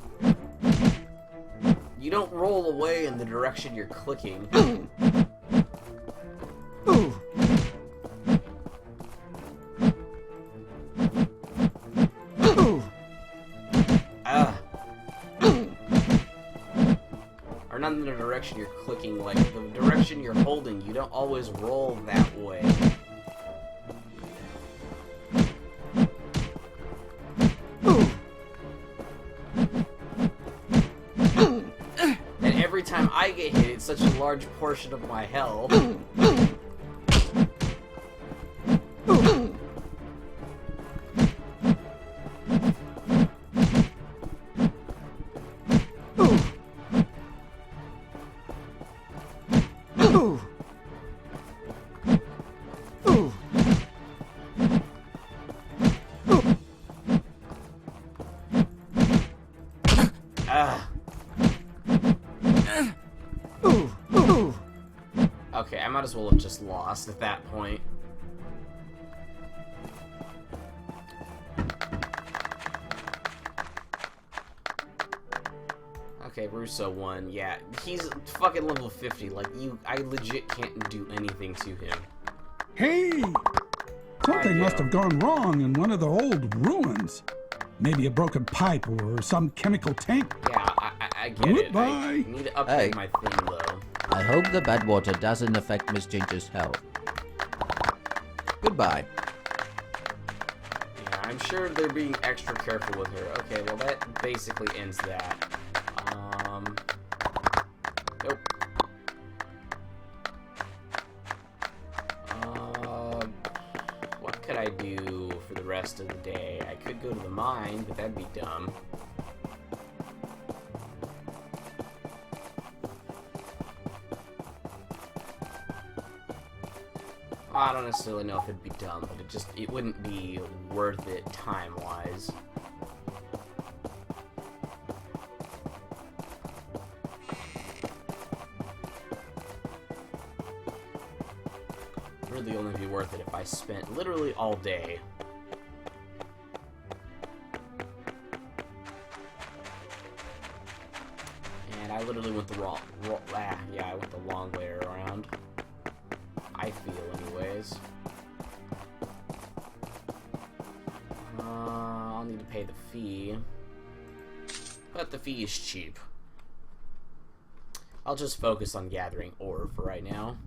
You don't roll away in the direction you're clicking. Or not in the direction you're clicking, like the direction you're holding, you don't always roll that way. And every time I get hit, it's such a large portion of my health. Okay, I might as well have just lost at that point. Okay, Russo won. Yeah, he's fucking level 50. Like, I legit can't do anything to him. Hey! Something must have gone wrong in one of the old ruins. Maybe a broken pipe or some chemical tank. Yeah, I get it. Goodbye. I need to upgrade my thing, though. I hope the bad water doesn't affect Miss Ginger's health. Goodbye. Yeah, I'm sure they're being extra careful with her. Okay, well that basically ends that. Nope. What could I do for the rest of the day? I could go to the mine, but that'd be dumb. I don't necessarily know if it'd be dumb, but it wouldn't be worth it time-wise. It would really only be worth it if I spent literally all day. And I literally went the I went the long way around. I feel, anyways. I'll need to pay the fee. But the fee is cheap. I'll just focus on gathering ore for right now.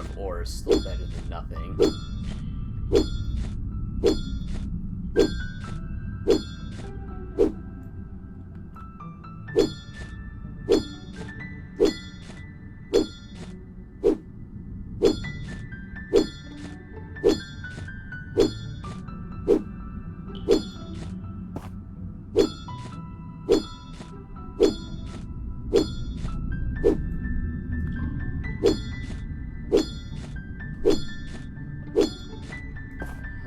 of ore is still better than nothing.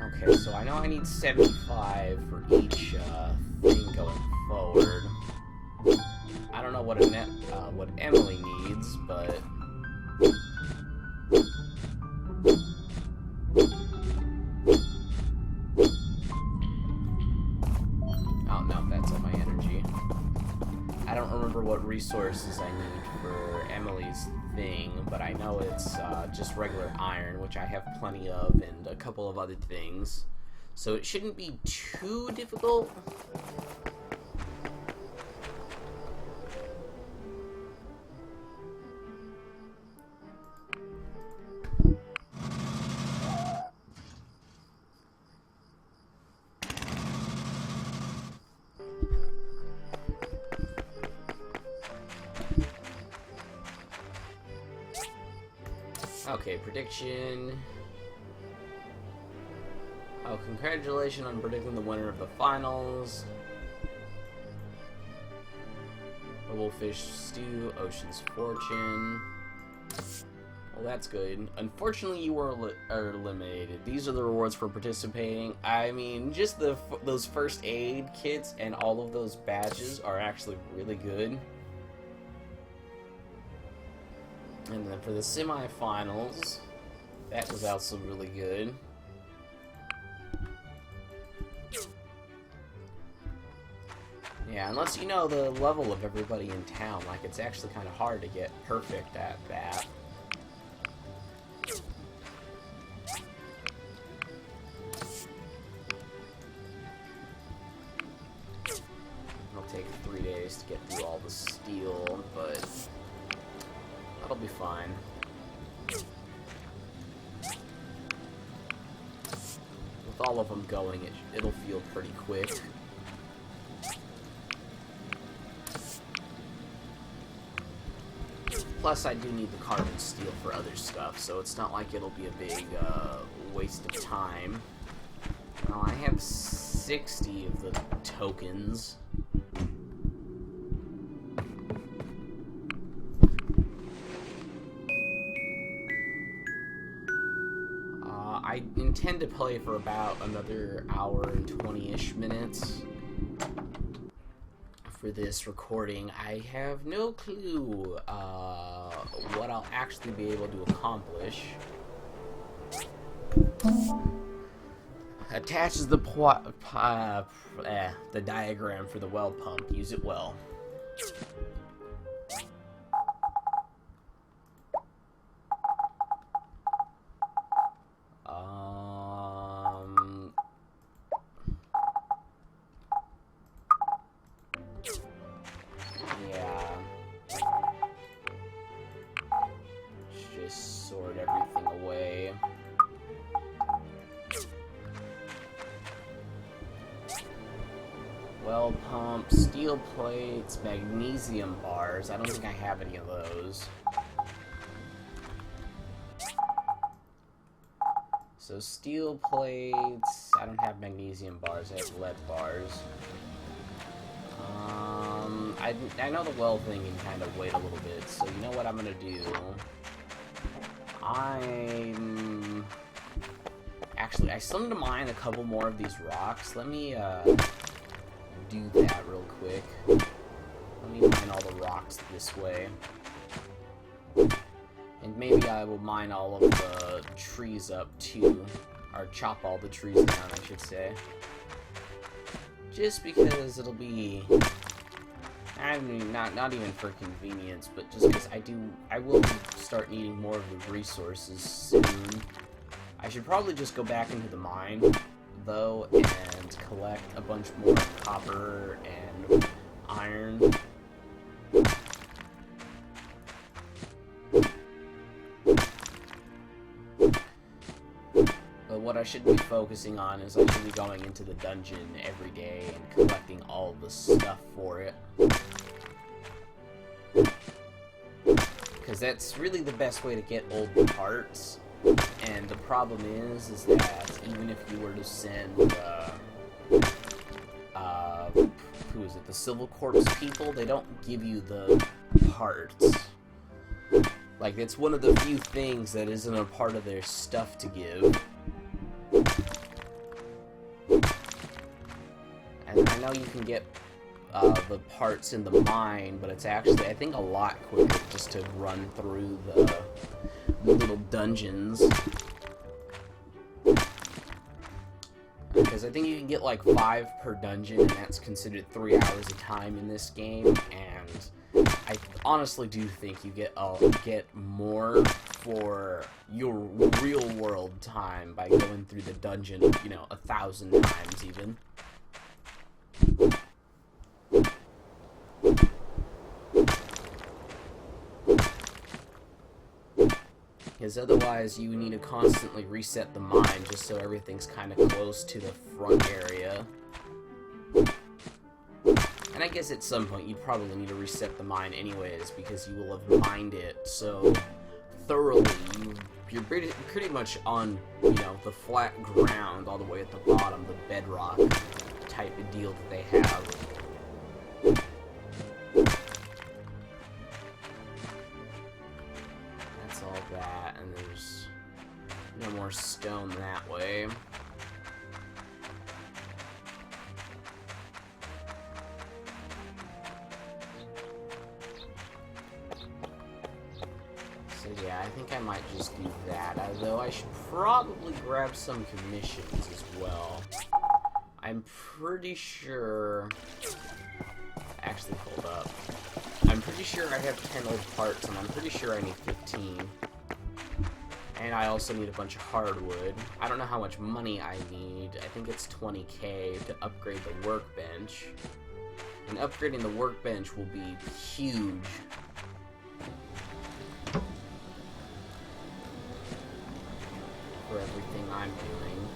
Okay, so I know I need 75 for each thing going forward. I don't know what what Emily needs, but oh no, that's all my energy. I don't remember what resources I need for Emily's thing, but I know it's just regular iron, which I have plenty of, and a couple of other things. So it shouldn't be too difficult. Okay, prediction. Oh, congratulations on predicting the winner of the finals. A Wolfish Stew, Ocean's Fortune. Well, that's good. Unfortunately, you are eliminated. These are the rewards for participating. I mean, just those first aid kits and all of those badges are actually really good. And then for the semifinals, that was also really good. Yeah, unless you know the level of everybody in town, like it's actually kind of hard to get perfect at that. It'll take 3 days to get through all the steel, but that'll be fine. With all of them going, it'll feel pretty quick. Plus, I do need the carbon steel for other stuff, so it's not like it'll be a big waste of time. Well, I have 60 of the tokens. I intend to play for about another hour and 20-ish minutes for this recording. I have no clue what I'll actually be able to accomplish. Attaches the diagram for the well pump. Use it well. Well pump, steel plates, magnesium bars. I don't think I have any of those. So steel plates, I don't have magnesium bars, I have lead bars. I know the well thing can kind of wait a little bit, so you know what I'm gonna do? Actually, I still need to mine a couple more of these rocks. Let me, do that real quick. Let me mine all the rocks this way. And maybe I will mine all of the trees up too. Or chop all the trees down, I should say. Just because it'll be... I mean, not even for convenience, but just because I will start needing more of the resources soon. I should probably just go back into the mine, though, and collect a bunch more copper and iron. what I should be focusing on is I should be going into the dungeon every day and collecting all the stuff for it. Because that's really the best way to get old parts. And the problem is that even if you were to send, who is it, the Civil Corps people, they don't give you the parts. Like, it's one of the few things that isn't a part of their stuff to give. And I know you can get the parts in the mine, but it's actually, I think, a lot quicker just to run through the little dungeons. Because I think you can get like 5 per dungeon, and that's considered 3 hours of time in this game, and I honestly do think you get more for your real world time by going through the dungeon, you know, 1,000 times even. Because otherwise you need to constantly reset the mine just so everything's kind of close to the front area. And I guess at some point you'd probably need to reset the mine anyways, because you will have mined it so thoroughly. You're pretty much on, you know, the flat ground all the way at the bottom, the bedrock type of deal that they have. That's all that, and there's no more stone that way. So yeah, I think I might just do that, although I should probably grab some commissions as well. I'm pretty sure... Actually, hold up. I'm pretty sure I have 10 old parts, and I'm pretty sure I need 15. And I also need a bunch of hardwood. I don't know how much money I need. I think it's 20k to upgrade the workbench. And upgrading the workbench will be huge. For everything I'm doing.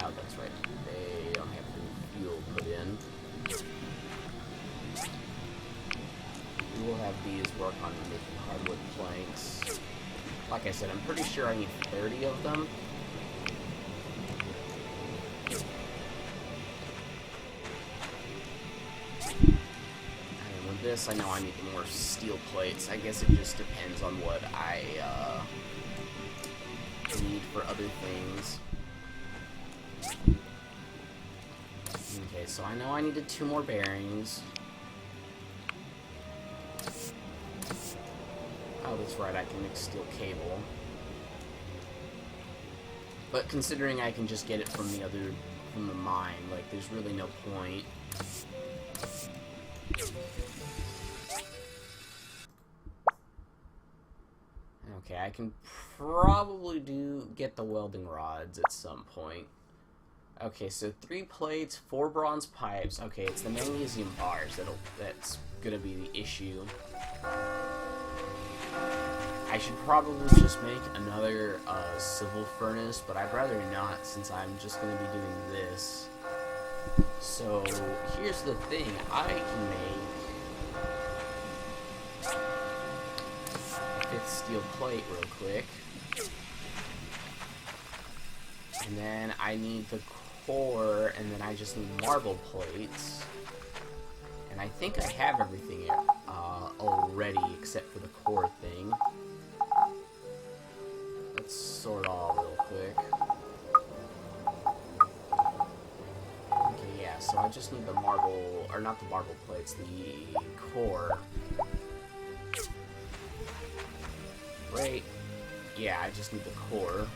Oh, that's right. They don't have any fuel put in. We will have these work on making hardwood planks. Like I said, I'm pretty sure I need 30 of them. And with this, I know I need more steel plates. I guess it just depends on what I need for other things. Okay, so I know I needed 2 more bearings. Oh, that's right, I can make steel cable. But considering I can just get it from the mine, like, there's really no point. Okay, I can probably get the welding rods at some point. Okay, so 3 plates, 4 bronze pipes. Okay, it's the magnesium bars that's gonna be the issue. I should probably just make another civil furnace, but I'd rather not since I'm just gonna be doing this. So here's the thing, I can make a 5th steel plate real quick. And then I need the core, and then I just need marble plates. And I think I have everything already except for the core thing. Let's sort all real quick. Okay, yeah, so I just need the marble, or not the marble plates, the core. Right? Yeah, I just need the core.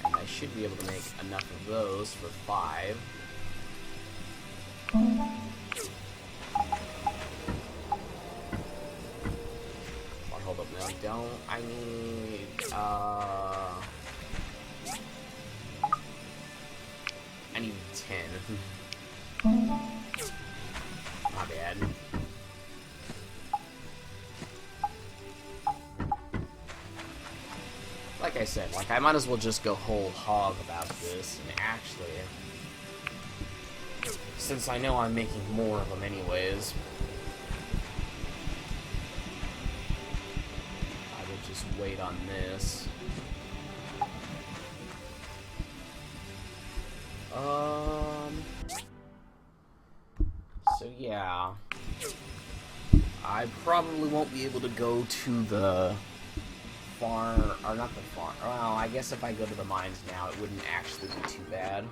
I should be able to make enough of those for 5. Or hold up, no, don't. I need, I need 10. My bad. Like I said, like I might as well just go whole hog about this, and actually, since I know I'm making more of them anyways, I will just wait on this. So yeah, I probably won't be able to go to the farm, or not the farm, well, I guess if I go to the mines now, it wouldn't actually be too bad.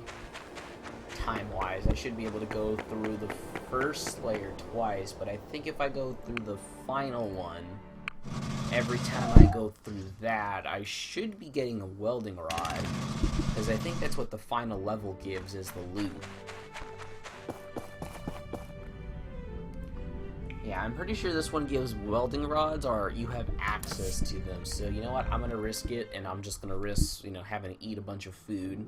Time-wise, I should be able to go through the first layer twice, but I think if I go through the final one, every time I go through that, I should be getting a welding rod, because I think that's what the final level gives, is the loot. Yeah, I'm pretty sure this one gives welding rods, or you have access to them. So, you know what? I'm gonna risk it, and I'm just gonna risk, you know, having to eat a bunch of food.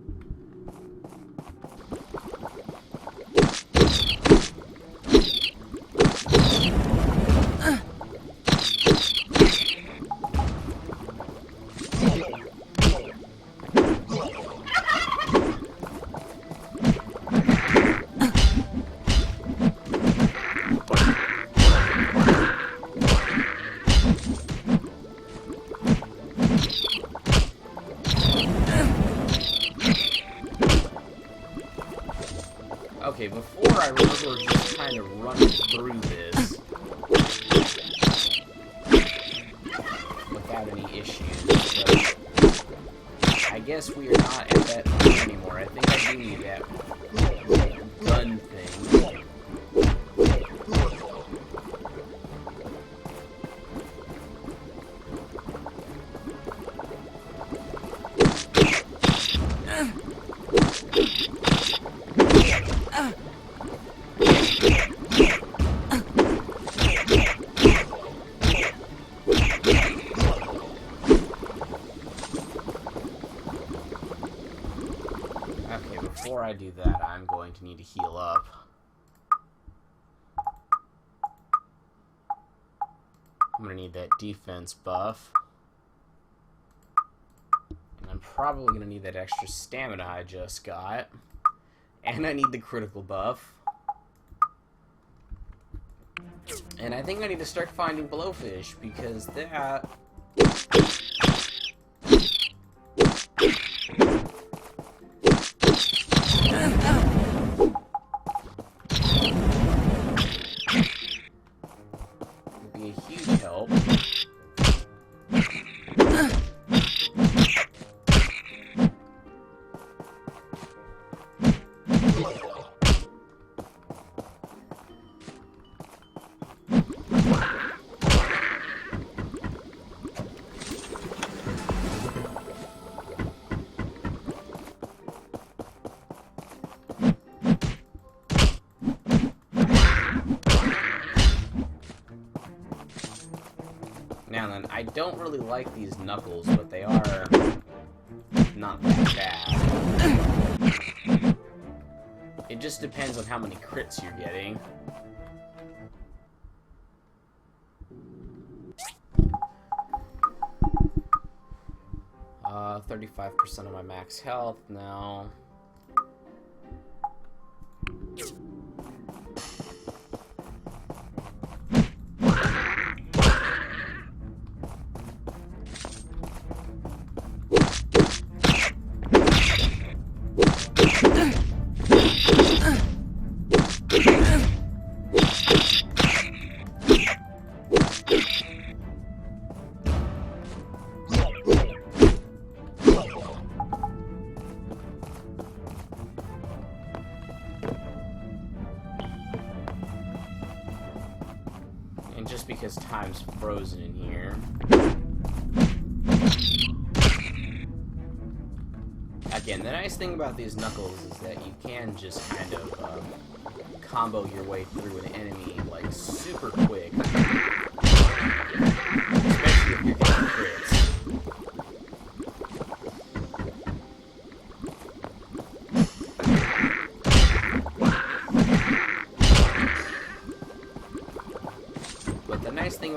Okay, before I remember just kind of running through this without any issues, but I guess we are not at that point anymore. I think I do need that gun thing. Okay, before I do that, I'm going to need to heal up. I'm going to need that defense buff. And I'm probably going to need that extra stamina I just got. And I need the critical buff. And I think I need to start finding blowfish, because that... would be a huge help. Now then, I don't really like these knuckles, but they are not that bad. It just depends on how many crits you're getting. 35% of my max health now. And just because time's frozen in here. Again, the nice thing about these knuckles is that you can just kind of combo your way through an enemy like super quick. Especially if you're getting crits.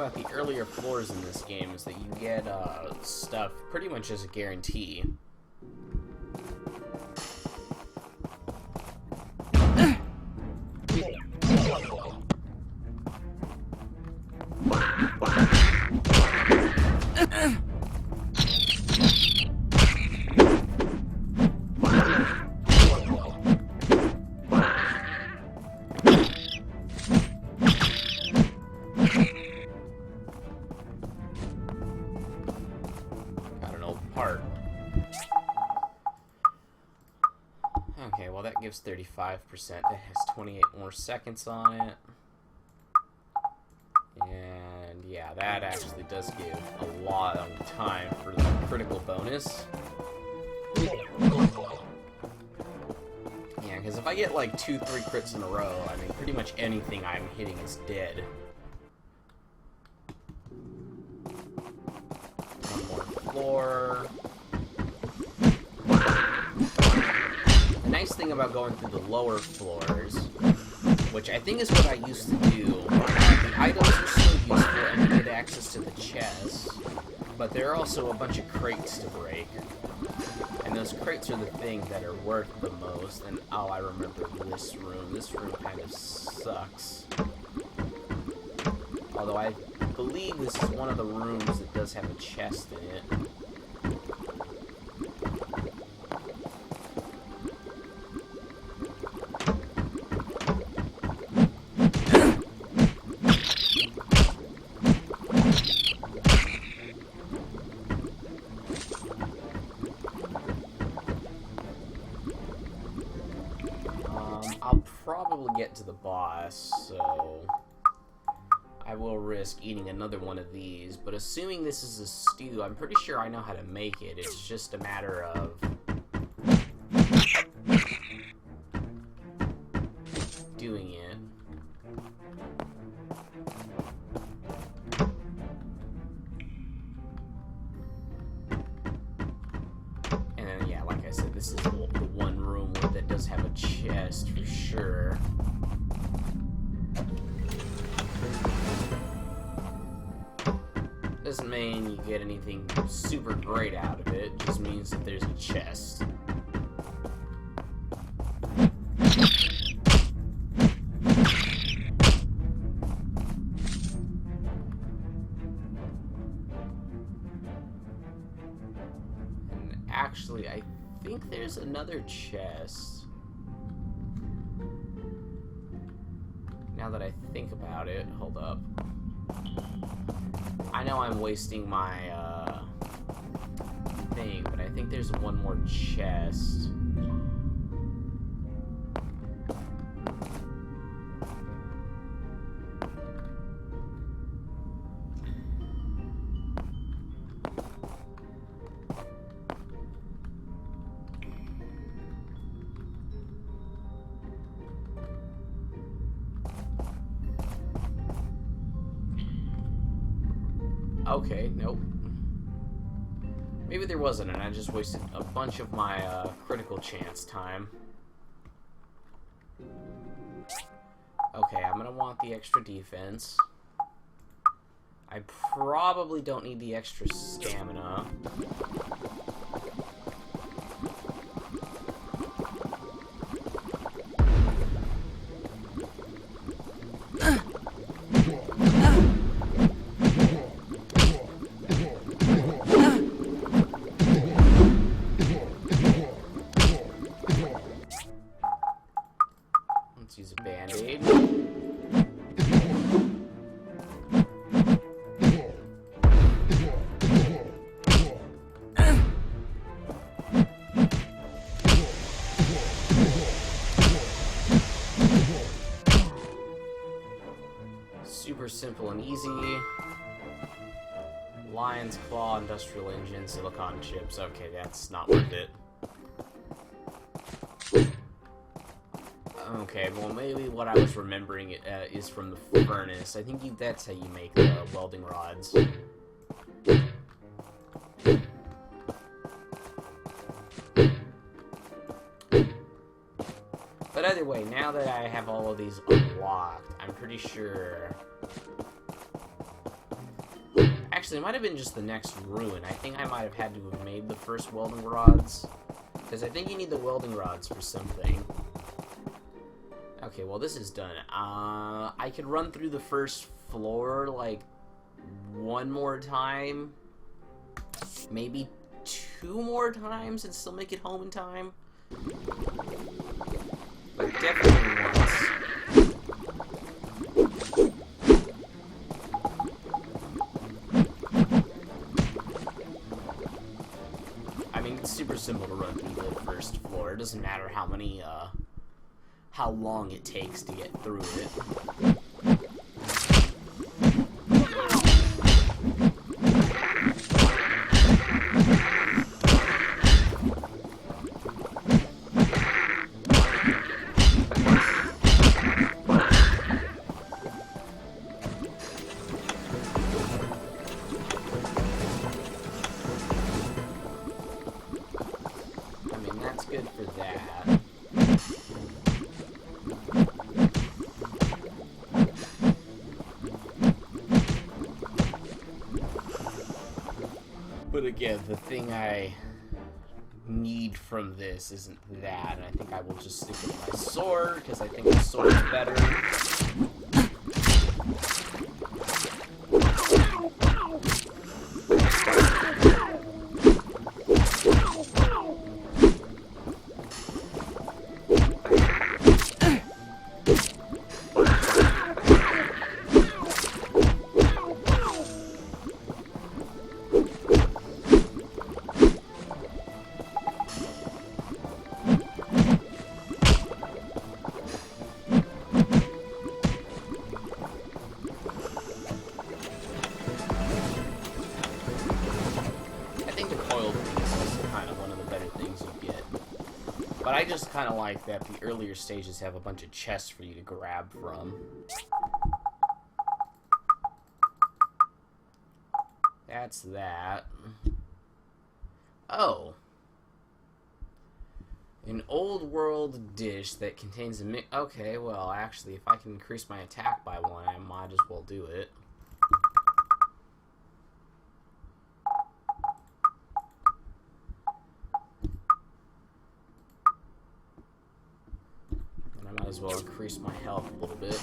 about the earlier floors in this game is that you get stuff pretty much as a guarantee. Okay, well that gives 35%. That has 28 more seconds on it. And yeah, that actually does give a lot of time for the critical bonus. Yeah, because if I get like 2-3 crits in a row, I mean pretty much anything I'm hitting is dead. One more floor. The nice thing about going through the lower floors, which I think is what I used to do, the items are still useful and you get access to the chests, but there are also a bunch of crates to break. And those crates are the thing that are worth the most. And oh, I remember this room. This room kind of sucks. Although I believe this is one of the rooms that does have a chest in it. I'll probably get to the boss, so I will risk eating another one of these, but assuming this is a stew, I'm pretty sure I know how to make it. It's just a matter of doing it. And then, yeah, like I said, this is the one room that does have a chest for sure. Doesn't mean you get anything super great out of it, just means that there's a chest. And actually, I think there's another chest. Now that I think about it, hold up. I know I'm wasting my thing, but I think there's one more chest. Okay, nope. Maybe there wasn't, and I just wasted a bunch of my critical chance time. Okay, I'm gonna want the extra defense. I probably don't need the extra stamina. Let's use a band-aid. Super simple and easy. Lion's Claw, Industrial Engine, Silicon Chips. Okay, that's not worth it. Okay, well maybe what I was remembering is from the furnace. I think that's how you make the welding rods. But either way, now that I have all of these unlocked, I'm pretty sure Actually, it might have been just the next ruin. I think I might have had to have made the first welding rods. Because I think you need the welding rods for something. Okay, well, this is done. I could run through the first floor, like, one more time. Maybe 2 more times and still make it home in time. But definitely once. I mean, it's super simple to run through the first floor. It doesn't matter how many, how long it takes to get through it. Good for that. But again, the thing I need from this isn't that, and I think I will just stick with my sword, because I think the sword is better. But I just kind of like that the earlier stages have a bunch of chests for you to grab from. That's that. Oh. An old world dish that contains a mix. Okay, well, actually, if I can increase my attack by 1, I might as well do it. Might as well increase my health a little bit.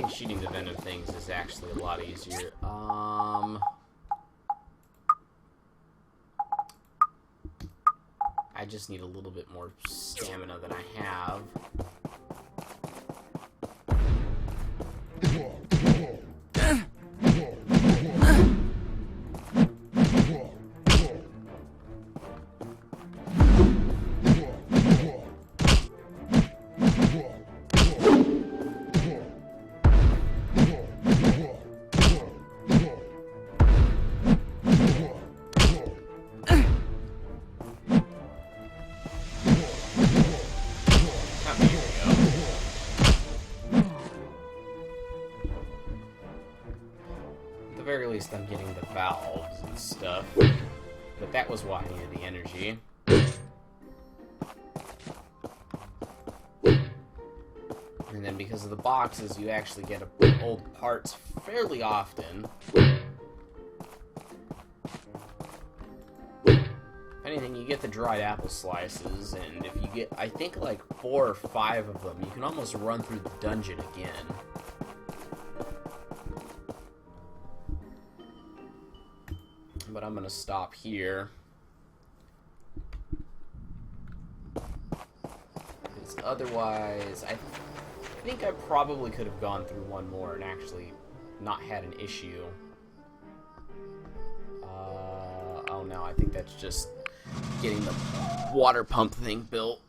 Shooting the venom things is actually a lot easier. I just need a little bit more stamina than I have. At the very least, I'm getting the valves and stuff. But that was why I needed the energy. And then because of the boxes, you actually get old parts fairly often. If anything, you get the dried apple slices, and if you get, I think, like 4 or 5 of them, you can almost run through the dungeon again. But I'm gonna stop here. Because otherwise, I think I probably could have gone through one more and actually not had an issue. Oh no, I think that's just getting the water pump thing built.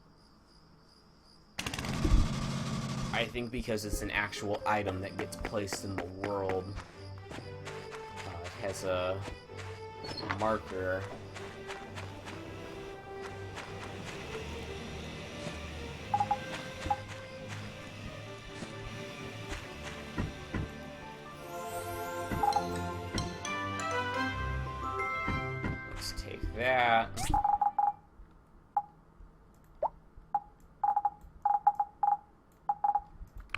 I think because it's an actual item that gets placed in the world. It has a marker. Let's take that.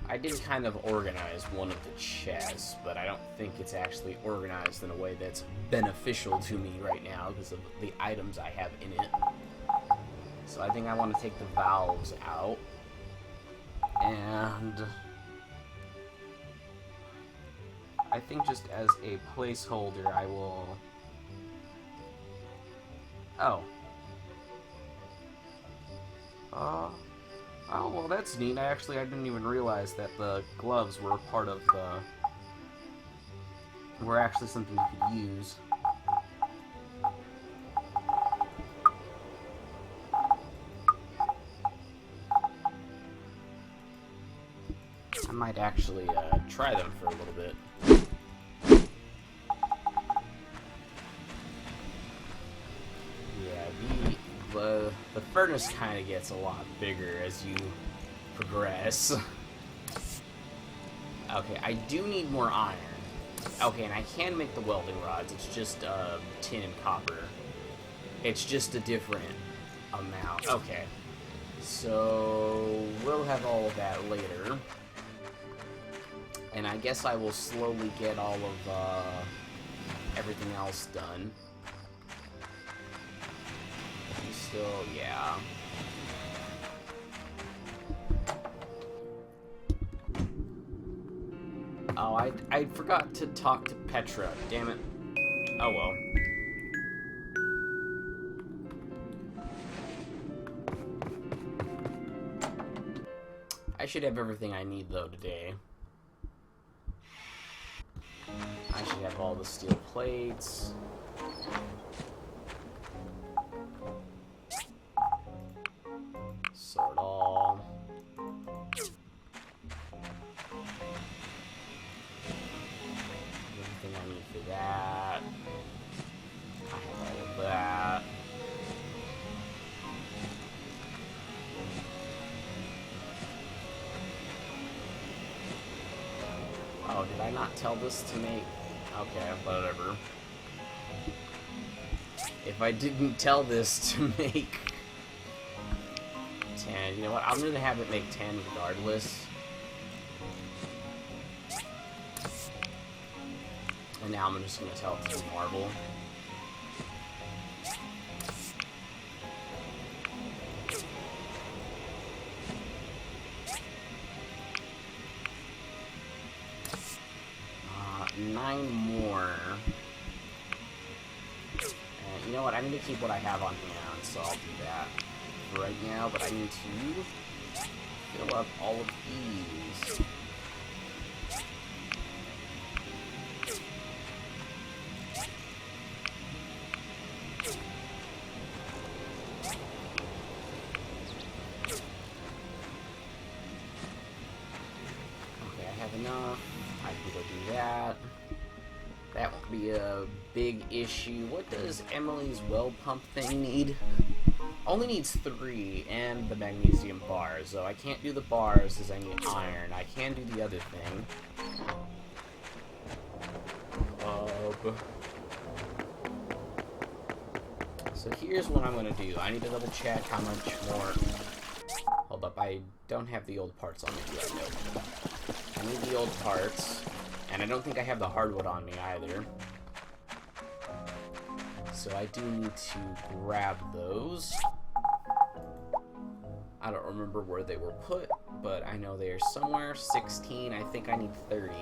I did kind of organize one of the chests, but I don't think it's actually organized in a way that's beneficial to me right now because of the items I have in it. So I think I want to take the valves out. And I think just as a placeholder, I will... Oh, well, that's neat. I didn't even realize that the gloves were part of the... were actually something you could use. I might actually try them for a little bit. The furnace kind of gets a lot bigger as you progress. Okay, I do need more iron. Okay, and I can make the welding rods. It's just tin and copper. It's just a different amount. Okay. So we'll have all of that later. And I guess I will slowly get all of everything else done. Still, yeah. Oh, I forgot to talk to Petra. Damn it. Oh well. I should have everything I need though today. I should have all the steel plates. Sort all. Everything I need for that. I have all of that. Oh, did I not tell this to make? Okay, whatever. If I didn't tell this to make 10, you know what? I'm gonna have it make 10 regardless. And now I'm just gonna tell it to do marble. Nine more. And you know what? I need to keep what I have on hand, so I'll do that for right now. But I need to fill up all of these. Okay, I have enough. I can go do that. That won't be a big issue. What does Emily's well pump thing need? Only needs 3 and the magnesium bars. So I can't do the bars because I need iron. I can do the other thing. So here's what I'm going to do. I need to double check how much more... Hold up, I don't have the old parts on me yet. Nope. I need the old parts. And I don't think I have the hardwood on me either. So I do need to grab those. I don't remember where they were put, but I know they are somewhere. 16, I think I need 30.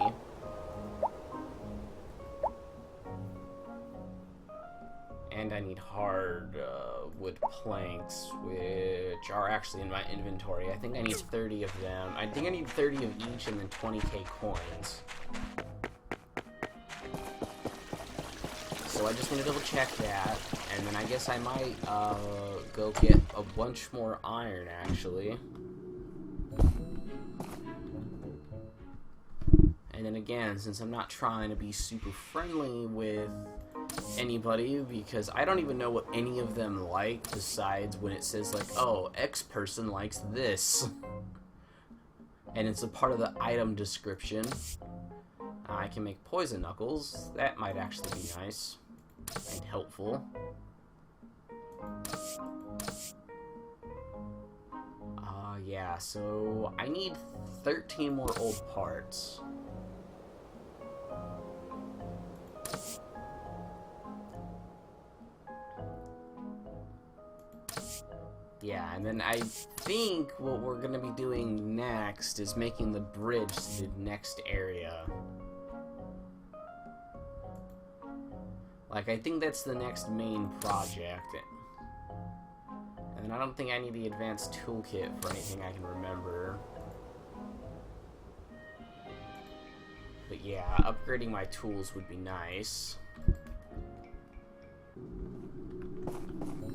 And I need hard wood planks, which are actually in my inventory. I think I need 30 of them. I think I need 30 of each and then 20k coins. So I just need to double check that, and then I guess I might go get a bunch more iron, actually. And then again, since I'm not trying to be super friendly with anybody, because I don't even know what any of them like, besides when it says like, oh, X person likes this. And it's a part of the item description. I can make poison knuckles. That might actually be nice and helpful. Yeah, so I need 13 more old parts. Yeah, and then I think what we're gonna be doing next is making the bridge to the next area. Like, I think that's the next main project. And I don't think I need the advanced toolkit for anything I can remember. But yeah, upgrading my tools would be nice.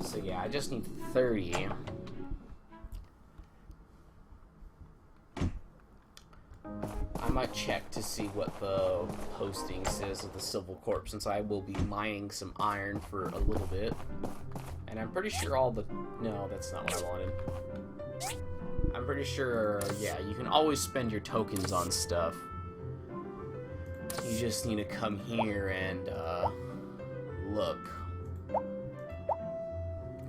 So yeah, I just need 30. I might check to see what the posting says of the Civil Corp, since I will be mining some iron for a little bit. And I'm pretty sure all the... No, that's not what I wanted. I'm pretty sure, yeah, you can always spend your tokens on stuff. You just need to come here and, look.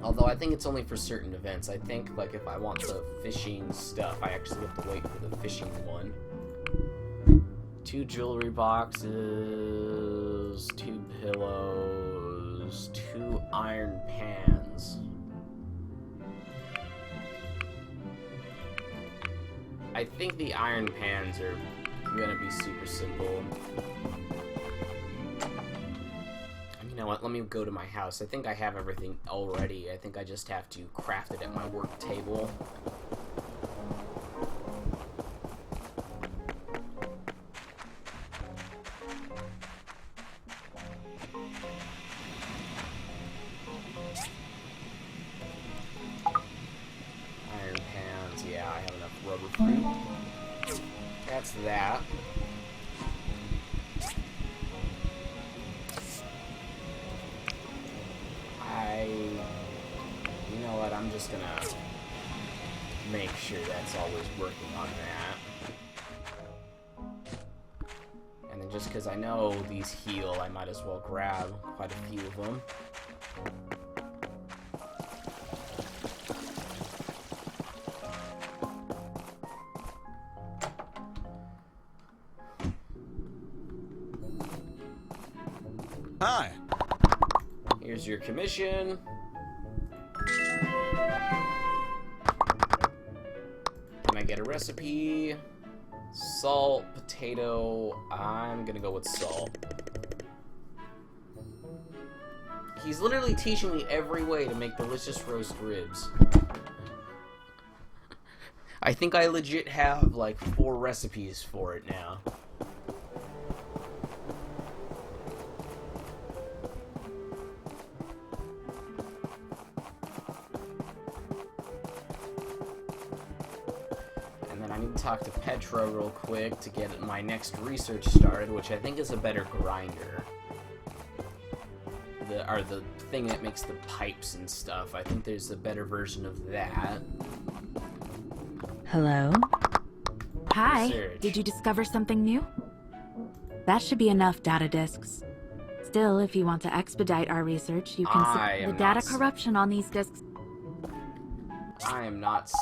Although I think it's only for certain events. I think, like, if I want the fishing stuff, I actually have to wait for the fishing one. 2 jewelry boxes, 2 pillows, 2 iron pans. I think the iron pans are gonna be super simple. You know what, let me go to my house. I think I have everything already. I think I just have to craft it at my work table. Iron pans, yeah, I have enough rubber fruit. That's that. You know what, I'm just gonna make sure that's always working on that. And then just because I know these heal, I might as well grab quite a few of them. Hi. Here's your commission. Can I get a recipe? Salt, potato. I'm gonna go with salt. He's literally teaching me every way to make delicious roast ribs. I think I legit have like 4 recipes for it now. Talk to Petra real quick to get my next research started, which I think is a better grinder. The thing that makes the pipes and stuff. I think there's a better version of that. Hello? Hi. Research. Did you discover something new? That should be enough data disks. Still, if you want to expedite our research, you can see the data corruption on these disks. I am not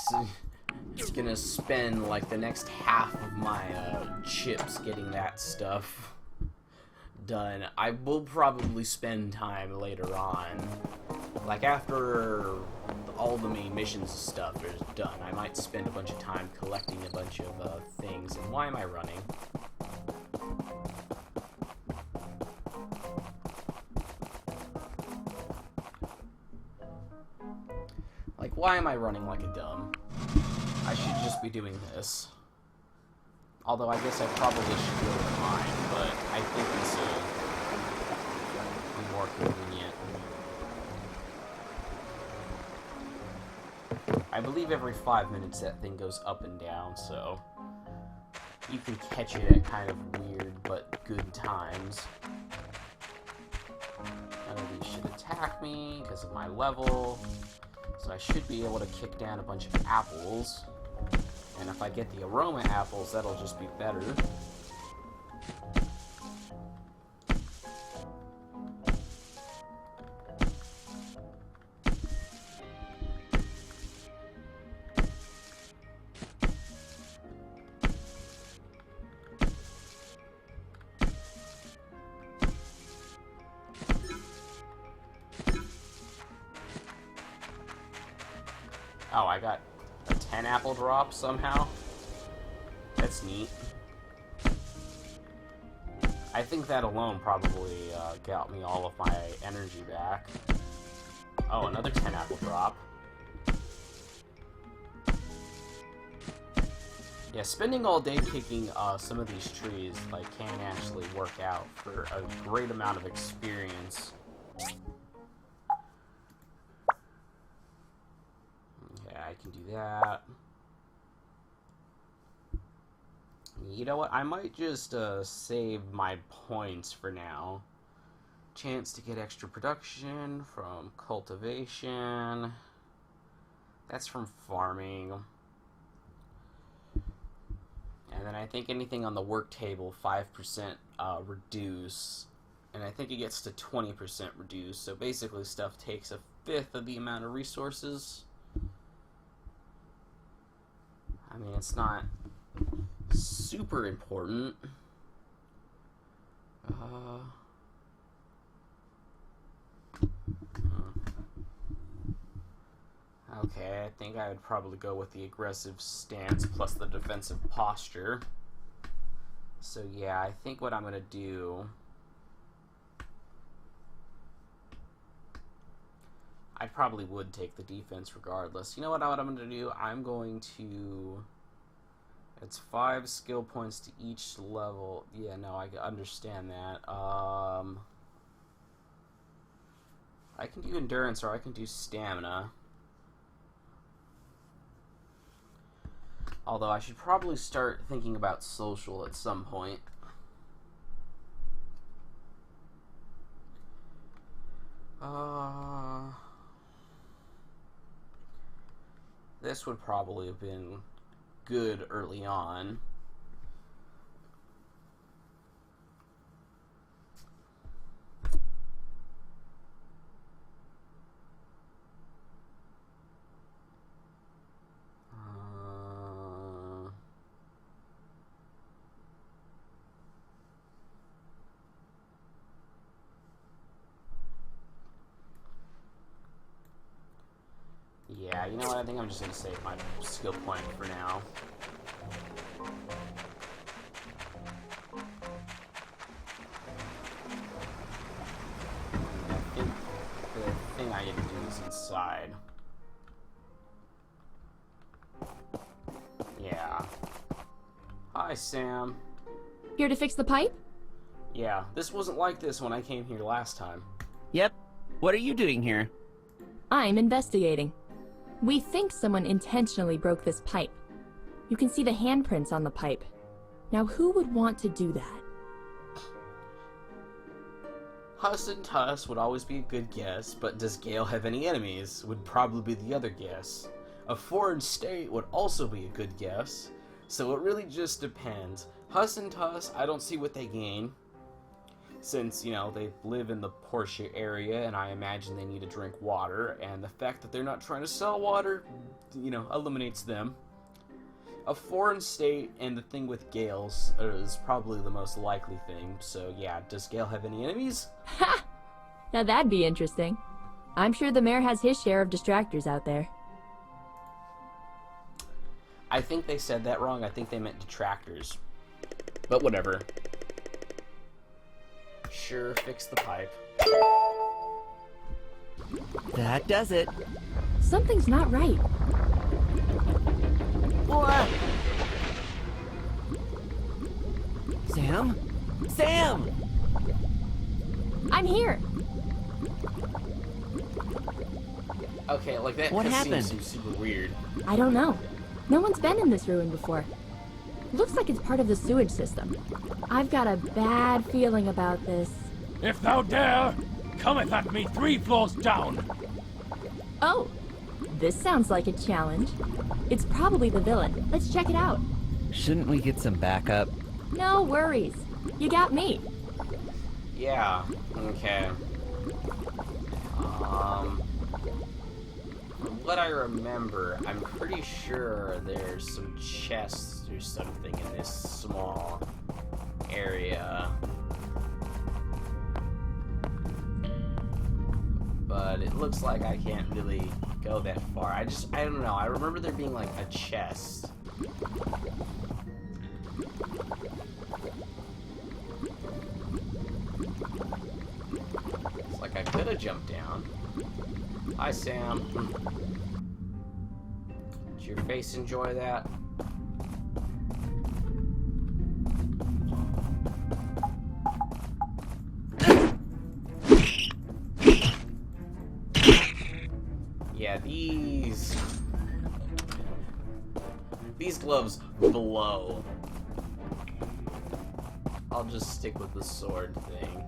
gonna spend like the next half of my chips getting that stuff done. I will probably spend time later on. Like, after all the main missions and stuff is done, I might spend a bunch of time collecting a bunch of things. And why am I running? Like, why am I running like a dumb? I should just be doing this. Although I guess I probably should go to mine, but I think this will be more convenient. I believe every 5 minutes that thing goes up and down, so you can catch it at kind of weird but good times. None of these should attack me because of my level, so I should be able to kick down a bunch of apples. And if I get the aroma apples, that'll just be better. Oh, I got a 10 apple drop somehow. That's neat. I think that alone probably got me all of my energy back. Oh, another 10 apple drop. Yeah, spending all day kicking some of these trees like can actually work out for a great amount of experience. I can do that. You know what? I might just save my points for now. Chance to get extra production from cultivation. That's from farming. And then I think anything on the work table, 5% reduce. And I think it gets to 20% reduce. So basically stuff takes a fifth of the amount of resources. I mean, it's not super important. Okay, I think I would probably go with the aggressive stance plus the defensive posture. So yeah, I think what I'm going to do... I probably would take the defense regardless. You know what I'm going to do? I'm going to... It's 5 skill points to each level. Yeah, no, I understand that. I can do endurance or I can do stamina. Although I should probably start thinking about social at some point. This would probably have been good early on. Yeah, you know what? I think I'm just going to save my skill point for now. I think the thing I need to do is inside. Yeah. Hi, Sam. Here to fix the pipe? Yeah, this wasn't like this when I came here last time. Yep. What are you doing here? I'm investigating. We think someone intentionally broke this pipe. You can see the handprints on the pipe. Now, who would want to do that? Huss and Tuss would always be a good guess, but does Gale have any enemies? Would probably be the other guess. A foreign state would also be a good guess. So it really just depends. Huss and Tuss, I don't see what they gain. Since, you know, they live in the Portia area, and I imagine they need to drink water, and the fact that they're not trying to sell water, you know, eliminates them. A foreign state and the thing with Gales is probably the most likely thing. So yeah, does Gale have any enemies? Ha! Now that'd be interesting. I'm sure the mayor has his share of distractors out there. I think they said that wrong. I think they meant detractors. But whatever. Sure, fix the pipe. That does it. Something's not right. What? Sam? Sam! I'm here. Okay, like that What cutscene happened? seems super weird. I don't know. No one's been in this ruin before. Looks like it's part of the sewage system. I've got a bad feeling about this. If thou dare, cometh at me 3 floors down. Oh, this sounds like a challenge. It's probably the villain. Let's check it out. Shouldn't we get some backup? No worries. You got me. Yeah, okay. From what I remember, I'm pretty sure there's some chests or something in this small area. But it looks like I can't really go that far. I don't know. I remember there being like a chest. It's like I could have jumped down. Hi, Sam. Did your face enjoy that? Yeah, these gloves blow. I'll just stick with the sword thing.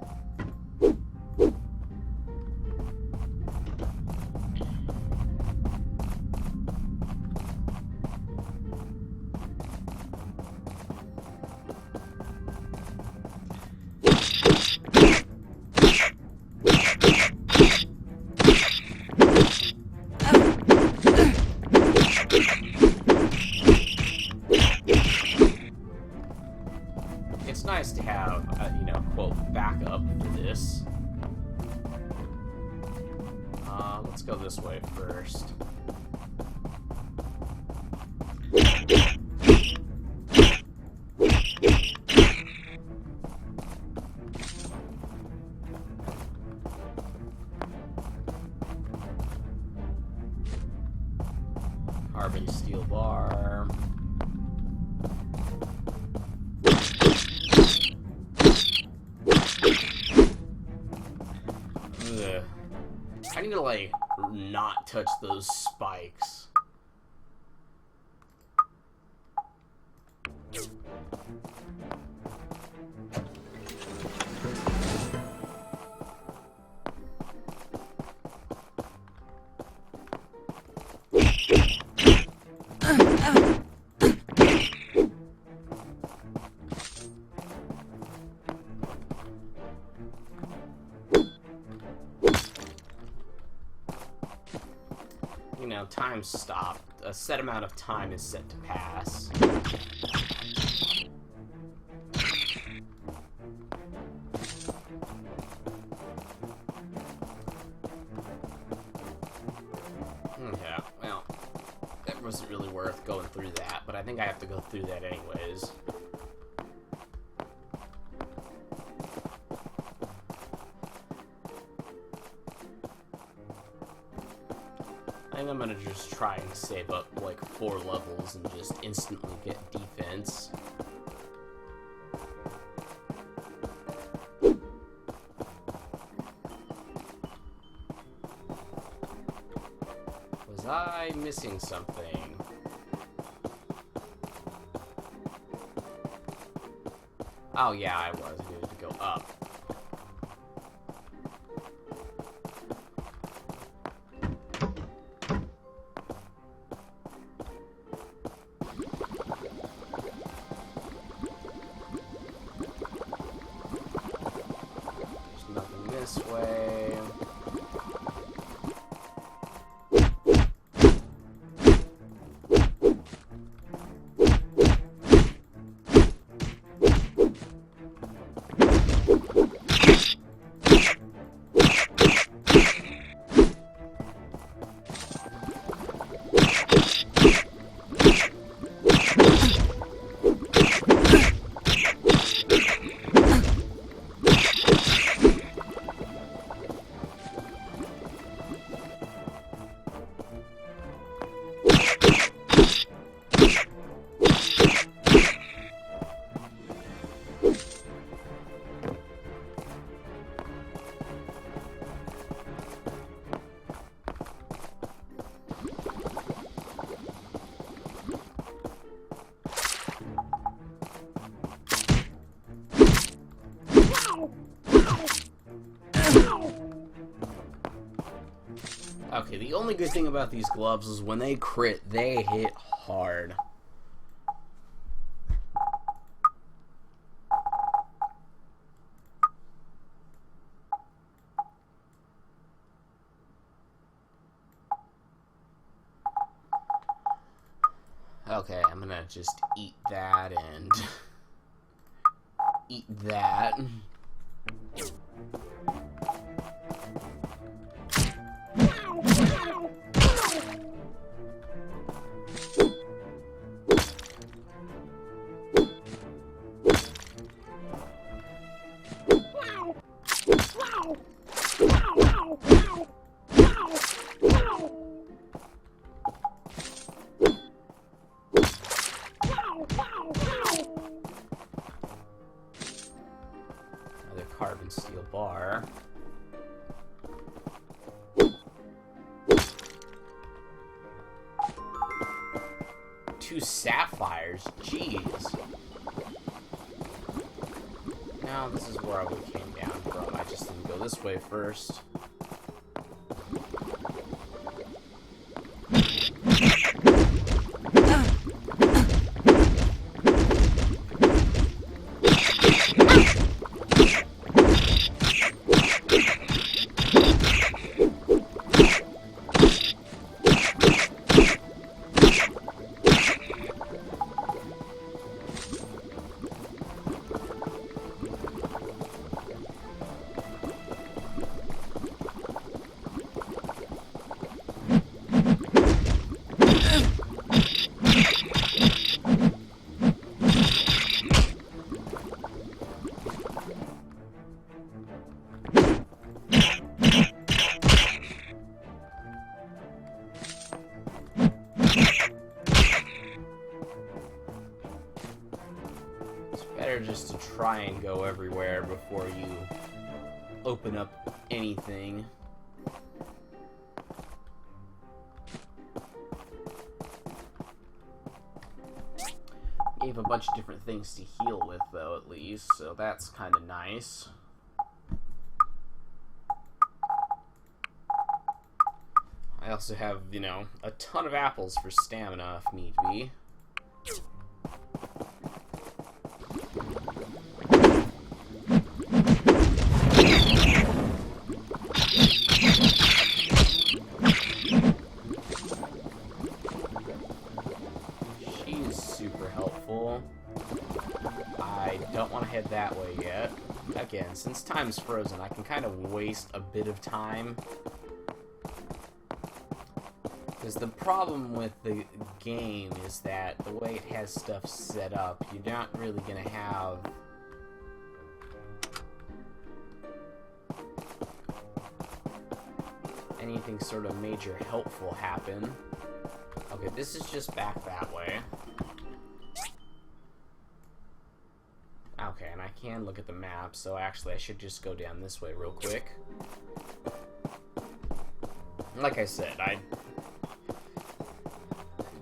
It's nice to have, quote, backup for this. Let's go this way first. Carbon steel bar. Ugh. I need to, like, not touch those spikes. Time stopped. A set amount of time is set to pass. Yeah, well, that wasn't really worth going through that, but I think I have to go through that anyways. I think I'm gonna just try and save up like 4 levels and just instantly get defense. Was I missing something? Oh yeah, I was. I needed to go up. This way. only good thing about these gloves is when they crit, they hit hard. Okay, I'm gonna just eat that and eat that. Another carbon steel bar. Two sapphires, jeez. Now this is where we came down from. I just didn't go this way first. Better just to try and go everywhere before you open up anything. Gave a bunch of different things to heal with, though, at least, so that's kind of nice. I also have, you know, a ton of apples for stamina if need be. That way yet. Again, since time's frozen, I can kind of waste a bit of time. Because the problem with the game is that the way it has stuff set up, you're not really going to have anything sort of major helpful happen. Okay, this is just back that way. Okay, and I can look at the map, so actually I should just go down this way real quick. Like I said, I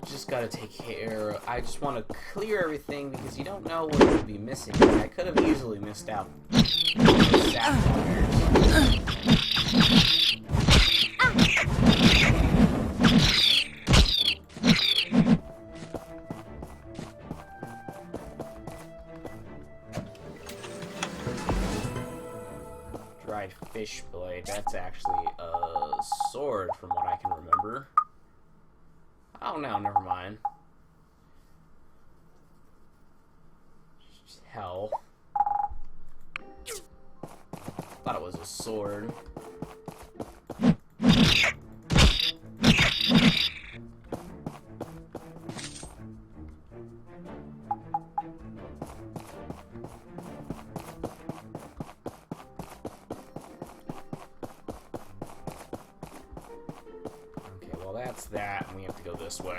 just gotta take care. I just want to clear everything because you don't know what you'll be missing. I could have easily missed out those sapphires. Dried fish blade. That's actually a sword from what I can remember. Oh no, never mind. Hell. Thought it was a sword. That's that, and we have to go this way.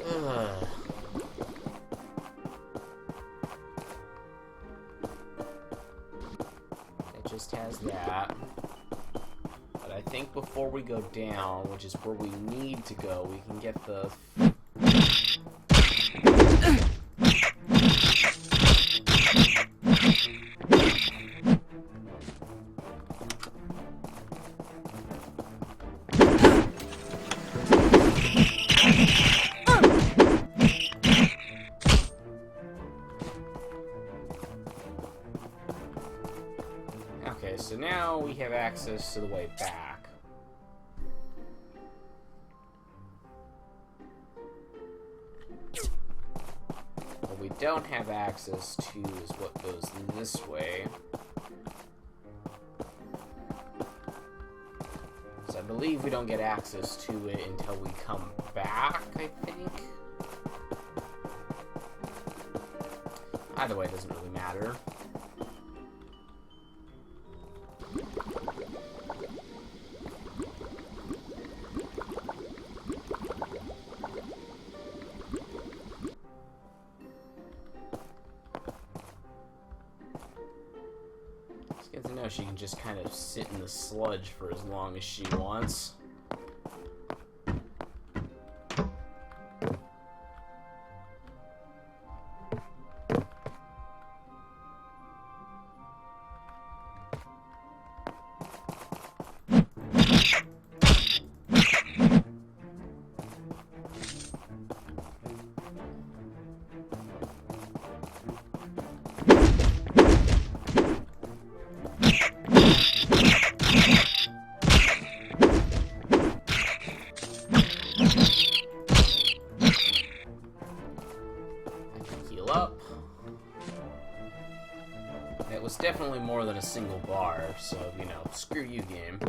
Ugh. It just has that. But I think before we go down, which is where we need to go, we can get the so now we have access to the way back. What we don't have access to is what goes this way. So I believe we don't get access to it until we come back, I think. Either way, it doesn't really matter. It's good to know she can just kind of sit in the sludge for as long as she wants. It was definitely more than a single bar, so, you know, screw you, game.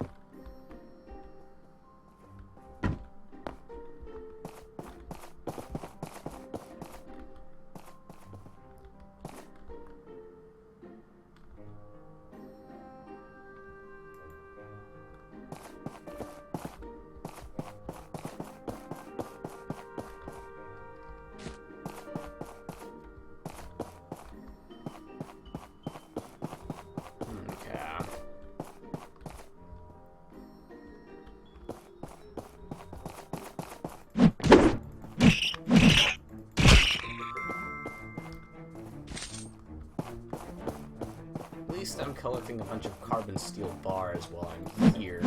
At least I'm collecting a bunch of carbon steel bars while I'm here.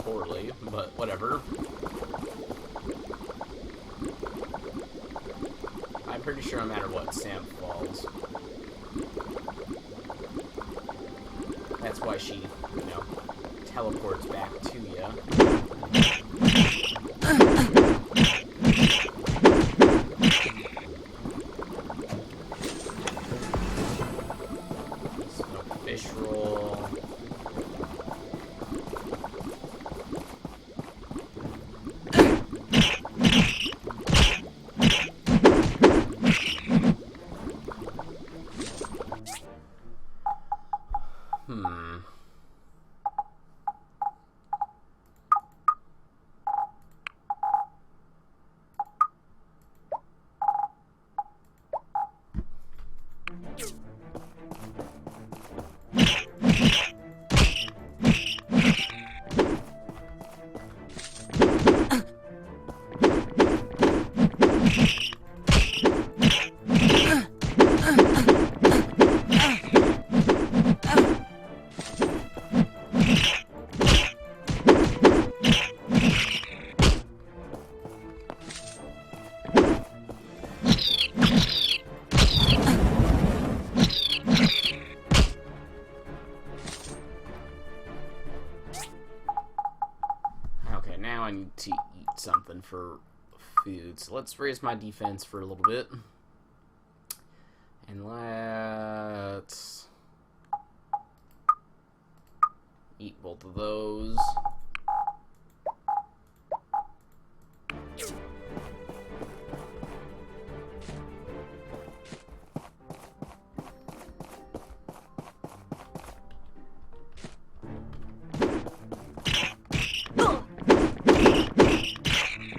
Poorly, but whatever. I'm pretty sure no matter what, Sam falls. That's why she, you know, teleports back to you. Smoke fish roll. Now I need to eat something for food. So let's raise my defense for a little bit. And let's eat both of those.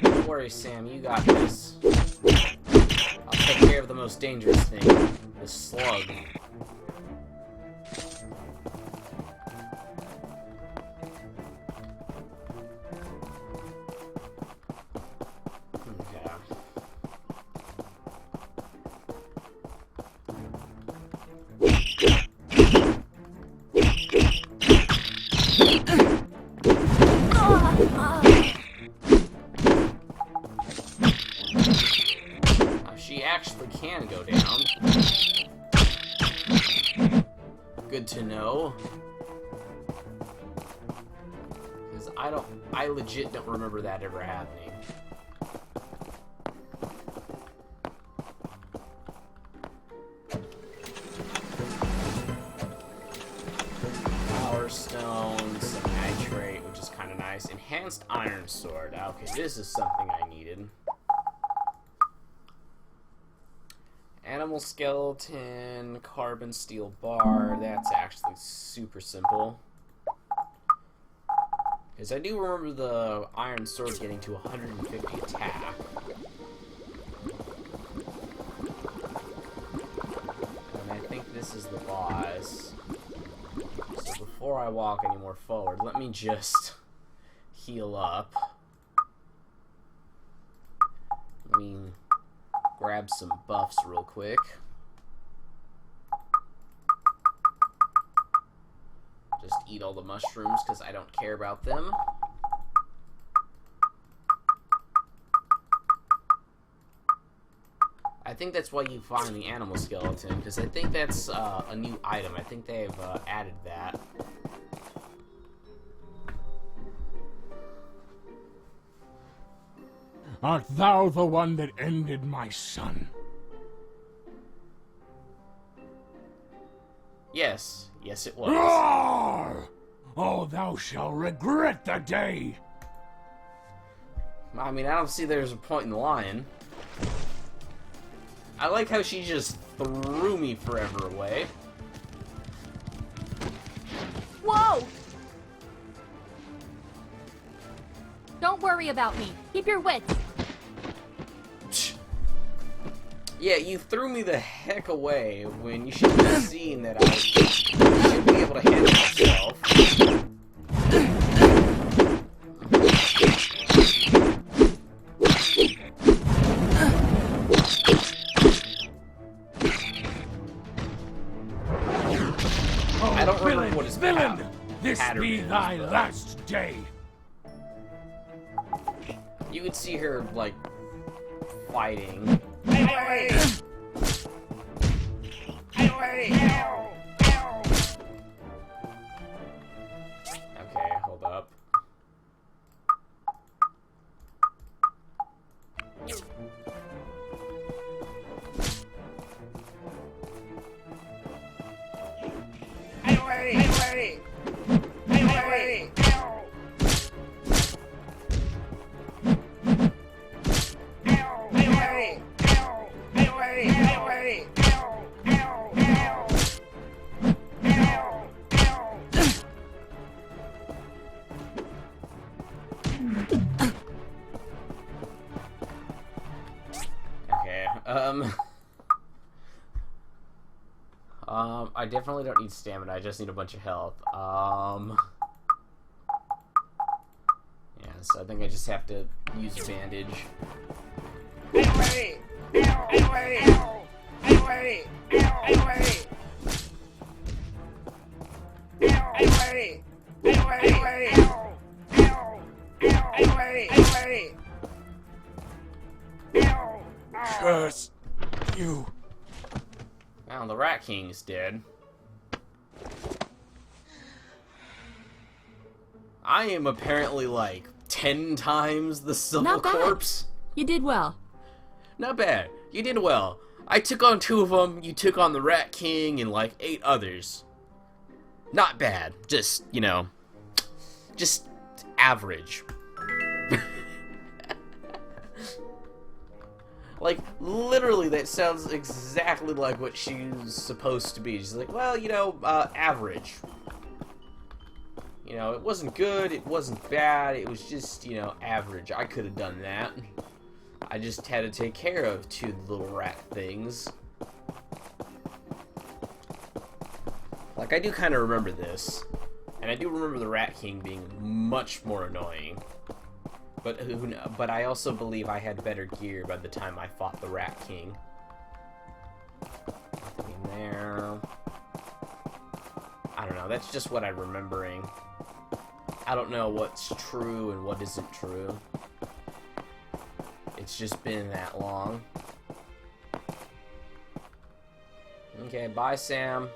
Don't worry, Sam, you got this. I'll take care of the most dangerous thing, the slug. can go down. Good to know. Because I legit don't remember that ever happening. Power Stone, some nitrate, which is kind of nice. Enhanced Iron Sword. Okay, this is something I needed. Animal skeleton, carbon steel bar. That's actually super simple. Because I do remember the iron sword getting to 150 attack. And I think this is the boss. So before I walk any more forward, let me just heal up. Let me grab some buffs real quick. Just eat all the mushrooms because I don't care about them. I think that's why you find the animal skeleton, because I think that's a new item. I think they've added that. Art thou the one that ended my son? Yes. Yes, it was. Roar! Oh, thou shalt regret the day! I mean, I don't see there's a point in lying. I like how she just threw me forever away. Whoa! Don't worry about me. Keep your wits. Yeah, you threw me the heck away when you should have seen that I should be able to handle myself. I don't remember what his villain! This pattern be is, thy but last day! you could see her, like, fighting. Okay, hold up. Okay, I definitely don't need stamina, I just need a bunch of health. Yeah, so I think I just have to use a bandage. Curse you. Well, the Rat King's dead. I am apparently like 10 times the Civil Not bad. Corpse. You did well. Not bad. You did well. I took on 2 of them, you took on the Rat King and like 8 others. Not bad. Just, you know, just average. Like, literally, that sounds exactly like what she's supposed to be. She's like, well, you know, average. You know, it wasn't good, it wasn't bad, it was just, you know, average. I could have done that. I just had to take care of 2 little rat things. Like, I do kind of remember this. And I do remember the Rat King being much more annoying. But who knows? But I also believe I had better gear by the time I fought the Rat King. Nothing in there. I don't know, that's just what I'm remembering. I don't know what's true and what isn't true. It's just been that long. Okay, bye, Sam.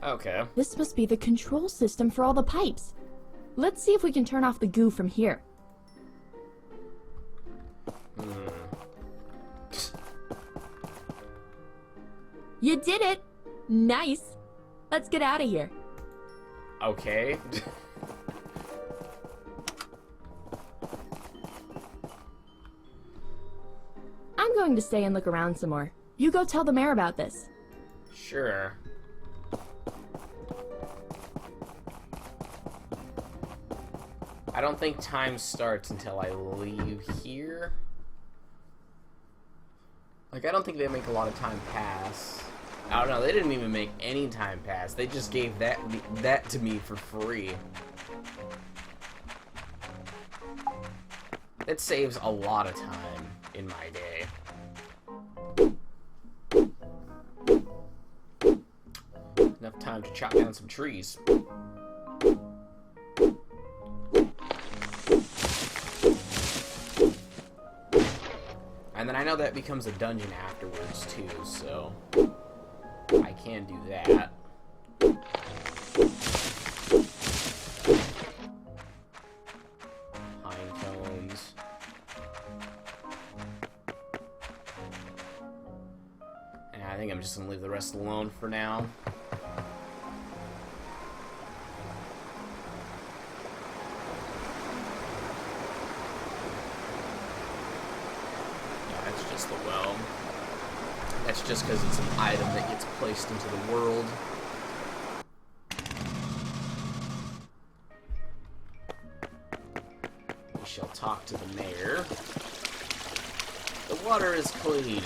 Okay. This must be the control system for all the pipes. Let's see if we can turn off the goo from here. You did it! Nice! Let's get out of here. Okay. I'm going to stay and look around some more. You go tell the mayor about this. Sure. I don't think time starts until I leave here. Like, I don't think they make a lot of time pass. I don't know, they didn't even make any time pass. They just gave that to me for free. It saves a lot of time in my day. Enough time to chop down some trees. And then I know that becomes a dungeon afterwards too, so I can do that. Pine cones. And I think I'm just gonna leave the rest alone for now. That's just the well. That's just because it's an item that gets placed into the world. We shall talk to the mayor. The water is clean.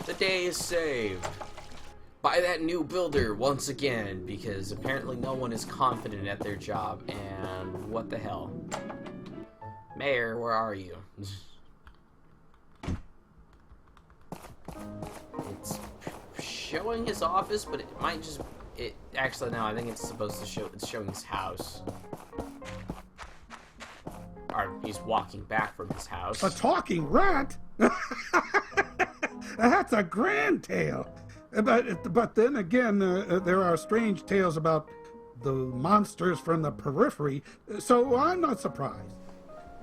The day is saved. By that new builder once again, because apparently no one is confident at their job, and what the hell? Mayor, where are you? It's showing his office, but it might just... Actually, no, I think it's supposed to show... It's showing his house. Or he's walking back from his house. A talking rat? That's a grand tale. But then again, there are strange tales about the monsters from the periphery, so I'm not surprised.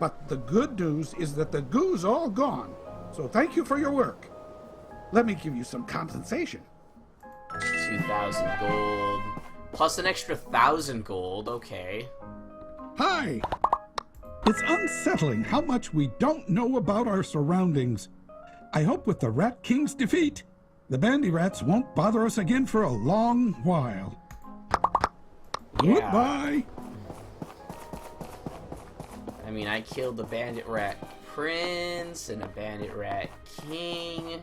But the good news is that the goo's all gone, so thank you for your work. Let me give you some compensation. 2,000 gold. Plus an extra 1,000 gold, okay. Hi! It's unsettling how much we don't know about our surroundings. I hope with the Rat King's defeat, the bandy rats won't bother us again for a long while. Yeah. Goodbye! I mean, I killed the bandit rat prince and a bandit rat king.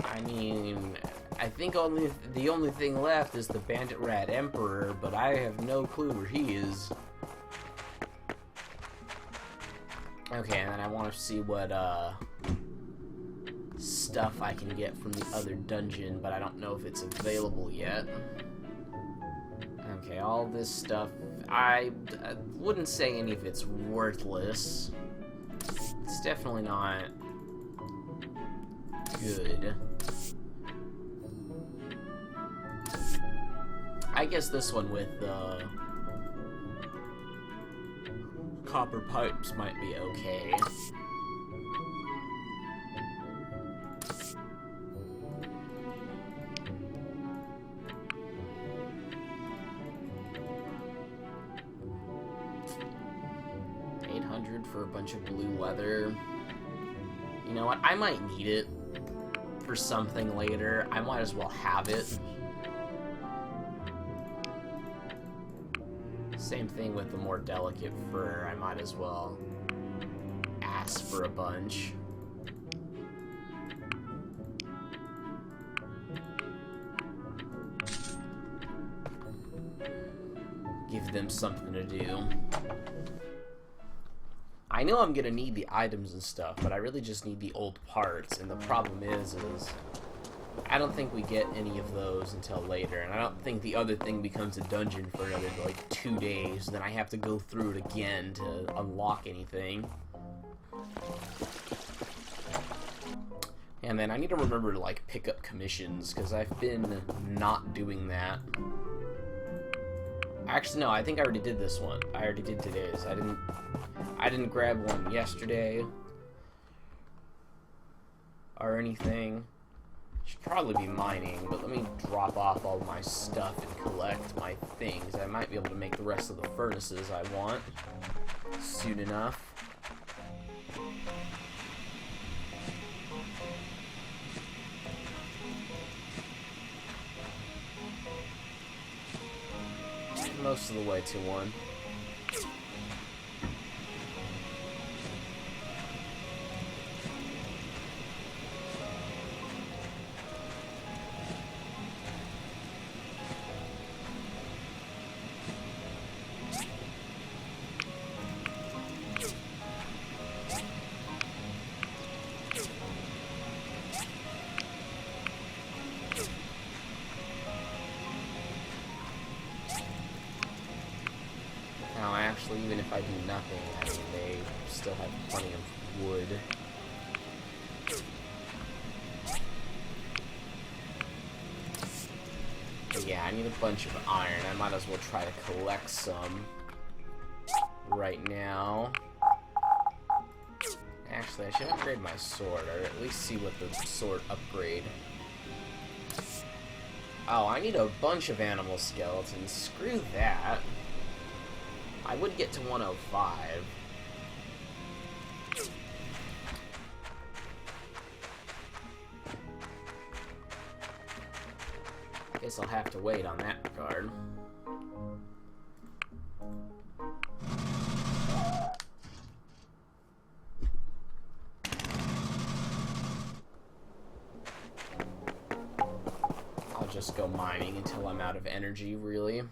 I mean, I think the only thing left is the bandit rat emperor, but I have no clue where he is. Okay, and then I want to see what stuff I can get from the other dungeon, but I don't know if it's available yet. Okay, all this stuff, I wouldn't say any of it's worthless. It's definitely not good. I guess this one with copper pipes might be okay. $800 for a bunch of blue leather. You know what? I might need it for something later. I might as well have it. Same thing with the more delicate fur. I might as well ask for a bunch. give them something to do. I know I'm gonna need the items and stuff, but I really just need the old parts, and the problem is I don't think we get any of those until later, and I don't think the other thing becomes a dungeon for another, like, 2 days, then I have to go through it again to unlock anything. And then I need to remember to, like, pick up commissions, because I've been not doing that. Actually, no, I think I already did this one. I already did today's. I didn't grab one yesterday or anything. Should probably be mining, but let me drop off all my stuff and collect my things. I might be able to make the rest of the furnaces I want soon enough. Most of the way to one. Now, actually, even if I do nothing, I mean, they still have plenty of wood. But yeah, I need a bunch of iron. I might as well try to collect some right now. Actually, I should upgrade my sword, or at least see what the sword upgrade. Oh, I need a bunch of animal skeletons. Screw that. I would get to 105. Guess I'll have to wait on that regard. I'll just go mining until I'm out of energy, really.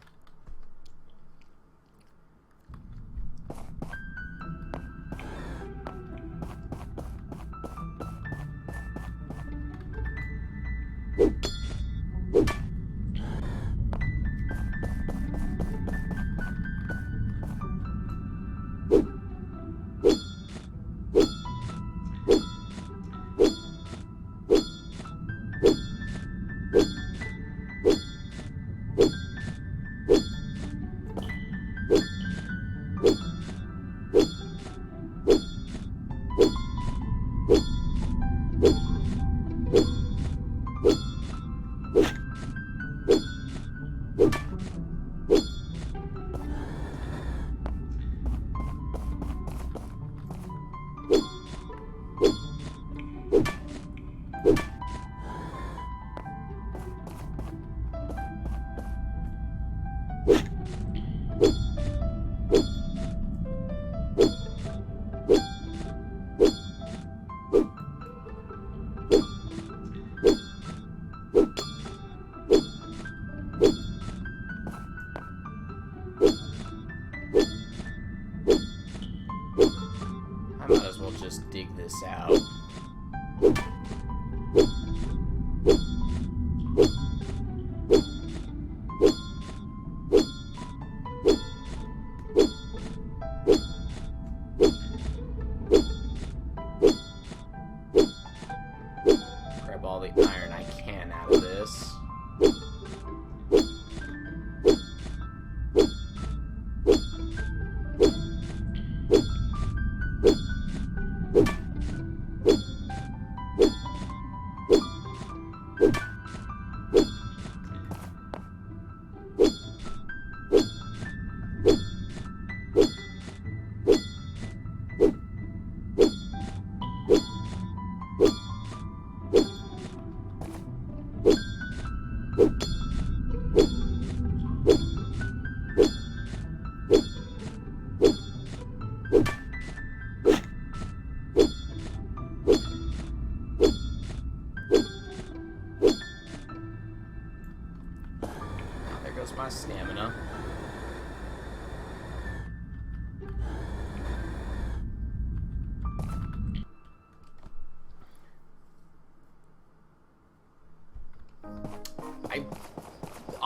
I might as well just dig this out. Grab all the iron I can out of this.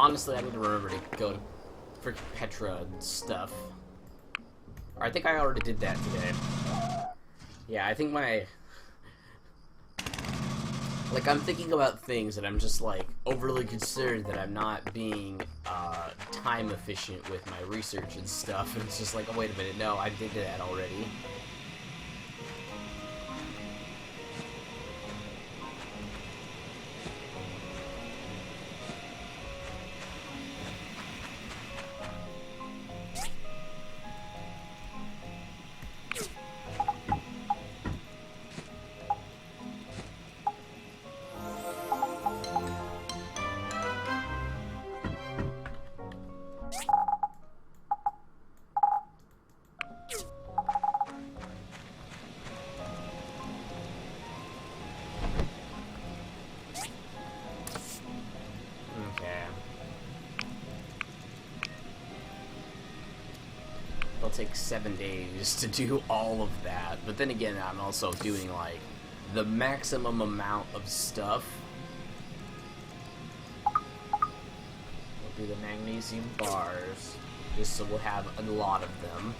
honestly, I need to remember to go to freaking Petra and stuff. Or I think I already did that today. Yeah, I think my... Like, I'm thinking about things and I'm just, like, overly concerned that I'm not being, time efficient with my research and stuff. And it's just like, oh, wait a minute, no, I did that already. It'll take 7 days to do all of that, but then again, I'm also doing, like, the maximum amount of stuff. We'll do the magnesium bars, just so we'll have a lot of them.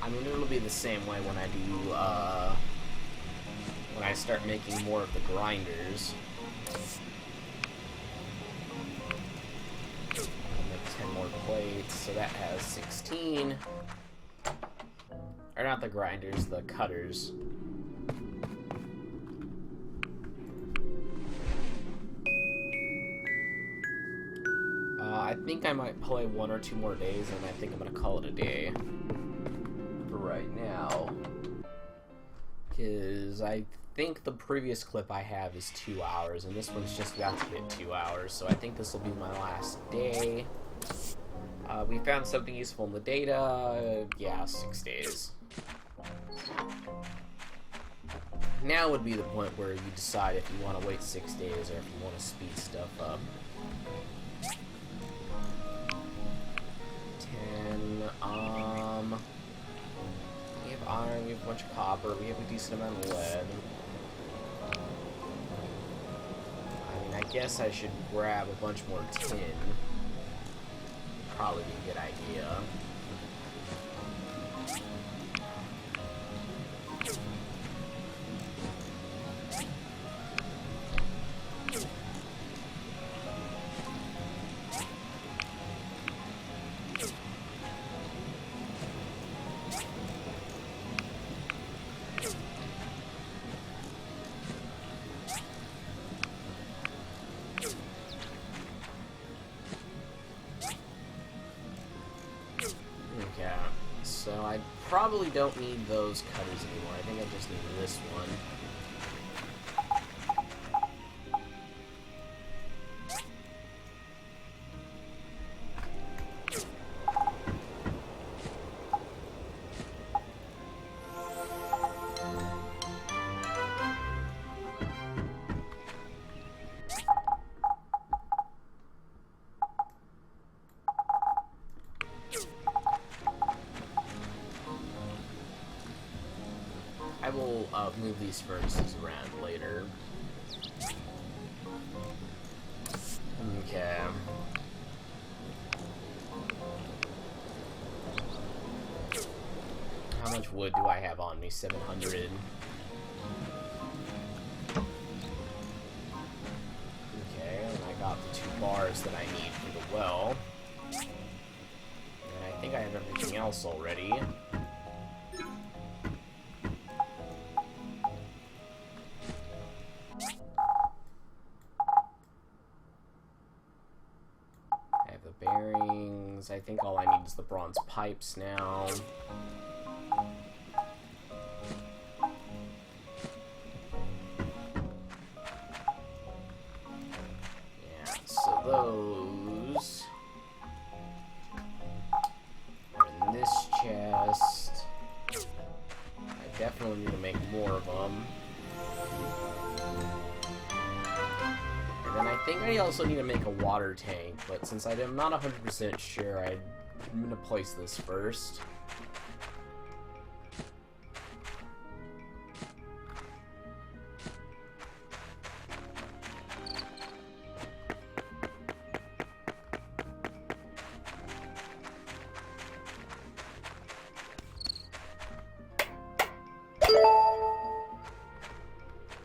I mean, it'll be the same way when I do, when I start making more of the grinders. I'll make 10 more plates, so that has 16. Or not the grinders, the cutters. I think I might play 1 or 2 more days, and I think I'm gonna call it a day. Right now, because I think the previous clip I have is 2 hours, and this one's just about to hit 2 hours, so I think this will be my last day. We found something useful in the data. Yeah, 6 days. Now would be the point where you decide if you want to wait 6 days or if you want to speed stuff up. 10, we have iron, we have a bunch of copper, we have a decent amount of lead. I mean, I guess I should grab a bunch more tin. Probably be a good idea. So I probably don't need those cutters anymore. I think I just need this one. I will move these furnaces around later. Okay. How much wood do I have on me? 700. Okay, and I got the 2 bars that I need for the well. And I think I have everything else already. Bearings. I think all I need is the bronze pipes now. Yeah, so those are in this chest. I definitely need to make more of them. may also need to make a water tank, but since I'm not 100% sure, I'm gonna place this first.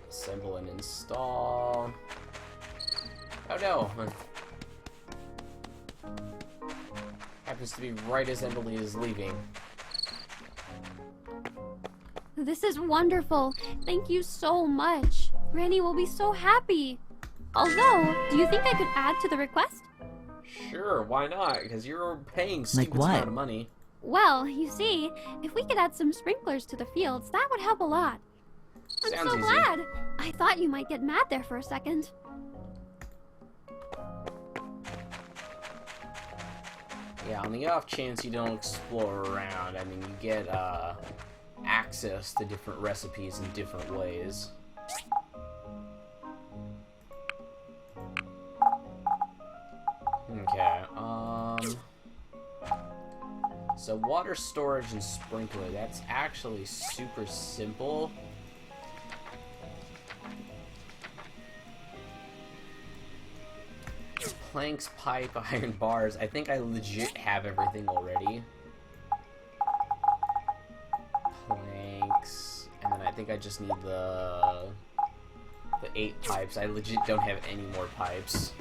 Assemble and install. Oh no! Happens to be right as Emily is leaving. This is wonderful. Thank you so much. Granny will be so happy. Although, do you think I could add to the request? Sure, why not? Because you're paying stupid what? amount of money. Well, you see, if we could add some sprinklers to the fields, that would help a lot. I'm Sounds so easy. glad. I thought you might get mad there for a second. Yeah, on the off chance you don't explore around, I mean, you get access to different recipes in different ways. Okay, so water storage and sprinkler, that's actually super simple. Planks, pipe, iron bars. I think I legit have everything already. Planks, and then I think I just need the 8 pipes. I legit don't have any more pipes.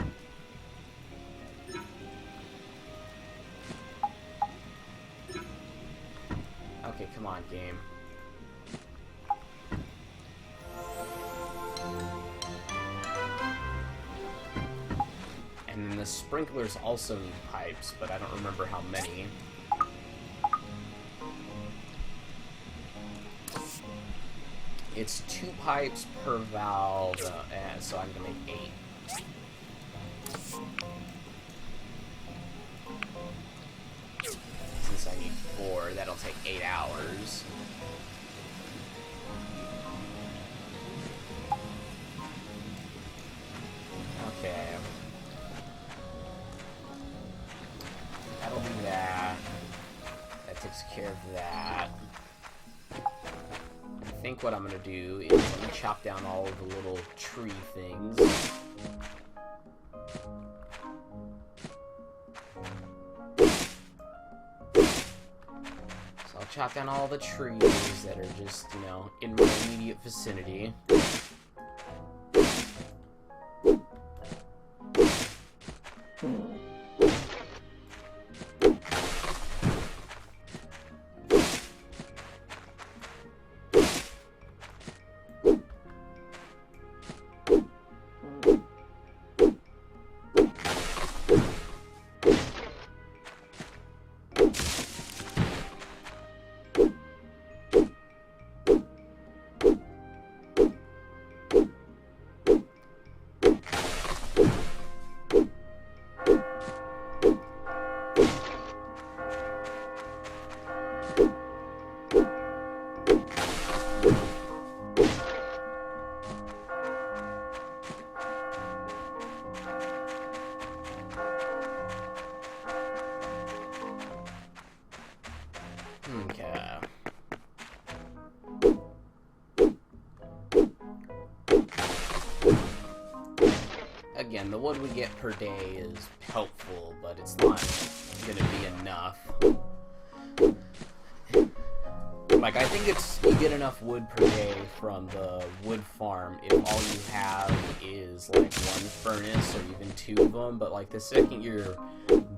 Okay, come on, game. And then the sprinklers also need pipes, but I don't remember how many. It's 2 pipes per valve, so I'm gonna make 8. Since I need 4, that'll take 8 hours. Okay. That'll do that. That takes care of that. I think what I'm gonna do is let me chop down all of the little tree things. So I'll chop down all the trees that are just, you know, in my immediate vicinity. Okay. Again, the wood we get per day is helpful, but it's not gonna be enough. Like, I think you get enough wood per day from the wood farm if all you have is, like, 1 furnace or even 2 of them, but, like, the second you're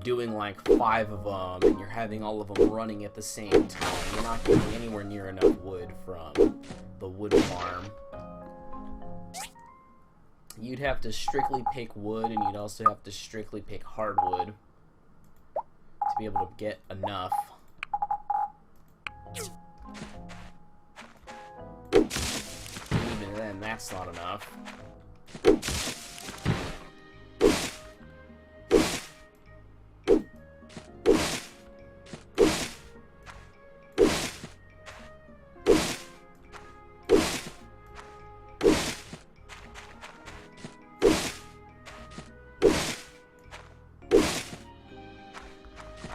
doing, like, 5 of them and you're having all of them running at the same time, you're not getting anywhere near enough wood from the wood farm. You'd have to strictly pick wood, and you'd also have to strictly pick hardwood to be able to get enough. Even then, that's not enough.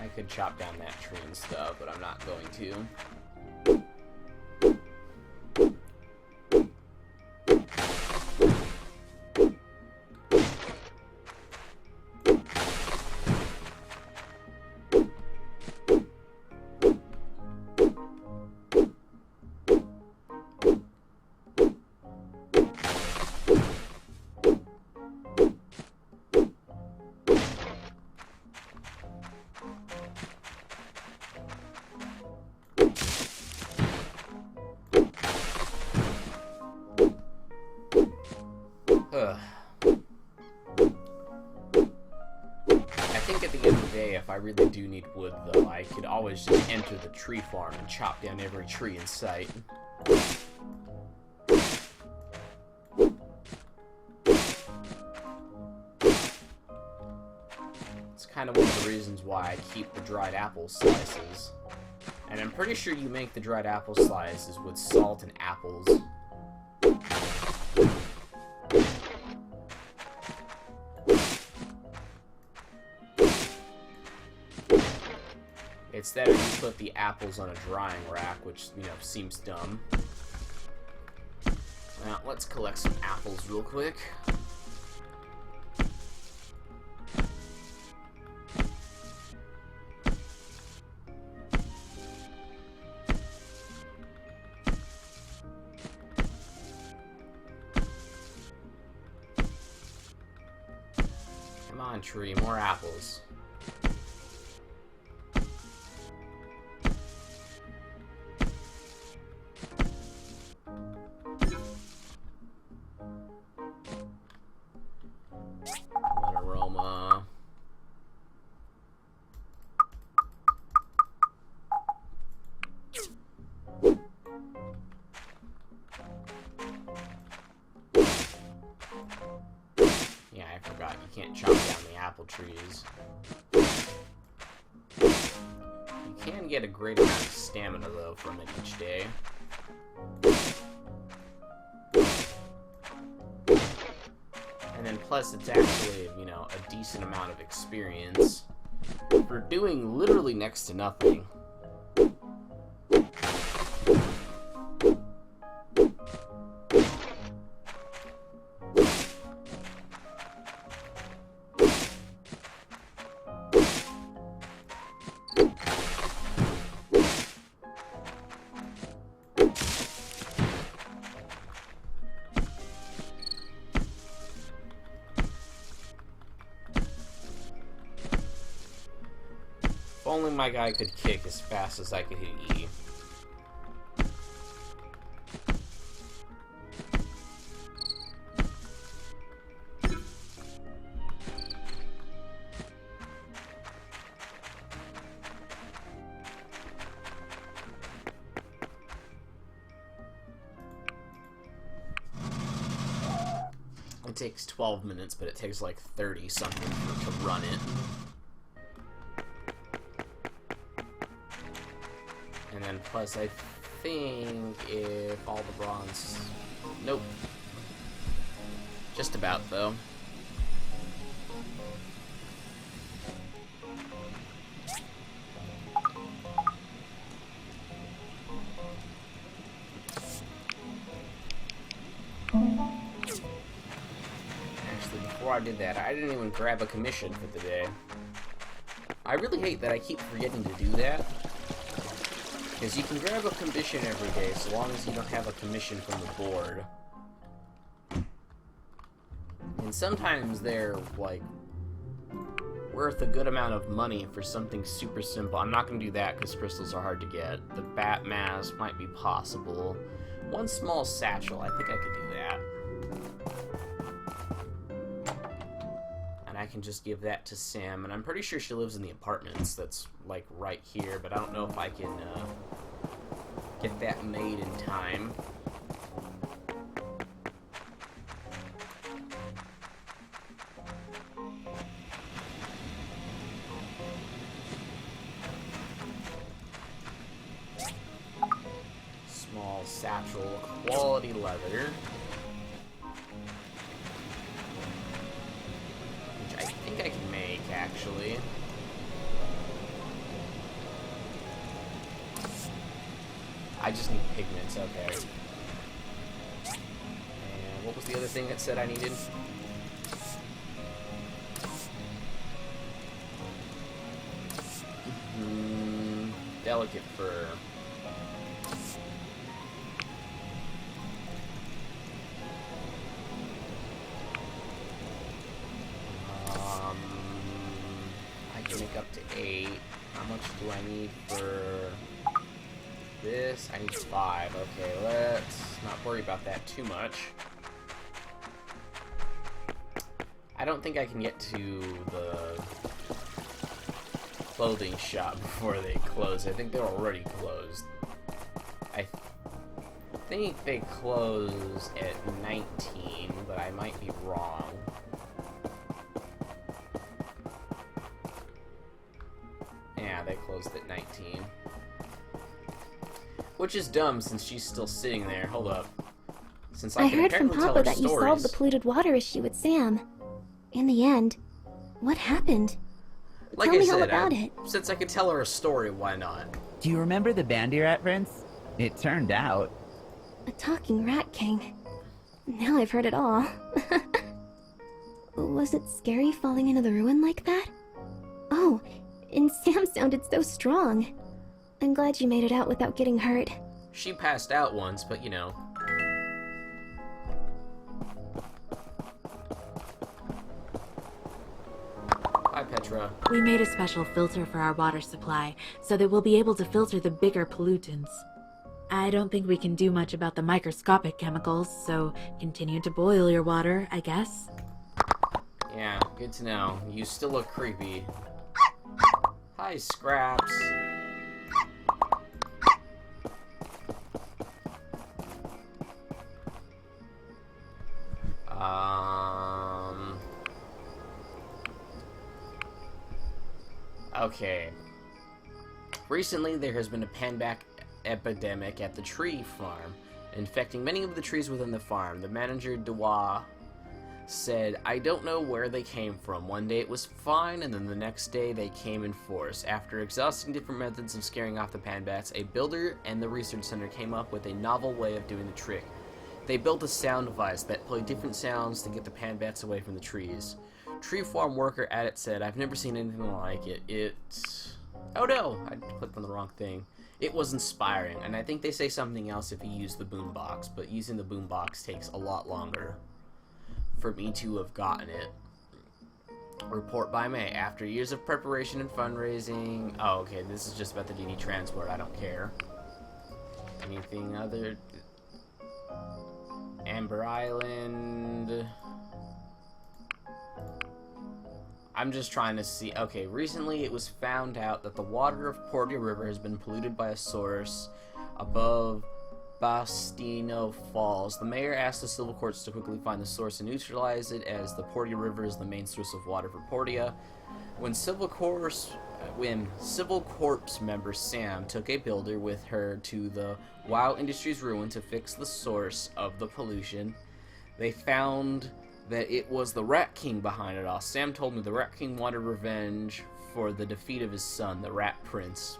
I could chop down that tree and stuff, but I'm not going to. I think at the end of the day, if I really do need wood, though, I could always just enter the tree farm and chop down every tree in sight. It's kind of one of the reasons why I keep the dried apple slices. And I'm pretty sure you make the dried apple slices with salt and apples. It's that if you put the apples on a drying rack, which, you know, seems dumb. Now, let's collect some apples real quick. Come on, tree, more apples. What aroma. Yeah, I forgot. You can't chop down the apple trees. You can get a great amount of stamina, though, from it each day. And then plus it's actually, you know, a decent amount of experience for doing literally next to nothing. If only my guy could kick as fast as I could hit E. It takes 12 minutes, but it takes like 30 something to run it. And then plus I think if all the bronze... Nope. Just about, though. Actually, before I did that, I didn't even grab a commission for the day. I really hate that I keep forgetting to do that. Because you can grab a commission every day, so long as you don't have a commission from the board. And sometimes they're, like, worth a good amount of money for something super simple. I'm not going to do that because crystals are hard to get. The bat mask might be possible. One small satchel, I think I could do that. And I can just give that to Sam, and I'm pretty sure she lives in the apartments that's, like, right here, but I don't know if I can, get that made in time. Small satchel, quality leather. Which I think I can make, actually. I just need pigments, okay. And what was the other thing that said I needed? Delicate fur. I can make up to 8. How much do I need for this? I need 5. Okay, let's not worry about that too much. I don't think I can get to the clothing shop before they close. I think they're already closed. I think they close at 19, but I might be wrong. Yeah, they closed at 19. Which is dumb since she's still sitting there. Hold up. Since I can heard from apparently tell Papa her that you stories. solved the polluted water issue with Sam. In the end, what happened? Like Tell I me all said, about it. Since I could tell her a story, why not? Do you remember the Bandy Rat Prince? It turned out. A talking rat king. Now I've heard it all. Was it scary falling into the ruin like that? Oh, and Sam sounded so strong. I'm glad you made it out without getting hurt. She passed out once, but you know. Hi, Petra. We made a special filter for our water supply, so that we'll be able to filter the bigger pollutants. I don't think we can do much about the microscopic chemicals, so continue to boil your water, I guess. Yeah, good to know. You still look creepy. Hi, Scraps. Okay. Recently, there has been a panback epidemic at the tree farm, infecting many of the trees within the farm. The manager, Dua, said, "I don't know where they came from. One day it was fine, and then the next day they came in force. After exhausting different methods of scaring off the panbats, a builder and the research center came up with a novel way of doing the trick. They built a sound device that played different sounds to get the panbats away from the trees. Tree farm worker at it said, I've never seen anything like it. Oh no, I clicked on the wrong thing. It was inspiring, and I think they say something else if you use the boombox, but using the boombox takes a lot longer for me to have gotten it. Report by May. After years of preparation and fundraising... Oh, okay, this is just about the DD transport. I don't care. Anything other... Amber Island... I'm just trying to see... Okay, recently it was found out that the water of Portia River has been polluted by a source above Bastino Falls. The mayor asked the civil courts to quickly find the source and neutralize it, as the Portia River is the main source of water for Portia. When Civil Corps member Sam took a builder with her to the WoW Industries ruin to fix the source of the pollution, they found that it was the Rat King behind it all. Sam told me the Rat King wanted revenge for the defeat of his son, the Rat Prince.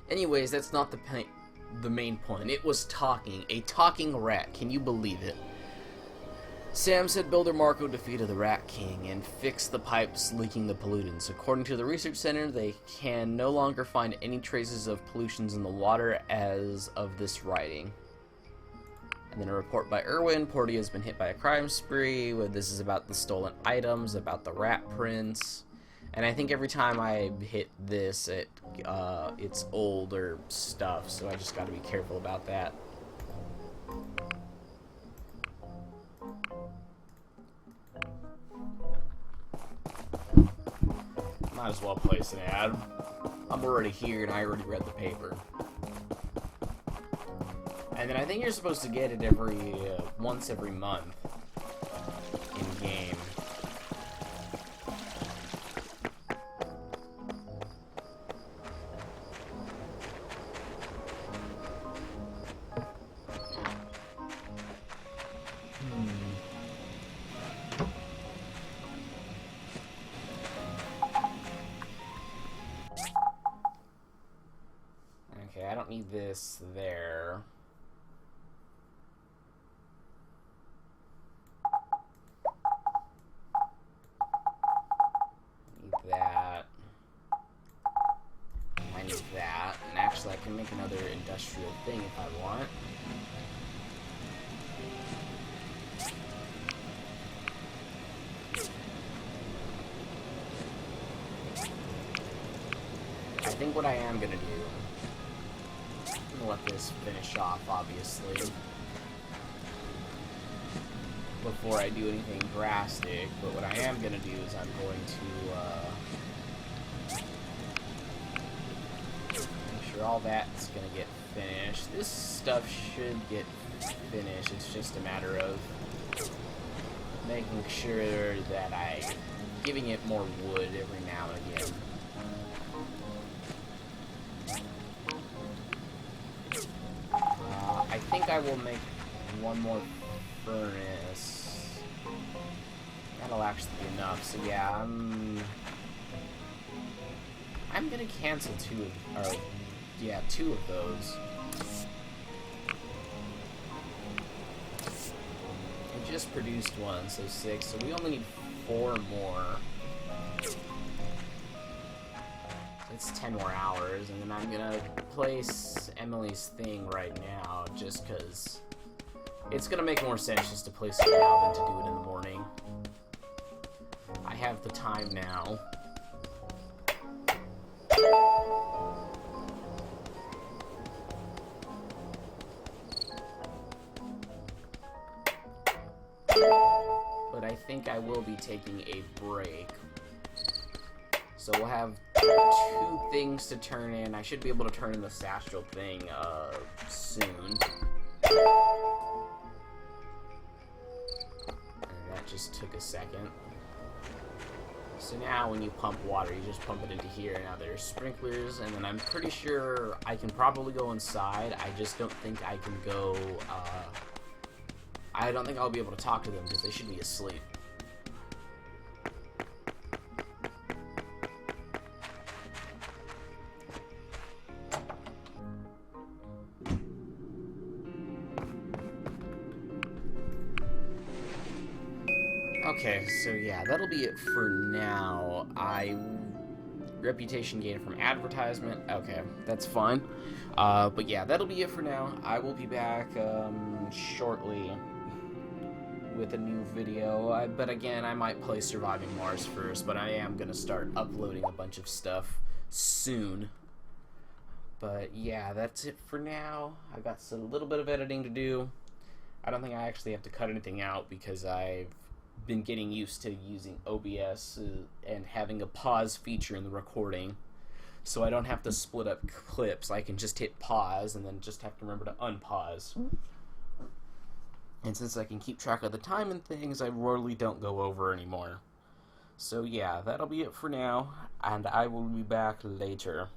Anyways, that's not the main point. It was talking. A talking rat. Can you believe it? Sam said Builder Marco defeated the Rat King and fixed the pipes leaking the pollutants. According to the research center, they can no longer find any traces of pollutions in the water as of this writing. And then a report by Irwin. Portia has been hit by a crime spree. This is about the stolen items, about the Rat Prince. And I think every time I hit this, it's older stuff, so I just gotta be careful about that. Might as well place an ad. I'm already here and I already read the paper. And then I think you're supposed to get it once every month in game. don't need this there. Need that. I need that. And actually, I can make another industrial thing if I want. I think what I am gonna do, I'm gonna let this finish off, obviously, before I do anything drastic, but what I am gonna do is I'm going to, make sure all that's gonna get finished. This stuff should get finished, it's just a matter of making sure that I'm giving it more wood every now and again. I think I will make one more furnace. That'll actually be enough. So yeah, I'm gonna cancel two of those. I just produced one, so 6. So we only need 4 more. It's 10 more hours, and then I'm gonna place Emily's thing right now, just because it's gonna make more sense just to place it now than to do it in the morning. I have the time now. But I think I will be taking a break. So we'll have 2 things to turn in. I should be able to turn in the Sastral thing soon. And that just took a second. So now when you pump water, you just pump it into here. Now there's sprinklers, and then I'm pretty sure I can probably go inside. I just don't think I can go, I don't think I'll be able to talk to them because they should be asleep. Okay, so yeah, that'll be it for now. Reputation gained from advertisement. Okay, that's fine. But yeah, that'll be it for now. I will be back shortly with a new video. But again, I might play Surviving Mars first, but I am going to start uploading a bunch of stuff soon. But yeah, that's it for now. I've got a little bit of editing to do. I don't think I actually have to cut anything out because I've been getting used to using OBS and having a pause feature in the recording, so I don't have to split up clips. I can just hit pause and then just have to remember to unpause. And since I can keep track of the time and things, I rarely don't go over anymore. So yeah, that'll be it for now, and I will be back later.